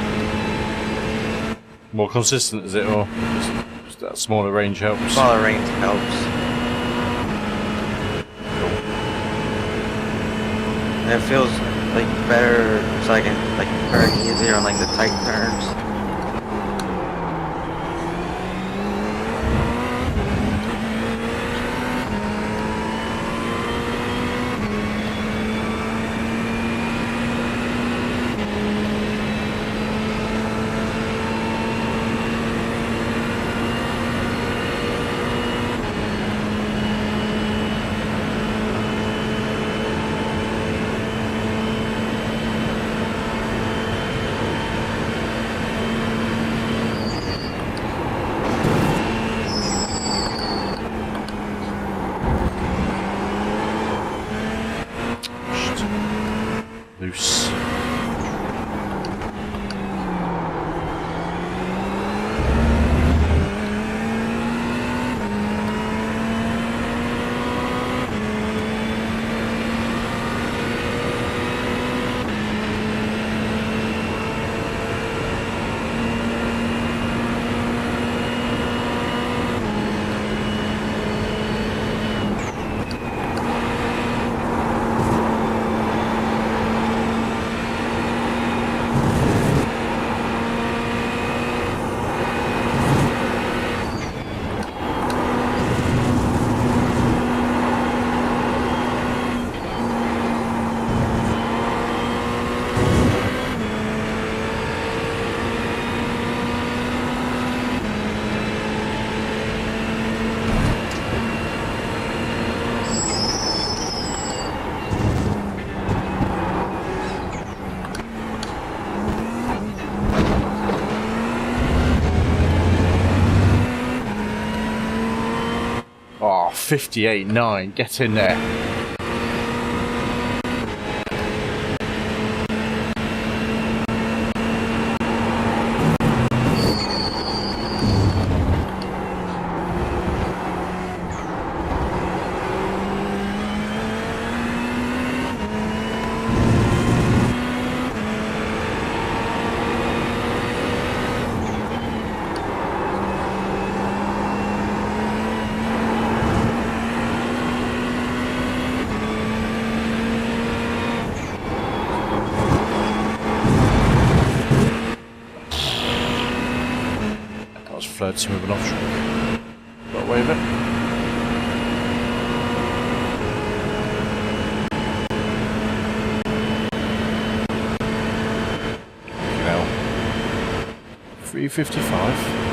More consistent, is it, or just that smaller range helps? Smaller range helps. And it feels like better, so I can like turn easier on like the tight turns. Loose. Oh, 58.9. Get in there. Flirting with an off track. Got away with it. You know, 355.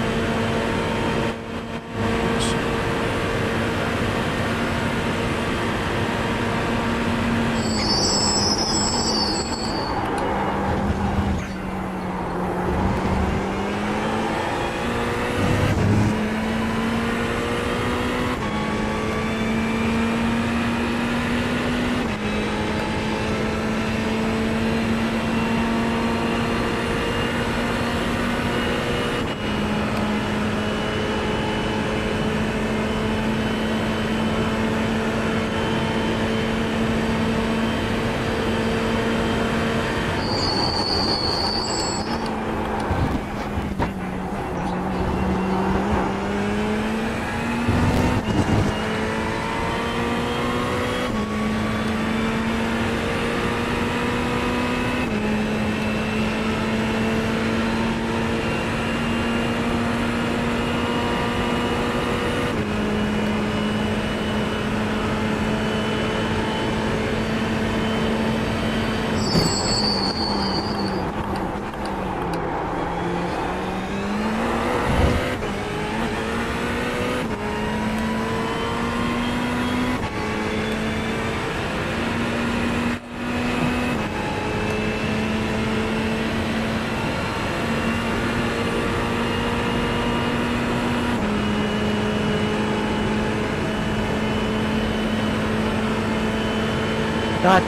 God.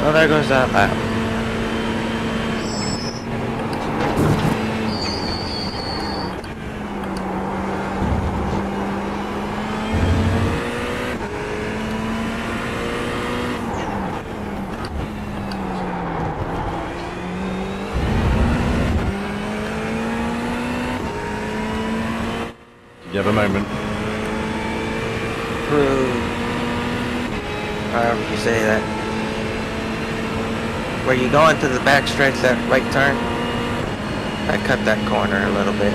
Oh, there goes that lap. You have a moment. However you say that. Where you go into the back stretch, that right turn, I cut that corner a little bit.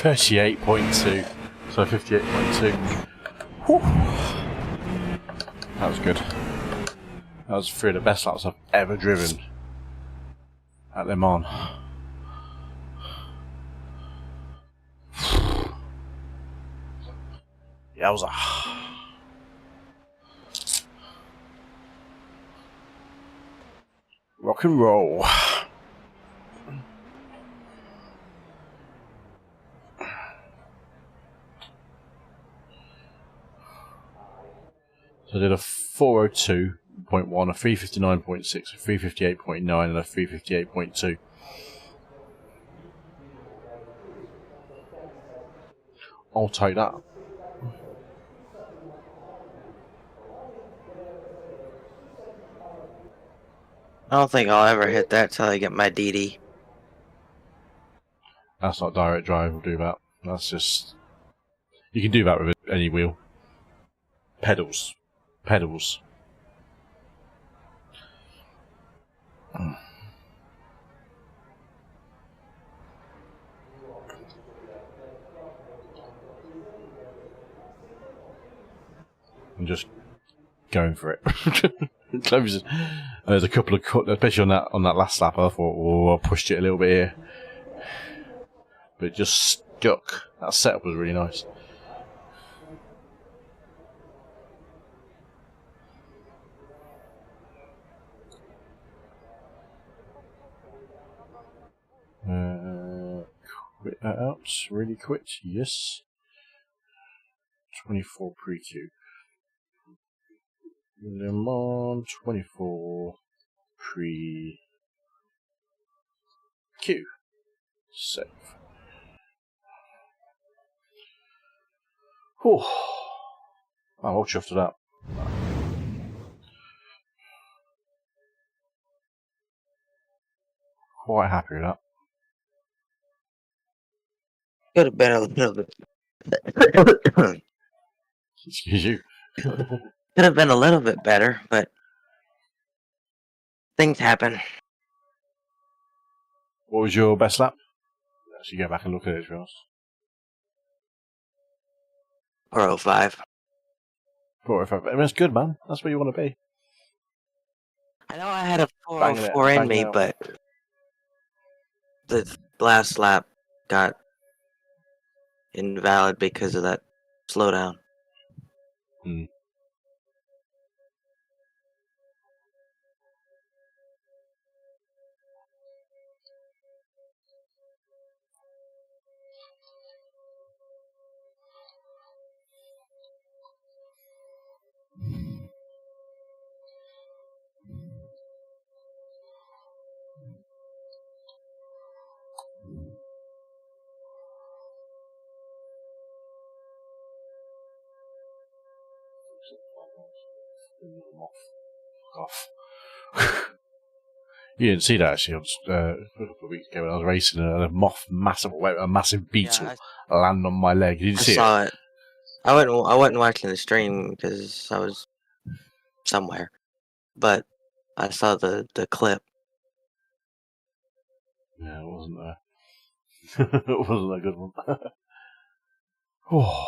.2, so 58.2. Whew. That was good. That was 3 of the best laps I've ever driven at Le Mans. Yowza. Rock and roll. So I did a 402.1, a 359.6, a 358.9 and a 358.2. I'll take that. I don't think I'll ever hit that till I get my DD. That's not direct drive, we'll do that. That's just... You can do that with any wheel. Pedals. Pedals. I'm just going for it. There's a couple of cuts, especially on that last lap. I thought, oh, I pushed it a little bit here, but it just stuck. That setup was really nice. Quit that out. Really quit. Yes. 24 pre-Q. Le Mans 24 pre-Q. Save. Whew. I'm all chuffed with that. Quite happy with that. Could have been a little bit. Excuse you. Could have been a little bit better, but things happen. What was your best lap? Actually, go back and look at it, Ross. 405. 405. I mean, that's good, man. That's where you want to be. I know I had a 404 in me, but the last lap got invalid because of that slowdown. Hmm. Off. You didn't see that actually. A couple of weeks ago when I was racing, and a massive beetle land on my leg. Did you see it? I saw it. I wasn't watching the stream because I was somewhere, but I saw the clip. Yeah, it wasn't it wasn't a good one. Oh,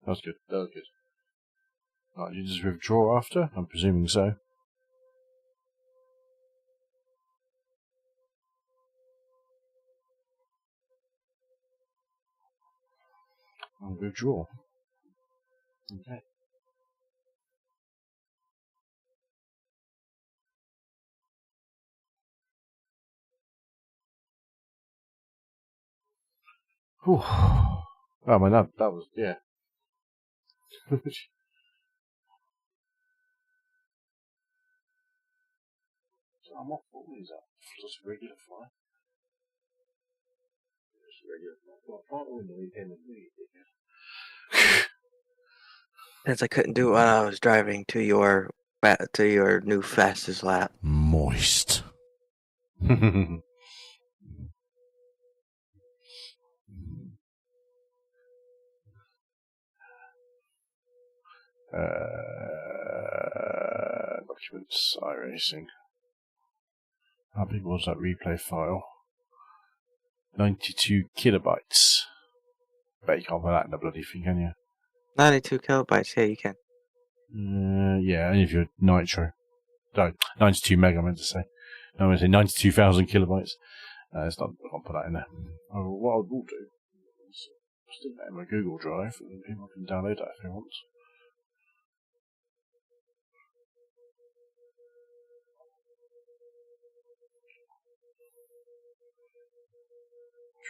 that was good. That was good. Right, you just withdraw after? I'm presuming so. I'll withdraw. Okay. Whew. I mean, that was, yeah. I'm off. What is that? Just a regular fly. Just a regular fly. Well, I can't win the weekend of me, Since I couldn't do it while I was driving to your new fastest lap. Moist. Documents, iRacing. How big was that replay file? 92 kilobytes. Bet you can't put that in the bloody thing, can you? 92 kilobytes, yeah, you can. Yeah, only if you're Nitro. No, 92 meg, I meant to say. I meant to say 92,000 kilobytes. It's not, I can't put that in there. Oh, what I will do is stick that in my Google Drive, and people can download that if they want.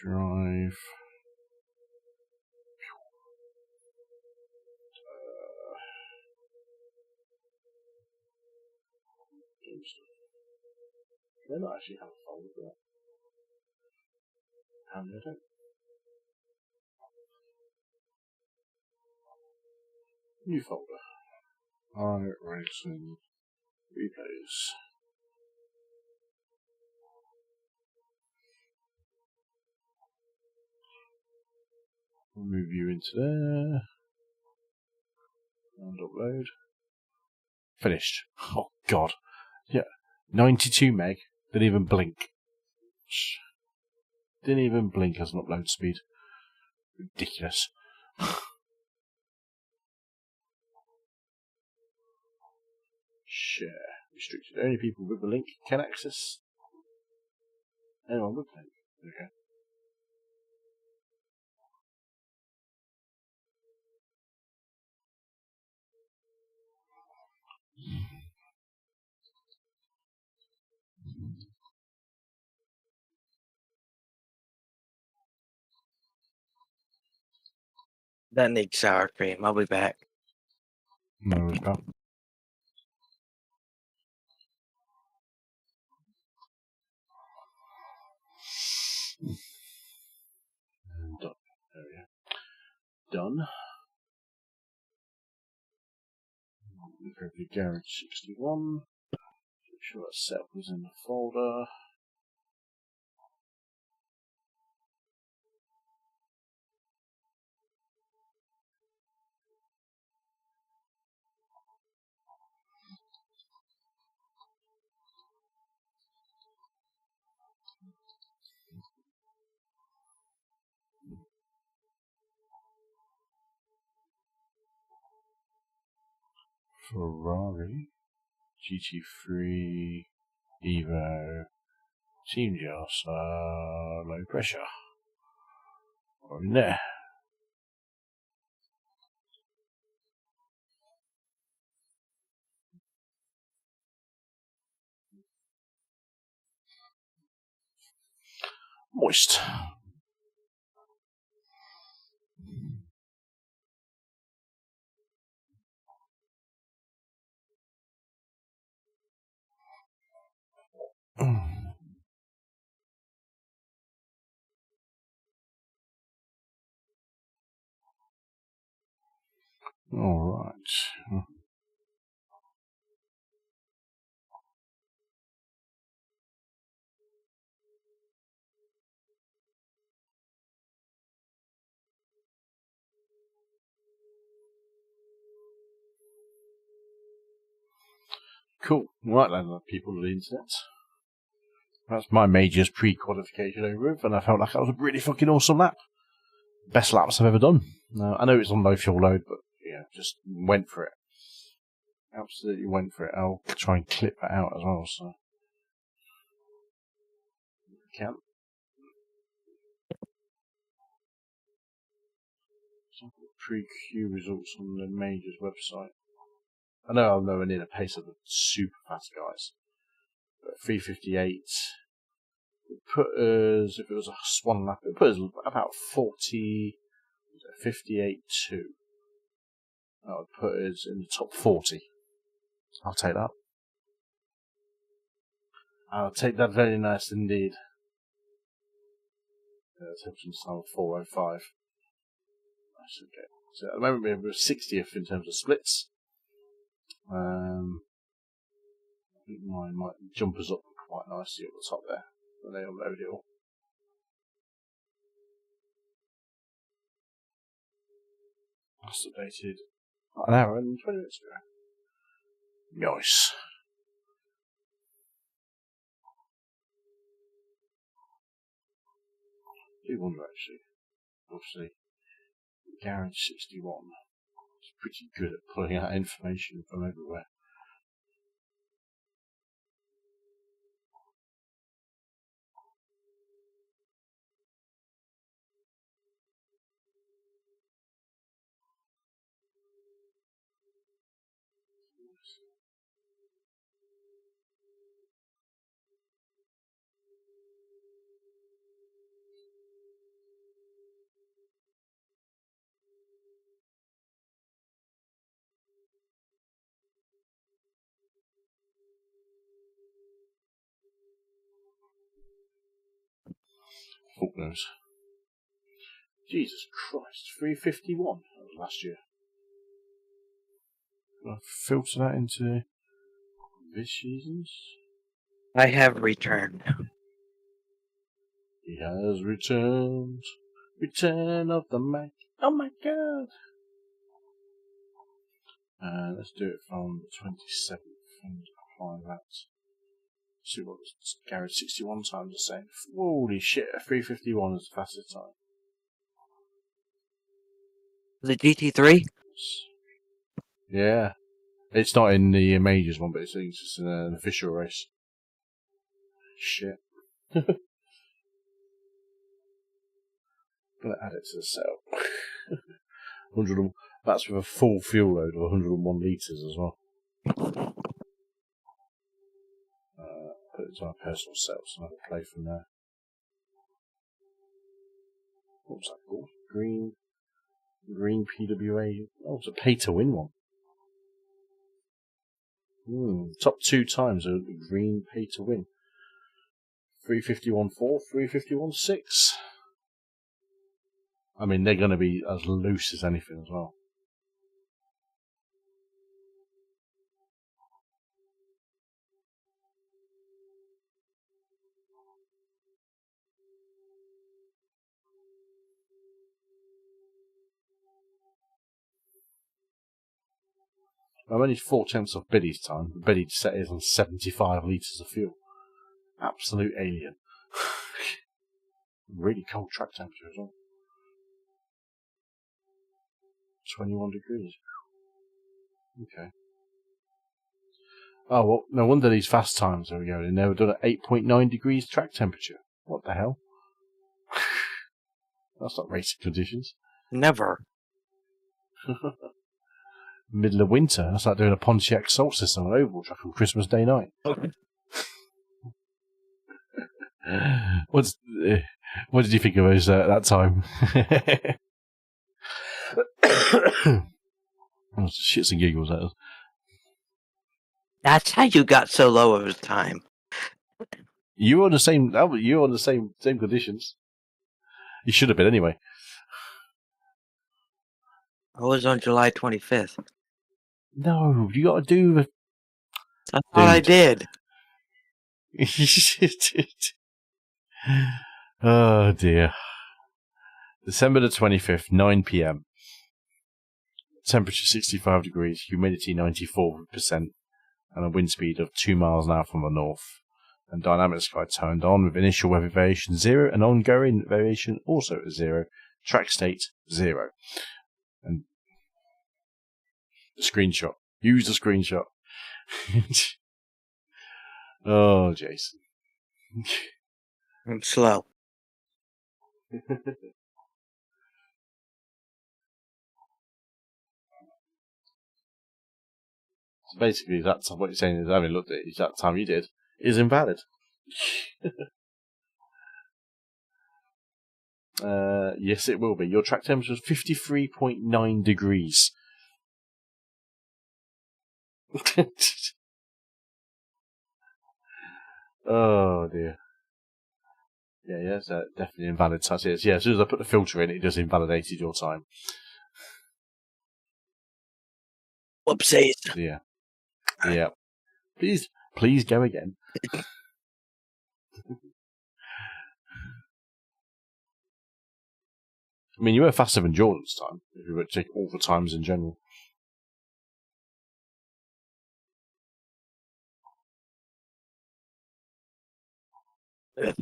Drive. They don't actually have a folder for that. How did it? New folder. iRacing replays. We'll move you into there. And upload. Finished. Oh god. Yeah. 92 meg. Didn't even blink. Didn't even blink as an upload speed. Ridiculous. Share. Restricted. Only people with a link can access. Anyone with a link. Okay. That needs sour cream. I'll be back. No worries, pal. Done. There we go. Done. Go to Garage 61. Make sure that setup was in the folder. Ferrari, GT3, Evo, Team Jas, low pressure. Or in there. Moist. Alright. Cool. Right then, people of the internet. That's my majors pre-qualification over with, and I felt like that was a really fucking awesome lap. Best laps I've ever done. I know it's on low fuel load, but yeah, just went for it. Absolutely went for it. I'll try and clip that out as well, so. Can't. Pre-Q results on the majors website. I know I'm nowhere near the pace of the super fast guys. But 3:58 would put us, if it was a swan lap, it would put us about 58.2. That would put us in the top 40. I'll take that. I'll take that very nice indeed. Temperature time of 4:05. That's okay. So at the moment we're 60th in terms of splits. I think mine might jump us up quite nicely at the top there when they unload it all. That's updated an hour and 20 minutes ago. Nice. I do wonder actually, obviously, Garage 61 is pretty good at pulling out information from everywhere. Fuck knows. Jesus Christ, 351 that was last year. Can I filter that into this season's? I have returned. He has returned. Return of the Mac. Oh my god! Let's do it from the 27th and apply that. See what the Garage 61 times are saying. Holy shit, a 351 is the fastest time. The GT3? Yeah. It's not in the majors one, but it's just in an official race. Shit. Gonna add it to the setup. 100. That's with a full fuel load of 101 litres as well. Put it to my personal setup so I can play from there. What was that called? Green PWA. Oh, it's a pay to win one. Top 2 times a green pay to win. 351.4, 351.6. I mean, they're going to be as loose as anything as well. I'm only 4/10 off Biddy's time. Biddy set is on 75 litres of fuel. Absolute alien. Really cold track temperature as well. 21 degrees. Okay. Oh, well, no wonder these fast times are going. They were done at 8.9 degrees track temperature. What the hell? That's not racing conditions. Never. Middle of winter. That's like doing a Pontiac Salt System on oval track on Christmas Day night. Okay. What did you think of those that time? Oh, shits and giggles, that is. That's how you got so low of a time. You were on the same. You were on the same conditions. You should have been anyway. I was on July 25th. No, you got to do the. That's what I did. Oh dear. December the 25th, 9 p.m. Temperature 65 degrees, humidity 94%, and a wind speed of 2 miles an hour from the north. And dynamic sky turned on with initial weather variation 0 and ongoing variation also 0. Track state 0. And the screenshot. Use the screenshot. Oh, Jason. I'm slow. So basically, that's what you're saying is, having looked at it, that time you did is invalid. Yes, it will be. Your track temperature is 53.9 degrees. Oh dear. Yeah, it's definitely invalid. So yeah, as soon as I put the filter in, it just invalidated your time. Whoopsies. Yeah. Yeah. Please go again. I mean, you were faster than Jordan's time, if you were to take all the times in general. Yeah,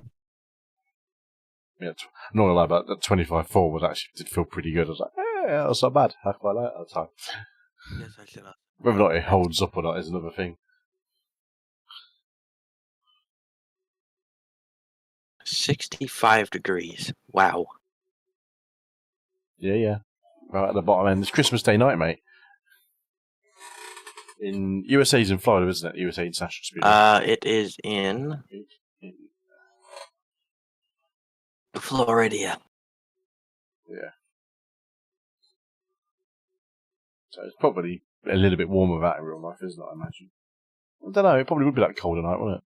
I'm not gonna lie about that 25.4 was actually did feel pretty good. I was like, yeah, that's not bad. I quite like that time. Yes, I should have. Whether or not it holds up or not is another thing. 65 degrees. Wow. Yeah. Right at the bottom end. It's Christmas Day night, mate. In USA's in Florida, isn't it? USA International Speedway. It is in Florida. Yeah. So it's probably a little bit warmer that in real life, isn't it, I imagine? I don't know, it probably would be that cold at night, wouldn't it?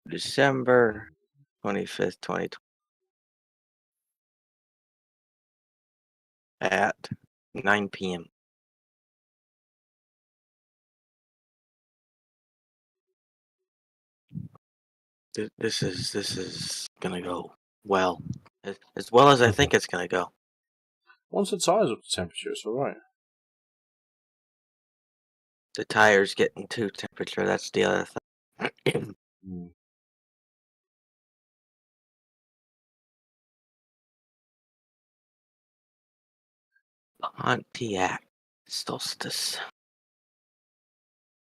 December 25th, 2020. At 9 p.m. This is gonna go well. As well as I think it's gonna go. Once the tire's up to temperature, it's alright. The tire's getting to temperature, that's the other thing. Pontiac Solstice.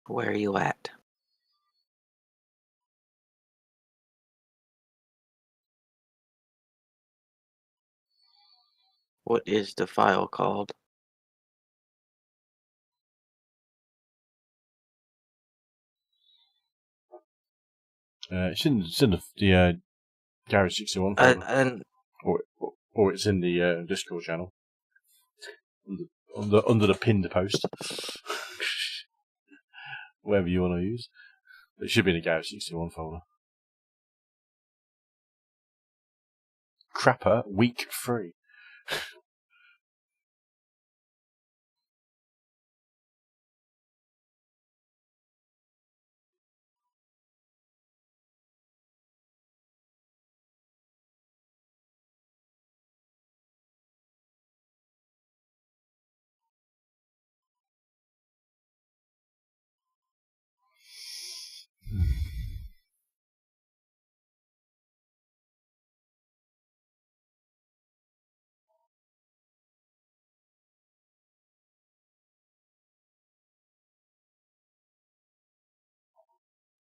Where are you at? What is the file called? It's in the Garage 61 folder. Or it's in the Discord channel. Under the pinned post. Whatever you want to use. It should be in the Garage 61 folder. Crapper Week 3.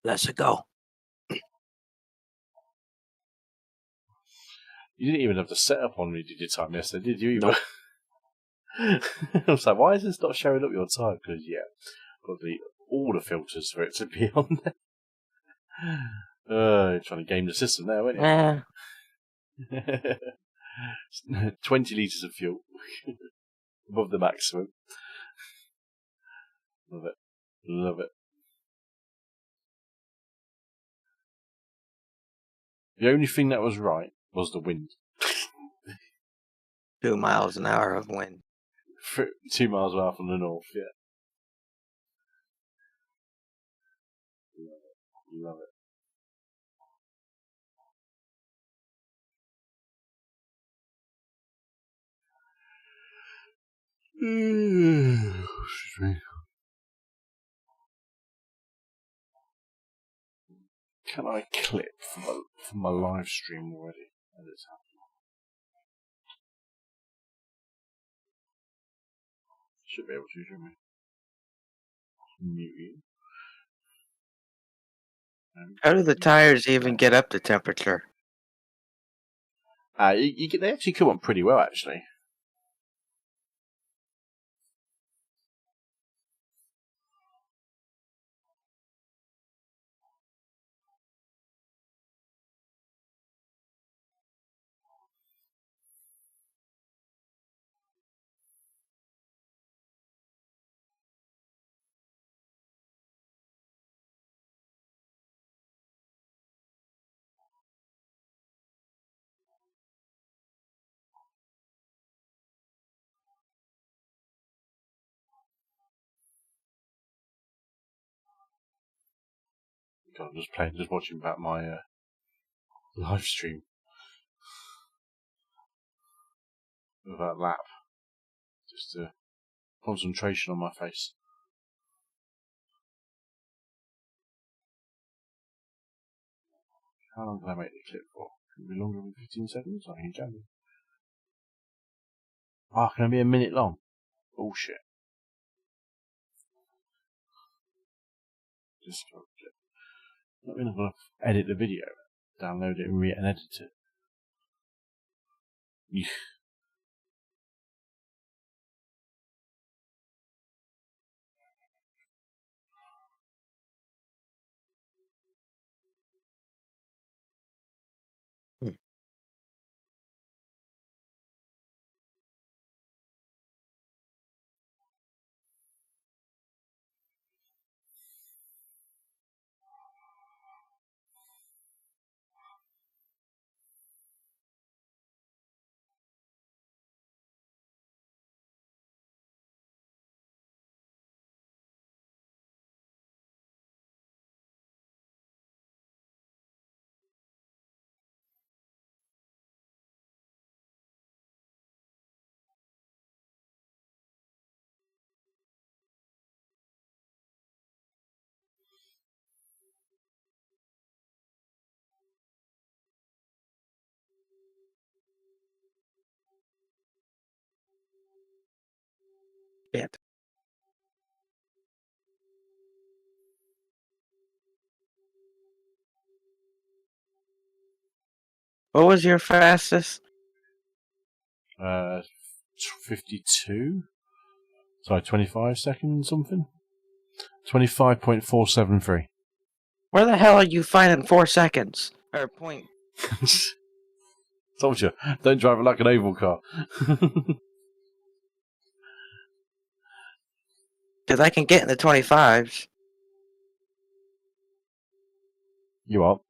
Let's go. You didn't even have to set up on me, did your time yesterday, did you? Nope. I was like, why is this not showing up your time? Because, yeah, got all the filters for it to be on there. You're trying to game the system there, weren't you? 20 litres of fuel. Above the maximum. Love it. Love it. The only thing that was right was the wind. 2 miles an hour of wind. 2 miles an hour from the north, yeah. Love it. Excuse me. Can I clip from my live stream already? That is happening. Should be able to, shouldn't we? Mute you. How do the tires even get up to temperature? They actually come on pretty well, actually. God, I'm just watching back my live stream of that lap. Just concentration on my face. How long can I make the clip for? Can it be longer than 15 seconds? I think it can be. Oh, can it be a minute long? Bullshit. Just for a clip. Not going to edit the video, download it and edit it. Shit. What was your fastest? 52? Sorry, 25 seconds something? 25.473. Where the hell are you finding 4 seconds? Or point? Told you, don't drive it like an oval car. Because I can get in the 25s. You are.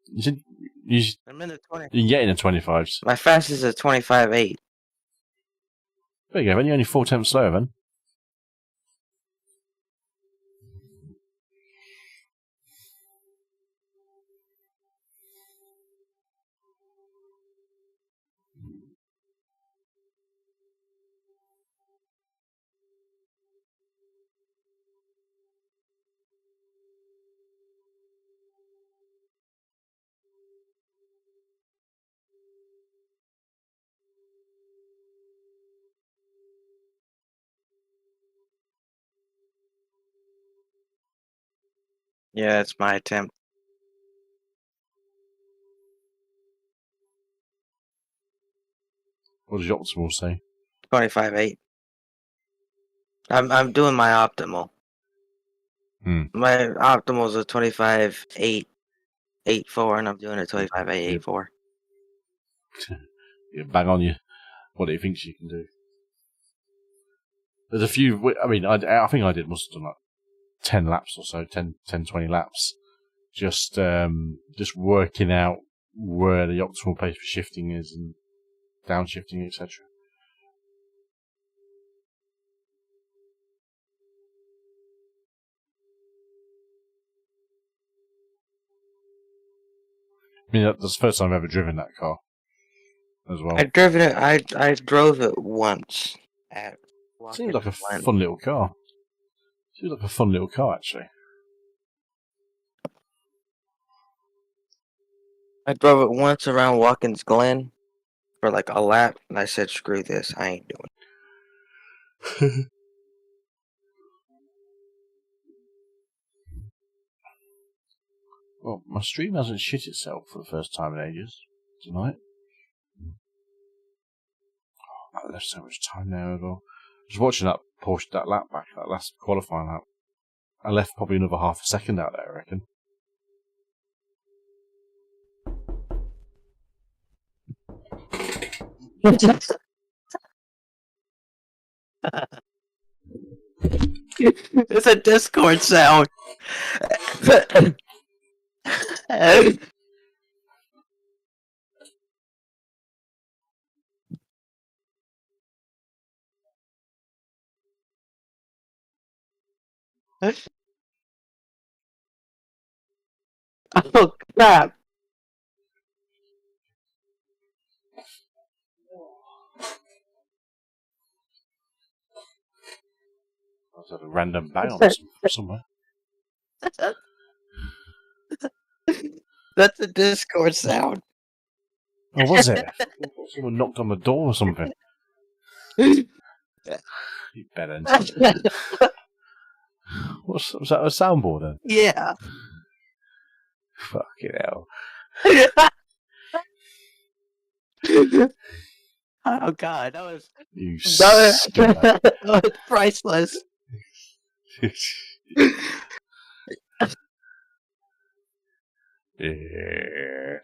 I'm in the 20. You can get in the 25s. My fastest is 25.8. There you go, then you're only 4 tenths slower then. Yeah, that's my attempt. What does your optimal say? 25.8. I'm doing my optimal. My optimal is a 25.884, and I'm doing a 25.884. Yeah, bang on you. What he thinks you can do. There's a few. I mean, I think I must have done like 10 laps or so, 10, 20 laps. Just working out where the optimal place for shifting is and downshifting, etc. I mean, that's the first time I've ever driven that car as well. I've driven it. I drove it once. Seems like a fun little car. Seems like a fun little car, actually. I drove it once around Watkins Glen for like a lap, and I said, "Screw this! I ain't doing it." Well, my stream hasn't shit itself for the first time in ages tonight. Oh, I left so much time now as well. I was watching that Porsche, that lap back, that last qualifying lap. I left probably another half a second out there, I reckon. It's a Discord sound. Oh crap! I was at a random bang on somewhere. That's a Discord sound. Oh, was it? Someone knocked on the door or something. You better. Was that a soundboard then? Yeah. Fucking hell. Oh god, that was that was priceless. Yeah.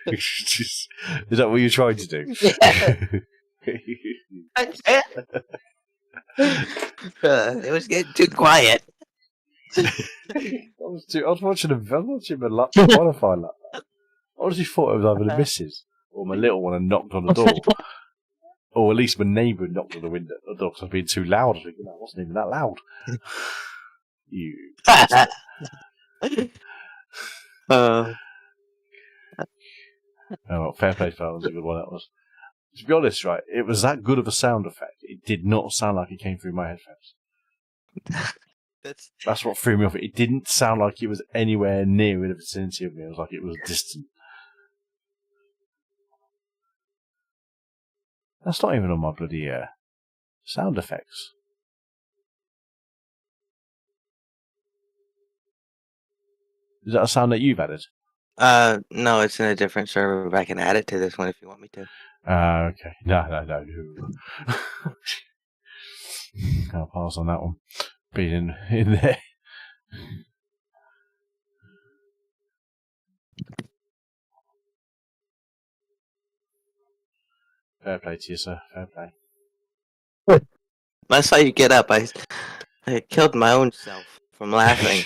Is that what you're trying to do? Yeah. It was getting too quiet. I was watching a lap qualify lap. I honestly thought it was either the missus or my little one had knocked on the door. Or at least my neighbour knocked on the window the door because I was being too loud. I was thinking, that wasn't even that loud. You. Oh, well, fair play for that was a good one. That was. To be honest, right, it was that good of a sound effect. It did not sound like it came through my headphones. That's what threw me off. It didn't sound like it was anywhere near in the vicinity of me. It was like it was distant. That's not even on my bloody sound effects. Is that a sound that you've added? No, it's in a different server, but I can add it to this one if you want me to. Okay. No. I'll pass on that one. Being in there. Fair play to you, sir. Fair play. That's how you get up. I killed my own self from laughing.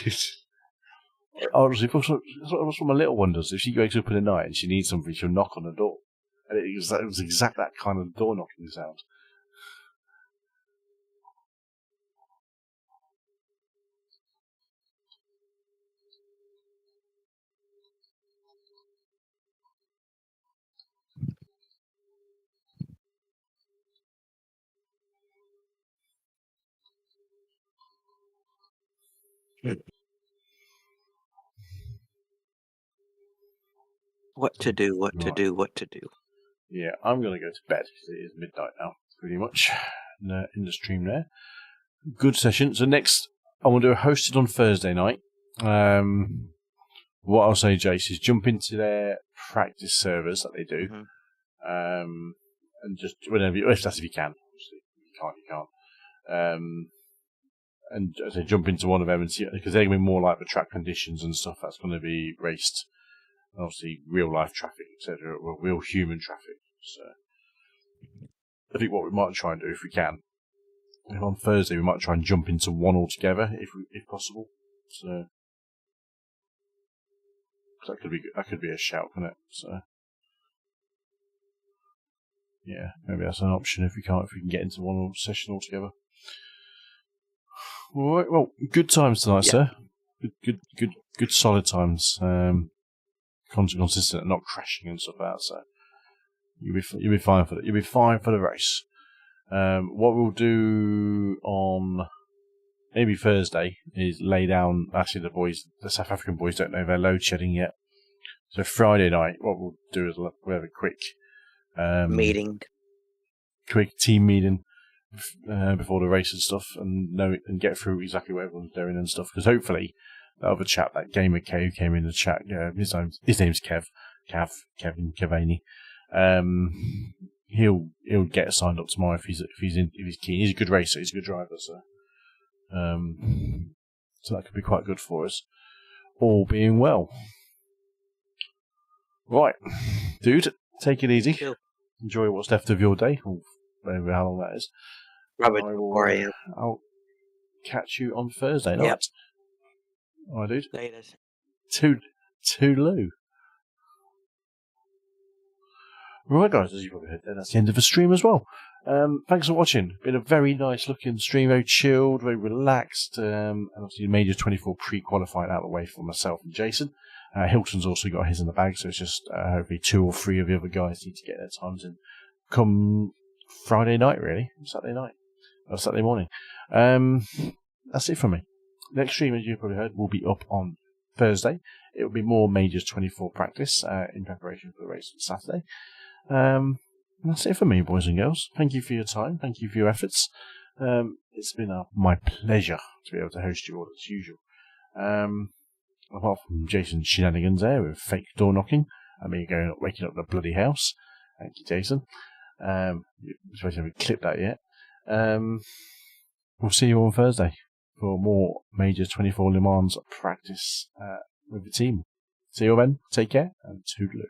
Honestly, that's what my little one does. If she wakes up in the night and she needs something, she'll knock on the door. And it was exact that kind of door knocking sound. What to do? Yeah, I'm going to go to bed because it is midnight now, pretty much, in the stream there. Good session. So next, I want to do a hosted on Thursday night. What I'll say, Jace, is jump into their practice servers that they do. Mm-hmm. And just whenever if you can. Obviously, you can't. And as I jump into one of them and see, because they're going to be more like the track conditions and stuff that's going to be raced. Obviously, real life traffic, etc. Well, real human traffic. So, I think what we might try and do, if we can, on Thursday, we might try and jump into one altogether, if possible. So, that could be a shout, couldn't it? So, yeah, maybe that's an option if we can get into one session altogether. All right, well, good times tonight, sir. Good solid times. consistent and not crashing and stuff like that. So you'll be fine for it. You'll be fine for the race. What we'll do on maybe Thursday is lay down. Actually, the South African boys don't know they're load shedding yet. So Friday night, what we'll do is we'll have a quick quick team meeting before the race and stuff, and get through exactly what everyone's doing and stuff. Because hopefully, the other chap, that gamer K who came in the chat, his name's Kevin Kevaylett. He'll get signed up tomorrow if he's keen. He's a good racer. He's a good driver. So that could be quite good for us, all being well. Right, dude, take it easy. Chill. Enjoy what's left of your day, or whatever how long that is. Robert, where are you? I'll catch you on Thursday night. Yep. All right, dude. Later. Toodaloo. Right, guys, as you probably heard, that's the end of the stream as well. Thanks for watching. Been a very nice looking stream, very chilled, very relaxed, and obviously Major 24 pre-qualified out of the way for myself and Jason. Hilton's also got his in the bag, so it's just hopefully 2 or 3 of the other guys need to get their times in come Friday night, really. Saturday night. Or Saturday morning. That's it from me. Next stream, as you probably heard, will be up on Thursday. It will be more Majors 24 practice in preparation for the race on Saturday. That's it for me, boys and girls. Thank you for your time. Thank you for your efforts. It's been my pleasure to be able to host you all as usual. Apart from Jason's shenanigans there with fake door knocking and me waking up the bloody house. Thank you, Jason. We're supposed to haven't clipped that yet. We'll see you on Thursday for more Major 24 Le Mans practice with the team. See you then. Take care and toodaloo.